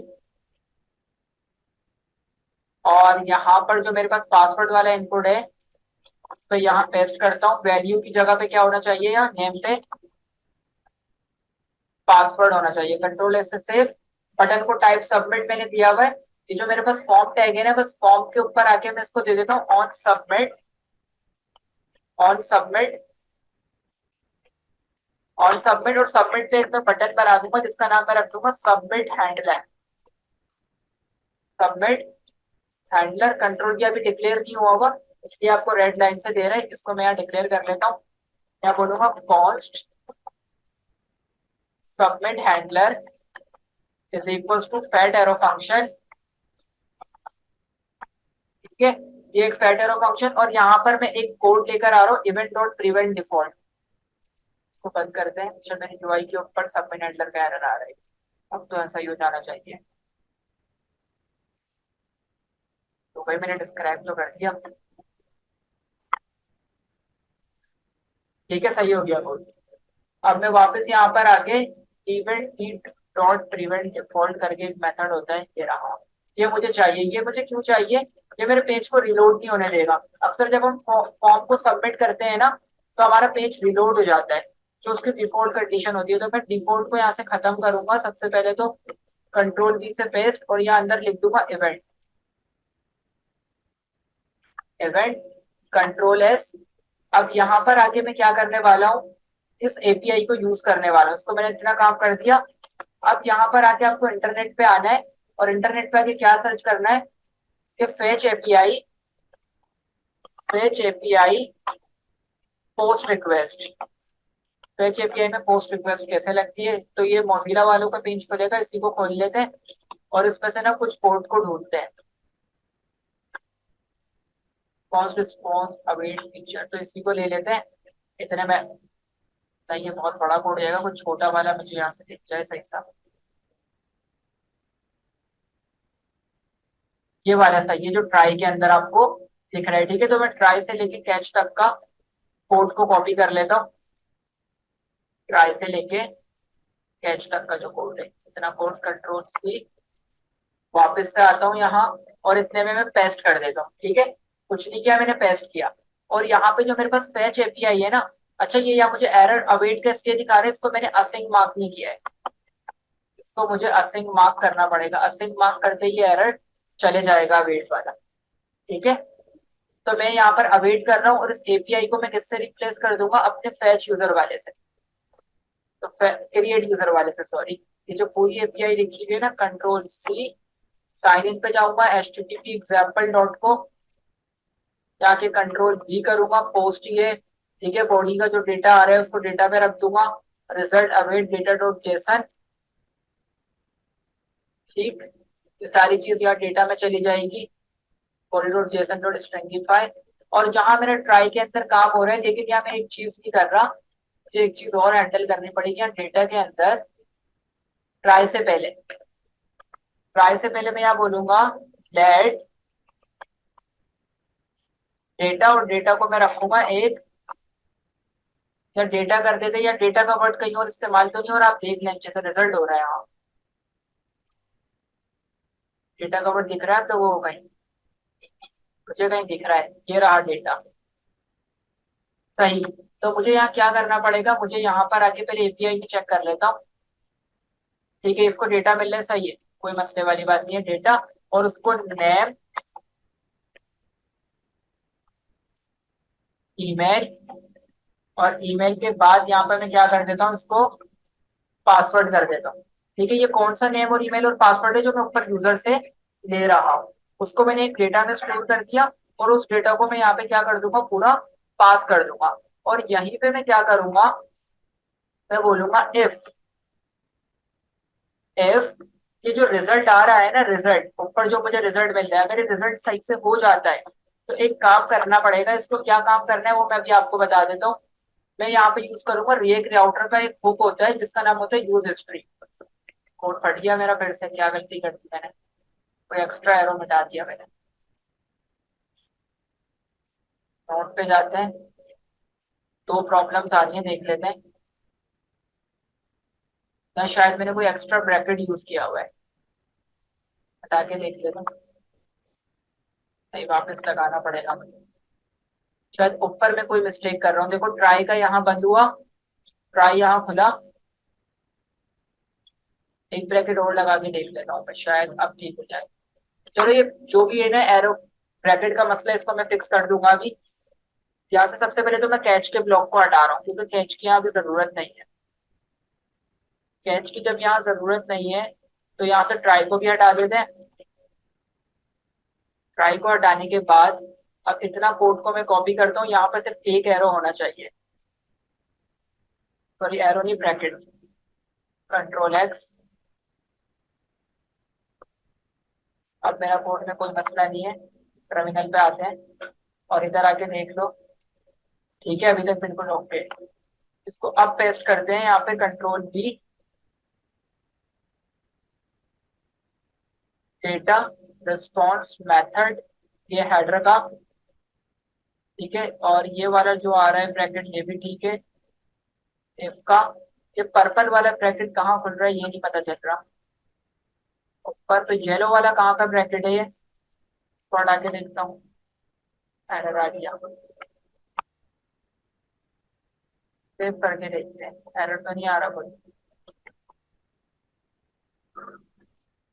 और यहाँ पर जो मेरे पास पासवर्ड वाला इनपुट है उस पर यहाँ पेस्ट करता हूँ। वैल्यू की जगह पे क्या होना चाहिए, यहाँ नेम पे पासवर्ड होना चाहिए। कंट्रोल एस से सेव। बटन को टाइप सबमिट मैंने दिया हुआ है। ये जो मेरे पास फॉर्म टैग है ना, बस फॉर्म के ऊपर आके मैं इसको दे देता हूँ on submit, on submit, on submit. और सबमिट पे एक मैं बटन बना दूंगा जिसका नाम मैं रख दूंगा submit handler, submit handler. Control की अभी डिक्लेयर नहीं हुआ होगा इसलिए आपको रेड लाइन से दे रहा है। इसको मैं यहाँ डिक्लेयर कर लेता हूँ। मैं बोलूंगा const submit handler is equals to fat arrow function, ठीक है। ये एक फैट एरो फंक्शन। और यहाँ पर मैं एक कोड लेकर आ रहा हूँ, इवेंट डॉट प्रिवेंट डिफॉल्ट। इसको बंद करते हैं। चलो मेरी यूआई के ऊपर सबमिट हैंडलर का एरर आ रहा है। अब तो ऐसा ही हो जाना चाहिए। तो भाई मैंने डिस्क्राइब तो कर दिया, ठीक है, सही हो गया कोड। अब मैं वापस यहाँ पर आके इवेंट ईट डॉट प्रिवेंट डिफॉल्ट करके एक मेथड होता है, ये रहा। ये मुझे चाहिए। ये मुझे क्यों चाहिए, ये मेरे पेज को रिलोड नहीं होने देगा। अक्सर जब हम फॉर्म को सबमिट करते हैं ना, तो हमारा पेज रिलोड हो जाता है, जो उसकी डिफॉल्ट कंडीशन होती है। तो मैं डिफॉल्ट को यहाँ से खत्म करूंगा। सबसे पहले तो कंट्रोल वी से पेस्ट और यहाँ अंदर लिख दूंगा इवेंट, इवेंट कंट्रोल एस। अब यहाँ पर आके मैं क्या करने वाला हूँ, इस एपीआई को यूज करने वाला हूँ। इसको मैंने इतना काम कर दिया। अब यहाँ पर आके आपको इंटरनेट पे आना है और इंटरनेट पे आके क्या सर्च करना है कि fetch API, fetch API post request. Fetch API में पोस्ट रिक्वेस्ट कैसे लगती है, तो ये मोजिला वालों का पेज खुलेगा, इसी को खोल लेते हैं और इसमें से ना कुछ कोड को ढूंढते हैं। पॉज रिस्पॉन्स अवेट फीचर, तो इसी को ले लेते हैं। इतने में नहीं, ये बहुत बड़ा कोड हो जाएगा, कुछ छोटा वाला मुझे यहाँ से दिख जाए सही सा। ये वाला सही है जो ट्राई के अंदर आपको दिख रहा है, ठीक है। तो मैं ट्राई से लेके कैच तक का कोड को कॉपी कर लेता हूँ। ट्राई से लेके कैच तक का जो कोड है इतना कोड कंट्रोल सी, वापस से आता हूँ यहाँ और इतने में मैं पेस्ट कर देता हूँ। ठीक है, कुछ नहीं किया मैंने, पेस्ट किया। और यहाँ पे जो मेरे पास फेच एपीआई है ना, अच्छा ये यहाँ मुझे एरर अवेट का इसलिए दिखा रहा है, इसको मैंने असिंक मार्क नहीं किया है, इसको मुझे असिंक मार्क करना पड़ेगा। असिंक मार्क करते ही एरर चले जाएगा अवेट वाला। ठीक है, तो मैं यहाँ पर अवेट कर रहा हूँ और इस एपीआई को मैं किससे रिप्लेस कर दूंगा, अपने फैच यूजर वाले से, तो क्रिएट यूजर वाले से, सॉरी। ये जो पूरी एपीआई लिखी हुई है ना, कंट्रोल सी, साइन इन पे जाऊंगा http example.com, जाके कंट्रोल वी करूंगा, पोस्ट ये। ठीक है, बॉडी का जो डेटा आ रहा है उसको डेटा में रख दूंगा, result await data dot Jason. ठीक, ये सारी चीज यहाँ डेटा में चली जाएगी, body dot JSON dot stringify. और जहां मेरा ट्राई के अंदर काम हो रहा है, लेकिन यहाँ मैं एक चीज नहीं कर रहा, मुझे एक चीज और हैंडल करनी पड़ेगी यहाँ डेटा के अंदर। ट्राई से पहले, ट्राई से पहले मैं यहाँ बोलूंगा लेट डेटा, और डेटा को मैं रखूंगा एक, या डेटा कर देते, या डेटा का वर्ड कहीं और इस्तेमाल तो नहीं हो रहा, आप देख लें जैसे रिजल्ट हो रहा है यहाँ। डेटा का वर्ड दिख रहा है तो वो कहीं, मुझे कहीं दिख रहा है, ये रहा डेटा, सही। तो मुझे यहाँ क्या करना पड़ेगा, मुझे यहाँ पर आके पहले एपीआई चेक कर लेता हूँ। ठीक है, इसको डेटा मिल रहा है, सही है, कोई मसले वाली बात नहीं है, डेटा। और उसको नेम, ईमेल, और ईमेल के बाद यहाँ पर मैं क्या कर देता हूँ, इसको पासवर्ड कर देता हूँ। ठीक है, ये कौन सा नेम और ईमेल और पासवर्ड है जो मैं ऊपर यूजर से ले रहा हूँ, उसको मैंने एक डेटा में स्टोर कर दिया, और उस डेटा को मैं यहाँ पे क्या कर दूंगा, पूरा पास कर दूंगा। और यहीं पे मैं क्या करूंगा, मैं बोलूंगा इफ ये जो रिजल्ट आ रहा है ना, रिजल्ट ऊपर जो मुझे रिजल्ट मिल रहा है, अगर ये रिजल्ट सही से हो जाता है तो एक काम करना पड़ेगा, इसको क्या काम करना है वो मैं भी आपको बता देता हूँ। मैं यहाँ पे यूज करूंगा रिएक्ट राउटर का एक हुक होता है जिसका नाम होता है यूज हिस्ट्री। कोड फट गया मेरा फिर से, क्या गलती कर दी मैंने, कोई एक्स्ट्रा एरो मिटा दिया मैंने। नोट पे जाते हैं, दो प्रॉब्लम्स आ रही हैं, देख लेते हैं। या शायद मैंने कोई एक्स्ट्रा ब्रैकेट यूज किया हुआ है, हटा के देख लेता हूँ। नहीं, वापस लगाना पड़ेगा मुझे, शायद ऊपर में कोई मिस्टेक कर रहा हूँ। देखो ट्राई का यहाँ बंद हुआ, ट्राई यहाँ खुला, एक ब्रैकेट और लगा के देख लेता हूँ मैं, शायद अब ठीक हो जाए। चलो ये जो भी है ना, एरो ब्रैकेट का मसला है, इसको मैं फिक्स कर दूंगा अभी। यहाँ से सबसे पहले तो मैं कैच के ब्लॉक को हटा रहा हूँ, क्योंकि कैच की यहाँ भी जरूरत नहीं है। कैच की जब यहाँ जरूरत नहीं है तो यहाँ से ट्राई को भी हटा देते हैं। ट्राई को हटाने के बाद अब इतना कोड को मैं कॉपी करता हूँ, यहाँ पर सिर्फ एक एरो होना चाहिए, सॉरी एरो नहीं, ब्रैकेट। कंट्रोल एक्स, अब मेरा कोड में कोई मसला नहीं है। टर्मिनल पे आते हैं और इधर आके देख लो। ठीक है, अभी तक बिल्कुल ओके। इसको अब पेस्ट करते हैं यहाँ पे, control B, data response method, ये हेडर का। ठीक है, और ये वाला जो आ रहा है ब्रैकेट, ये भी ठीक है। इफ का ये पर्पल वाला ब्रैकेट कहाँ खुल रहा है ये नहीं पता चल रहा। ऊपर तो येलो वाला कहाँ का ब्रैकेट है ये, इसको हटा के देखता हूँ। एरर आ गया, सेव करके देखते हैं, एरर तो नहीं आ रहा कोई।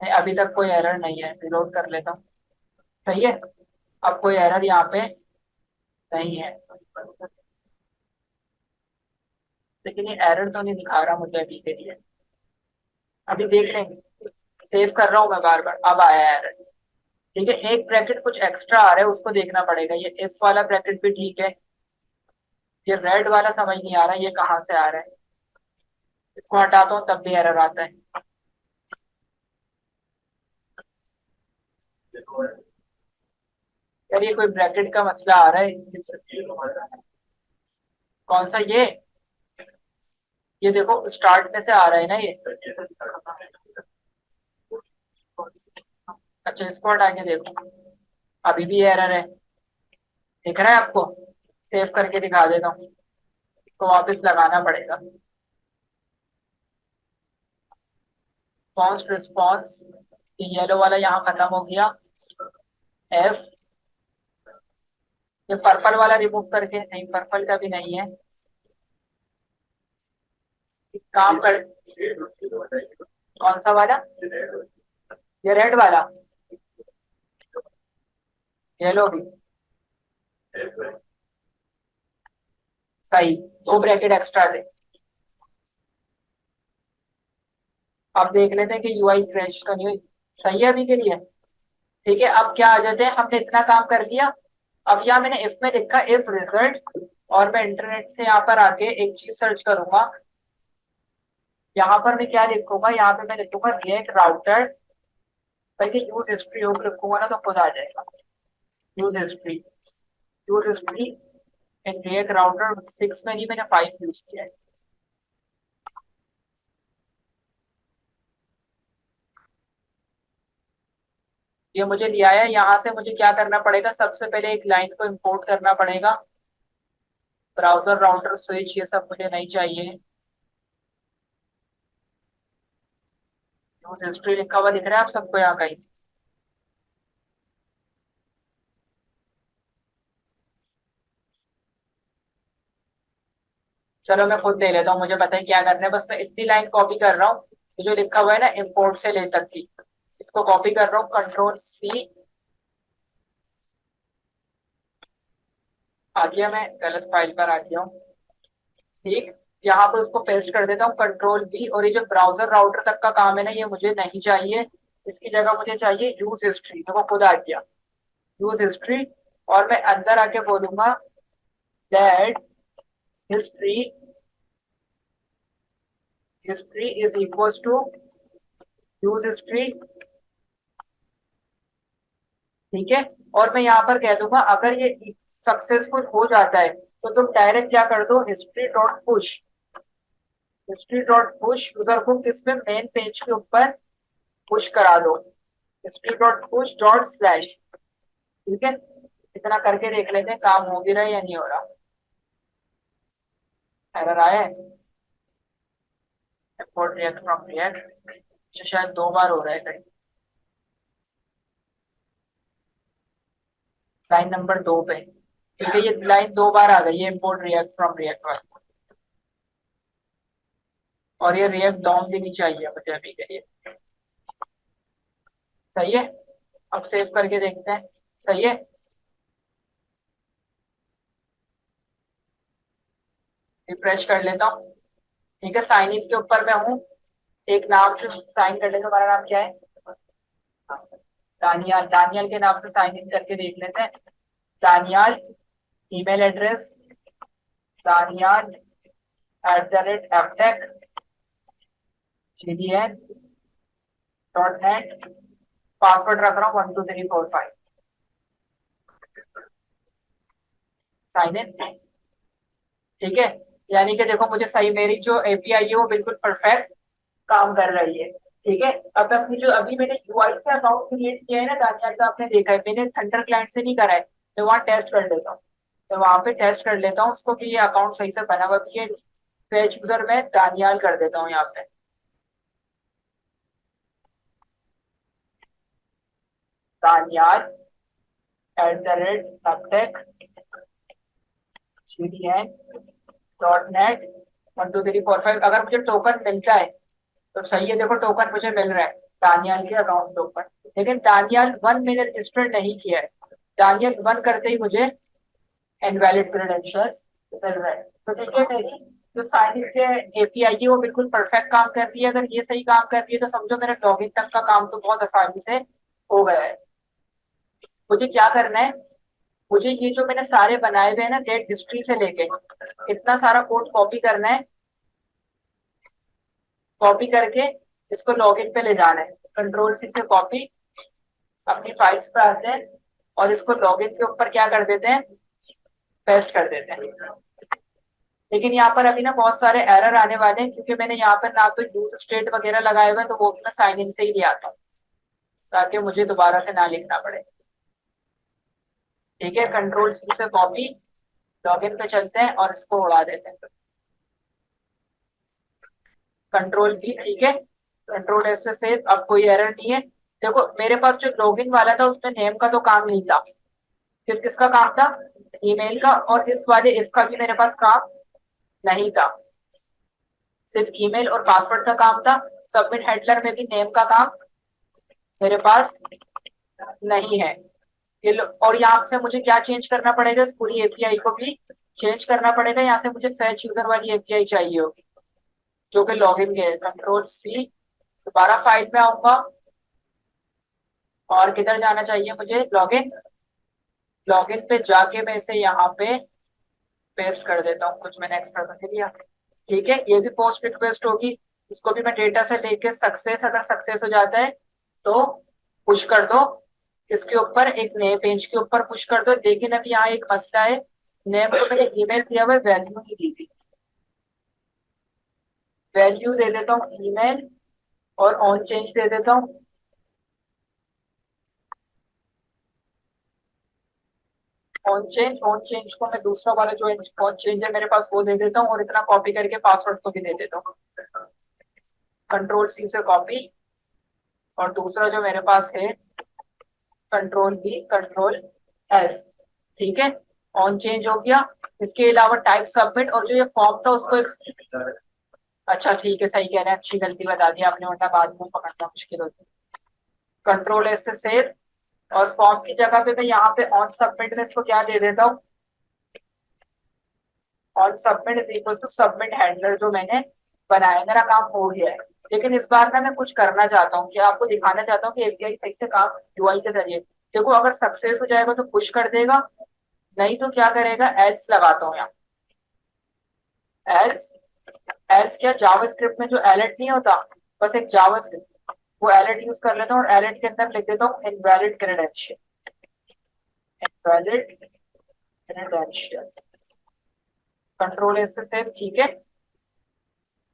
नहीं, अभी तक कोई एरर नहीं है, रिलोड कर लेता हूँ। सही है, अब कोई एरर यहाँ पे नहीं है, लेकिन ये एरर तो नहीं दिखा रहा मुझे अभी के लिए। अभी देख लेंगे, सेव कर रहा हूँ मैं बार बार, अब आया एरर। ठीक है, एक ब्रैकेट कुछ एक्स्ट्रा आ रहा है, उसको देखना पड़ेगा। ये इफ वाला ब्रैकेट भी ठीक है, ये रेड वाला समझ नहीं आ रहा ये कहाँ से आ रहा है। इसको हटाता हूँ तब भी एरर आता है। यार ये कोई ब्रैकेट का मसला आ रहा है कौन सा ये देखो स्टार्ट में से आ रहा है ना ये। अच्छा, इसको हटा के देखो, अभी भी एरर है, दिख रहा है आपको? सेव करके दिखा देता हूँ, इसको वापस लगाना पड़ेगा। कॉन्स्ट रिस्पॉन्स, येलो वाला यहाँ खत्म हो गया। एफ, ये पर्पल वाला रिमूव करके, नहीं पर्पल का भी नहीं है, एक काम कर, कौन सा वाला, ये रेड वाला, येलो भी सही, दो ब्रैकेट एक्स्ट्रा दे। अब देख लेते हैं कि यूआई क्रैश तो नहीं हुई। सही है अभी के लिए। ठीक है, अब क्या आ जाते हैं, हमने इतना काम कर लिया। अब यहाँ मैंने इफ में लिखा इफ रिजल्ट, और मैं इंटरनेट से यहाँ पर आके एक चीज सर्च करूंगा। यहाँ पर मैं क्या लिखूंगा, यहाँ पे मैं लिखूंगा रिएक्ट राउटर, बल्कि यूज हिस्ट्री होकर लिखूंगा ना तो खुद आ जाएगा। Use history, use history in React router 6 में नहीं, मैंने 5 यूज किया है। ये मुझे लिया है, यहाँ से मुझे क्या करना पड़ेगा, सबसे पहले एक लाइन को इंपोर्ट करना पड़ेगा। ब्राउजर राउटर स्विच ये सब मुझे नहीं चाहिए। यूज हिस्ट्री लिखा हुआ दिख रहा है आप सबको यहाँ कहीं। चलो मैं खुद ले लेता हूँ, मुझे पता है क्या करना है, बस मैं इतनी लाइन कॉपी कर रहा हूँ। ये जो लिखा हुआ है ना इंपोर्ट से ले तक की, इसको कॉपी कर रहा हूँ, कंट्रोल सी। आ गया, मैं गलत फाइल पर आ गया हूँ। ठीक, यहाँ पर उसको पेस्ट कर देता हूँ, कंट्रोल बी। और ये जो ब्राउजर राउटर तक का काम है ना, ये मुझे नहीं चाहिए। इसकी जगह मुझे चाहिए यूज हिस्ट्री, तो वो खुद आ गया, यूज हिस्ट्री। और मैं अंदर आके बोलूंगा that history, history is equal to use history. ठीक है, और मैं यहाँ पर कह दूंगा अगर ये सक्सेसफुल हो जाता है तो तुम डायरेक्ट क्या कर दो, history dot push, history dot push user को किसमें, मेन पेज के ऊपर पुश करा दो, history dot push dot slash. ठीक है, इतना करके देख लेते हैं काम हो भी रहा है या नहीं हो रहा। एरर आया है, इंपोर्ट रिएक्ट फ्रॉम रिएक्ट, शायद 2 बार हो रहा है कहीं। लाइन नंबर 2 पे, ठीक है, ये लाइन 2 बार आ गई है इंपोर्ट रिएक्ट फ्रॉम रिएक्ट वाली। और ये रिएक्ट डॉम भी नहीं चाहिए मुझे अभी के लिए। सही है, अब सेव करके देखते हैं। सही है, रिफ्रेश कर लेता हूँ। ठीक है, साइन इन के ऊपर मैं हूँ, एक नाम से साइन कर लेते, हमारा नाम क्या है, दानियाल। दानियाल के नाम से साइन इन करके देख लेते हैं। Daniyal, email address Daniyal @ftek gdn.net, password रख रहा हूँ 12345। साइन इन, ठीक है। यानी कि देखो मुझे सही, मेरी जो एपीआई है वो बिल्कुल परफेक्ट काम कर रही है। ठीक है, अब अपनी जो अभी मैंने यूआई से अकाउंट क्रिएट किया है ना दानियाल का, आपने देखा है मैंने थंडर क्लाइंट से नहीं करा है, मैं वहाँ टेस्ट कर लेता हूँ। तो वहां पे टेस्ट कर लेता हूँ उसको कि ये अकाउंट सही से बना हुआ भी है। फेच यूजर में दानियाल कर देता हूँ यहाँ पे, दानियाल @ftek.gdn.net 12345। अगर मुझे टोकन मिल जाए तो सही है, देखो टोकन मुझे मिल रहा है दानियाल के अकाउंट के ऊपर। लेकिन दानियाल 1 मैंने रजिस्टर नहीं किया है, दानियाल 1 करते ही मुझे इनवैलिड क्रेडेंशियल्स मिल रहा है। तो ठीक है, मेरी जो साइन इन के एपीआई है वो बिल्कुल परफेक्ट काम कर रही है। अगर ये सही काम कर रही है तो समझो मेरा लॉगिन तक का काम तो बहुत आसानी से हो गया है। मुझे क्या करना है, मुझे ये जो मैंने सारे बनाए हुए हैं ना डेट हिस्ट्री से लेके, इतना सारा कोड कॉपी करना है। कॉपी करके इसको लॉगिन पे ले जाना है, कंट्रोल सी से कॉपी, अपनी फाइल्स पे आते हैं और इसको लॉगिन के ऊपर क्या कर देते हैं, पेस्ट कर देते हैं। लेकिन यहाँ पर अभी ना बहुत सारे एरर आने वाले हैं, क्योंकि मैंने यहाँ पर ना तो यूज स्टेट वगैरह लगाए हुए हैं, तो वो भी मैं साइन इन से ही लिया था ताकि मुझे दोबारा से ना लिखना पड़े। ठीक है, कंट्रोल सी से कॉपी, लॉगिन पे चलते हैं और इसको उड़ा देते हैं, कंट्रोल वी। ठीक है, कंट्रोल एस से सेव, अब कोई एरर नहीं है। देखो मेरे पास जो लॉगिन वाला था उसमें नेम का तो काम नहीं था, फिर किसका काम था, ईमेल का। और इस वाले इफ का भी मेरे पास काम नहीं था, सिर्फ ईमेल और पासवर्ड का काम था। सबमिट हैंडलर में भी नेम का काम मेरे पास नहीं है। और यहाँ से मुझे क्या चेंज करना पड़ेगा, इस पूरी एपीआई को भी चेंज करना पड़ेगा। यहाँ से मुझे फैच यूजर वाली एपीआई चाहिए होगी जो कि लॉगिन के है। कंट्रोल सी, दोबारा फाइल में आऊंगा और किधर जाना चाहिए मुझे, लॉगिन। लॉगिन पे जाके मैं इसे यहाँ पे पेस्ट कर देता हूँ, कुछ मैंने एक्स्ट्रा कर दिया। ठीक है, ये भी पोस्ट रिक्वेस्ट होगी, इसको भी मैं डेटा से लेके सक्सेस, अगर सक्सेस हो जाता है तो पुश कर दो इसके ऊपर, एक नए पेज के ऊपर पुश कर दो। लेकिन अब यहाँ एक मसला है, नेम को मैंने ईमेल दिया हुआ है, वैल्यू नहीं दी थी। वैल्यू दे देता हूँ ईमेल और ऑन चेंज दे देता हूँ। ऑन चेंज को मैं दूसरा वाला जो ऑन चेंज है मेरे पास वो दे देता हूँ, और इतना कॉपी करके पासवर्ड को भी दे देता हूँ। कंट्रोल सी से कॉपी, और दूसरा जो मेरे पास है कंट्रोल बी, कंट्रोल एस। ठीक है, ऑन चेंज हो गया। इसके अलावा टाइप सबमिट, और जो ये फॉर्म था उसको अच्छा ठीक है, सही कह रहे हैं, अच्छी गलती बता दी आपने, वरना बाद में पकड़ना मुश्किल होती। कंट्रोल एस से सेव, और फॉर्म की जगह पे मैं यहाँ पे ऑन सबमिट में इसको क्या दे देता हूँ, on submit is equal to submit handler जो मैंने बनाया, मेरा काम हो गया है। लेकिन इस बार ना मैं कुछ करना चाहता हूँ कि आपको दिखाना चाहता हूँ कि एपीआई सही से काम यूआई के जरिए। देखो अगर सक्सेस हो जाएगा तो पुश कर देगा, नहीं तो क्या करेगा, एल्स लगाता हूँ यहाँ। एल्स, एल्स क्या, जावास्क्रिप्ट में जो एलेट नहीं होता, बस एक जावास्क्रिप्ट, वो एलेट यूज कर लेता हूँ, और एलेट के अंदर लिख देता हूँ invalid credential. Invalid credential, control S से सेव। ठीक है,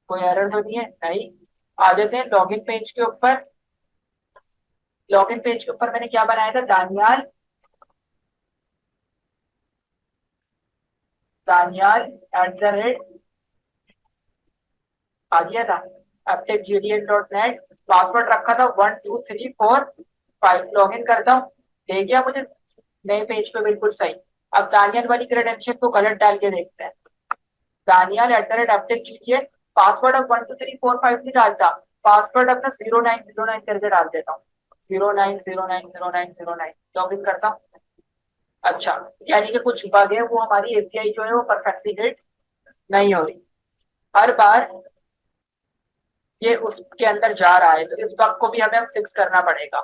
कोई एरर तो नहीं है, नहीं। आ जाते हैं लॉगिन पेज के ऊपर। लॉगिन पेज के ऊपर मैंने क्या बनाया था, दानियाल, दानियाल @ आ गया था aptechgdl.net। पासवर्ड रखा था 12345। लॉग इन करता हूँ, ले गया मुझे नए पेज पे बिल्कुल सही। अब दानियाल वाली क्रेडेंशियल को गलत डाल के देखते हैं। दानियाल @aptechgdl, पासवर्ड अब 12345 नहीं डालता, पासवर्ड अपना 0909 करके डाल देता हूँ। 09090909। लॉग इन करता हूँ। अच्छा, यानी कि कुछ बग है, वो हमारी एपीआई जो है वो परफेक्टली हिट नहीं हो रही। हर बार ये उसके अंदर जा रहा है, तो इस बग को भी हमें फिक्स करना पड़ेगा।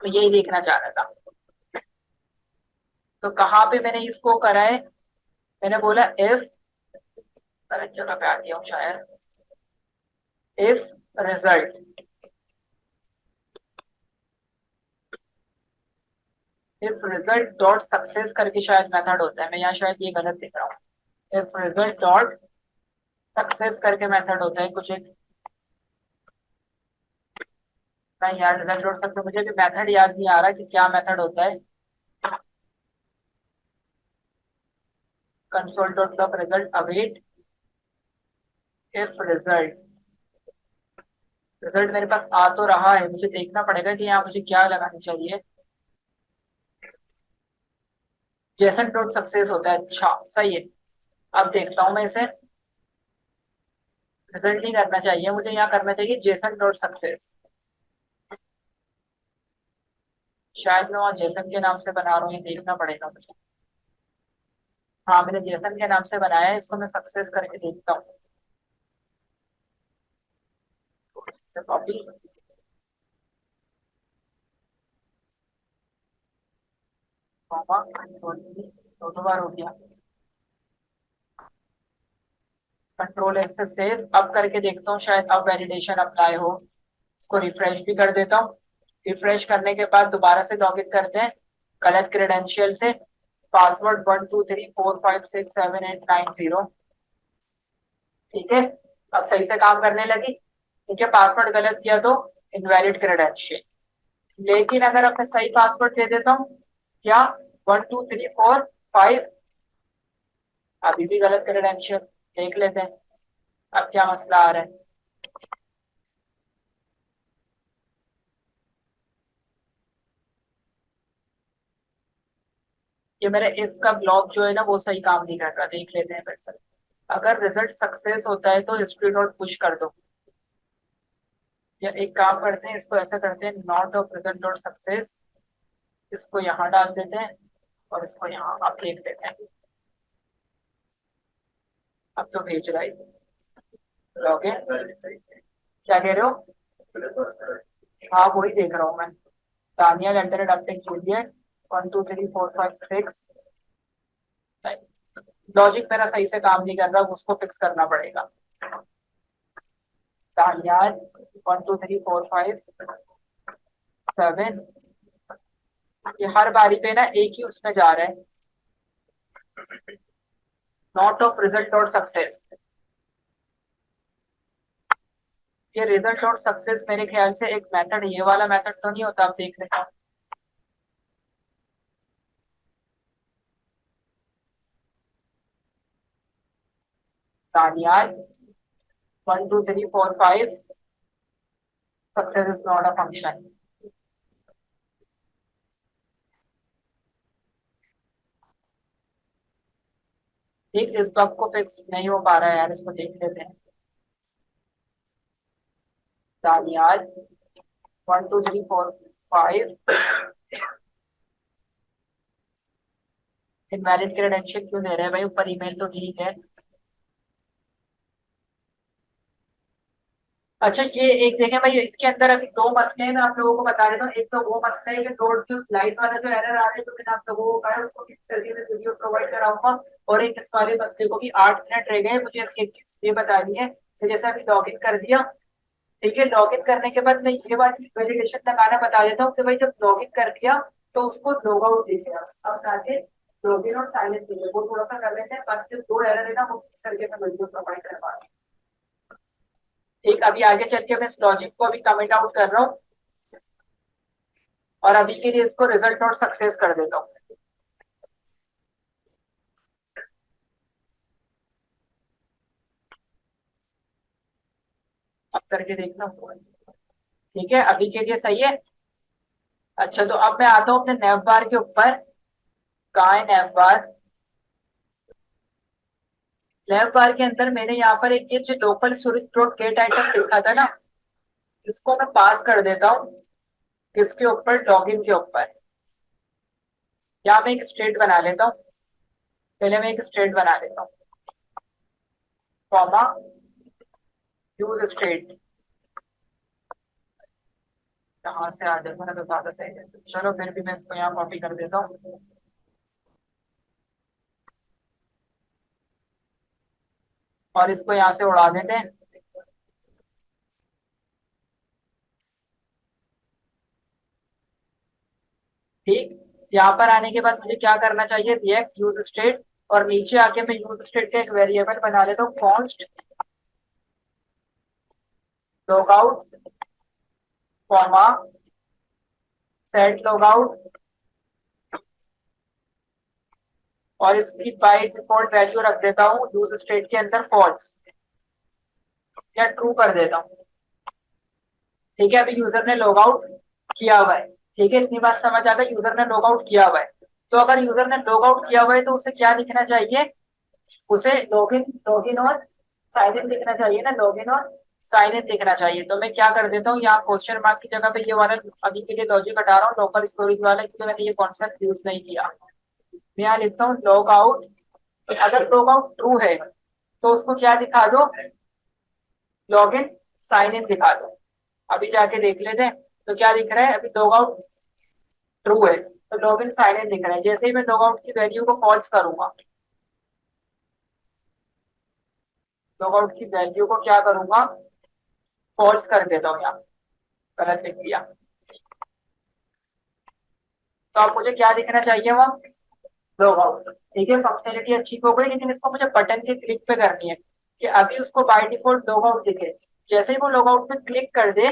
तो यही देखना चाह रहा था। तो कहाँ पे मैंने इसको करा है, मैंने बोला इफ, गलत जगह पे आ गया हूँ शायद। If result, if result dot success करके शायद मेथड होता है, मैं यहाँ शायद ये गलत लिख रहा हूँ। इफ रिजल्ट डॉट सक्सेस करके मेथड होता है कुछ एक, नहीं यार रिजल्ट डॉट सक्सेस, मुझे भी मेथड याद नहीं आ रहा कि क्या मेथड होता है। Console dot log result await, if result, result मेरे पास आ तो रहा है, मुझे देखना पड़ेगा कि यहाँ मुझे क्या लगानी चाहिए। जेसन डॉट सक्सेस होता है, अच्छा सही है। अब देखता हूँ मैं इसे, रिजल्ट नहीं करना चाहिए मुझे, यहाँ करना चाहिए जेसन डॉट सक्सेस। शायद मैं वहाँ जेसन के नाम से बना रहा हूँ, ये देखना पड़ेगा मुझे। हाँ मैंने जेसन के नाम से बनाया है, इसको मैं सक्सेस करके देखता हूँ। कॉपी, दो बार हो गया। कंट्रोल एस से सेव, अब करके देखता हूँ, शायद अब वैलिडेशन अप्लाई हो। इसको रिफ्रेश भी कर देता हूँ। रिफ्रेश करने के बाद दोबारा से लॉग इन करते हैं गलत क्रेडेंशियल से। पासवर्ड 1234567890। ठीक है, अब सही से काम करने लगी। ठीक है, पासवर्ड गलत किया तो इनवैलिड क्रेडेंशियल। लेकिन अगर अब मैं सही पासवर्ड दे देता हूँ, क्या, 123456, अभी भी गलत क्रेडेंशियल। देख लेते हैं अब क्या मसला आ रहा है। ये मेरा इफ का ब्लॉक जो है ना वो सही काम नहीं कर रहा, देख लेते हैं फिर से। अगर रिजल्ट सक्सेस होता है तो हिस्ट्री डॉट पुश कर दो, या एक काम करते हैं, इसको ऐसा करते हैं, not of result dot success, इसको यहाँ डाल देते हैं और इसको यहाँ आप देख लेते हैं। अब तो भेज रहा है, लॉगिन, क्या कह रहे हो? हाँ वही देख रहा हूँ मैं। Daniel enter update Juliet 1 2 3 4 5 6। Logic मेरा सही से काम नहीं कर रहा, उसको फिक्स करना पड़ेगा। दानियल 1 2 3 4 5 7। ये हर बारी पे ना एक ही उसमें जा रहा है, not of result dot success. ये रिजल्ट डॉट सक्सेस मेरे ख्याल से एक मेथड, ये वाला मेथड तो नहीं होता, आप देख लेते हैं। Daniyal 1 2 3 4 5, success is not a function. ठीक, इस बग को फिक्स नहीं हो पा रहा है यार, इसको देख लेते हैं। दानियाल 1 2 3 4 5, इनवैलिड क्रेडेंशियल क्यों दे रहे हैं भाई? ऊपर ईमेल तो ठीक है। अच्छा ये एक देखें भाई, इसके अंदर अभी दो मसले हैं, मैं आप लोगों को बता देता हूँ। एक तो वो मसला है कि रोड जो स्लाइड वाला जो एरर आ रहा है, तो मैंने आप लोगों को कहा है उसको फिक्स करके मैं वीडियो प्रोवाइड कराऊंगा। और एक इस वाले मसले को भी 8 मिनट रह गए, मुझे इसकी एक चीज ये बतानी है कि जैसे अभी लॉग इन कर दिया, ठीक है, लॉग इन करने के बाद मैं ये बात वेरिफिकेशन लगाना बता देता हूँ कि भाई जब लॉग इन कर दिया तो उसको लॉग आउट दिखे, अब साथ लॉग इन और साइलेंस दिखे, वो थोड़ा सा कर लेते हैं, बाकी जो दो एरर है ना वो फिक्स करके मैं वीडियो प्रोवाइड करवा दूँ। ठीक, अभी आगे चल के मैं इस लॉजिक को अभी कमेंट आउट कर रहा हूँ, और अभी के लिए इसको रिजल्ट और सक्सेस कर देता हूँ। अब करके देखना हुआ, ठीक है, अभी के लिए सही है। अच्छा तो अब मैं आता हूँ अपने नैव बार के ऊपर। कहाँ है नैव बार? नैव बार के अंदर मैंने यहाँ पर एक ये जो local storage dot gate item लिखा था ना, इसको मैं पास कर देता हूँ किसके ऊपर? लॉगिन के ऊपर। यहाँ मैं एक स्टेट बना लेता हूँ, पहले मैं एक स्टेट बना लेता हूँ, कॉमा यूज स्टेट। कहाँ से आ जाएगा ना तो ज्यादा सही है, चलो फिर भी मैं इसको यहाँ कॉपी कर देता हूँ, और इसको यहाँ से उड़ा देते हैं। ठीक, यहाँ पर आने के बाद मुझे क्या करना चाहिए? रिएक्ट यूज स्टेट, और नीचे आके मैं यूज स्टेट का एक वेरिएबल बना लेता हूँ, const log out, comma set log out, और इसकी बाय डिफॉल्ट वैल्यू रख देता हूँ यूज स्टेट के अंदर फॉल्स, या ट्रू कर देता हूँ। ठीक है, अभी यूजर ने लॉग आउट किया हुआ है, ठीक है, इतनी बात समझ आ गई, यूजर ने लॉग आउट किया हुआ है। तो अगर यूजर ने लॉग आउट किया हुआ है तो उसे क्या दिखना चाहिए? उसे लॉगिन लॉगिन और साइन इन दिखना चाहिए ना, लॉगिन और साइन इन दिखना चाहिए। तो मैं क्या कर देता हूँ, यहाँ क्वेश्चन मार्क की जगह पे ये वाला अभी के लिए लॉजिक हटा रहा हूँ, लोकल स्टोरेज वाला, क्योंकि मैंने ये कॉन्सेप्ट यूज नहीं किया। मैं यहाँ लिखता हूँ लॉग आउट, अगर लॉग आउट ट्रू है तो उसको क्या दिखा दो? लॉगिन साइन इन दिखा दो। अभी जाके देख लेते हैं, तो क्या दिख रहा है? अभी लॉग आउट ट्रू है तो लॉगिन साइन इन दिख रहा है। जैसे ही मैं लॉग आउट की वैल्यू को फॉल्स करूंगा, लॉग आउट की वैल्यू को क्या करूंगा? फॉल्स कर देता हूँ, यहाँ गलत लिख दिया। तो अब मुझे क्या दिखना चाहिए? वहाँ लॉग आउट, ठीक है, फंक्शनलिटी अच्छी हो गई, लेकिन इसको मुझे बटन के क्लिक पे करनी है कि अभी उसको बाय डिफॉल्ट लॉग आउट दिखे। जैसे ही वो लॉग आउट पे क्लिक कर दे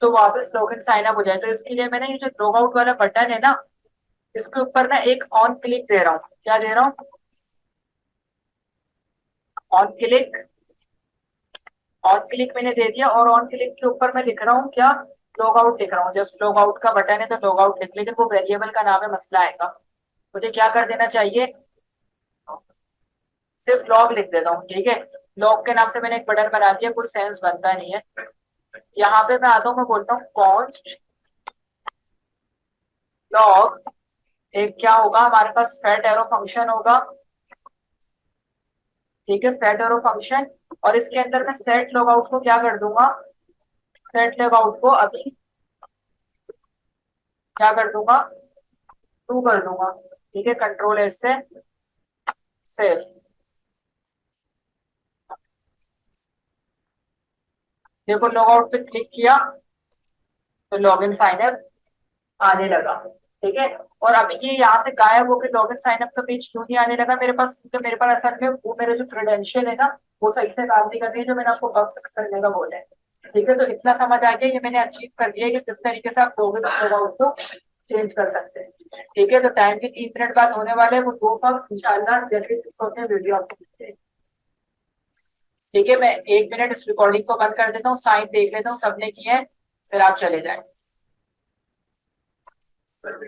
तो वापस लॉगिन साइन अप हो जाए। तो इसके लिए मैंने ये जो लॉग आउट वाला बटन है ना, इसके ऊपर ना एक ऑन क्लिक दे रहा हूँ। क्या दे रहा हूँ? On click. ऑन क्लिक मैंने दे दिया, और ऑन क्लिक के ऊपर मैं लिख रहा हूँ क्या? लॉग आउट लिख रहा हूँ, जस्ट लॉग आउट का बटन है तो लॉग आउट लिख, लेकिन वो वेरिएबल का नाम है, मसला आएगा। मुझे क्या कर देना चाहिए, सिर्फ लॉग लिख देता हूँ, ठीक है। लॉग के नाम से मैंने एक बटन बना दिया, कुछ सेंस बनता नहीं है। यहाँ पे मैं आता हूँ, मैं बोलता हूँ कॉन्स्ट लॉग, एक क्या होगा हमारे पास, फैट एरो फंक्शन होगा, ठीक है, फैट एरो फंक्शन। और इसके अंदर मैं सेट लॉग आउट को क्या कर दूंगा, सेट लॉग आउट को अभी क्या कर दूंगा, टू कर दूंगा, ठीक है, कंट्रोल एस से सेव। देखो लॉग आउट पे क्लिक किया तो लॉग इन साइन अप आने लगा, ठीक है। और अब ये यहाँ से गायब होकर लॉग इन साइन अप का पेज क्यों नहीं आने लगा मेरे पास, क्योंकि मेरे पास असल में वो मेरे जो क्रेडेंशियल है ना, वो सही से काम नहीं कर रही है, जो मैंने आपको कब फिक्स करने का बोला है। ठीक है, तो इतना समझ आ गया, ये मैंने अचीव कर दिया है कि किस तरीके से आप लॉग इन लॉग आउट को चेंज कर सकते हैं। ठीक है, तो टाइम के 3 मिनट बाद होने वाले हैं वो दो फंक्स, इंशाल्लाह जैसे फिक्स होते हैं वीडियो आपको मिलते हैं। ठीक है, मैं 1 मिनट इस रिकॉर्डिंग को बंद कर देता हूँ, साइन देख लेता हूँ सबने किए हैं, फिर आप चले जाए।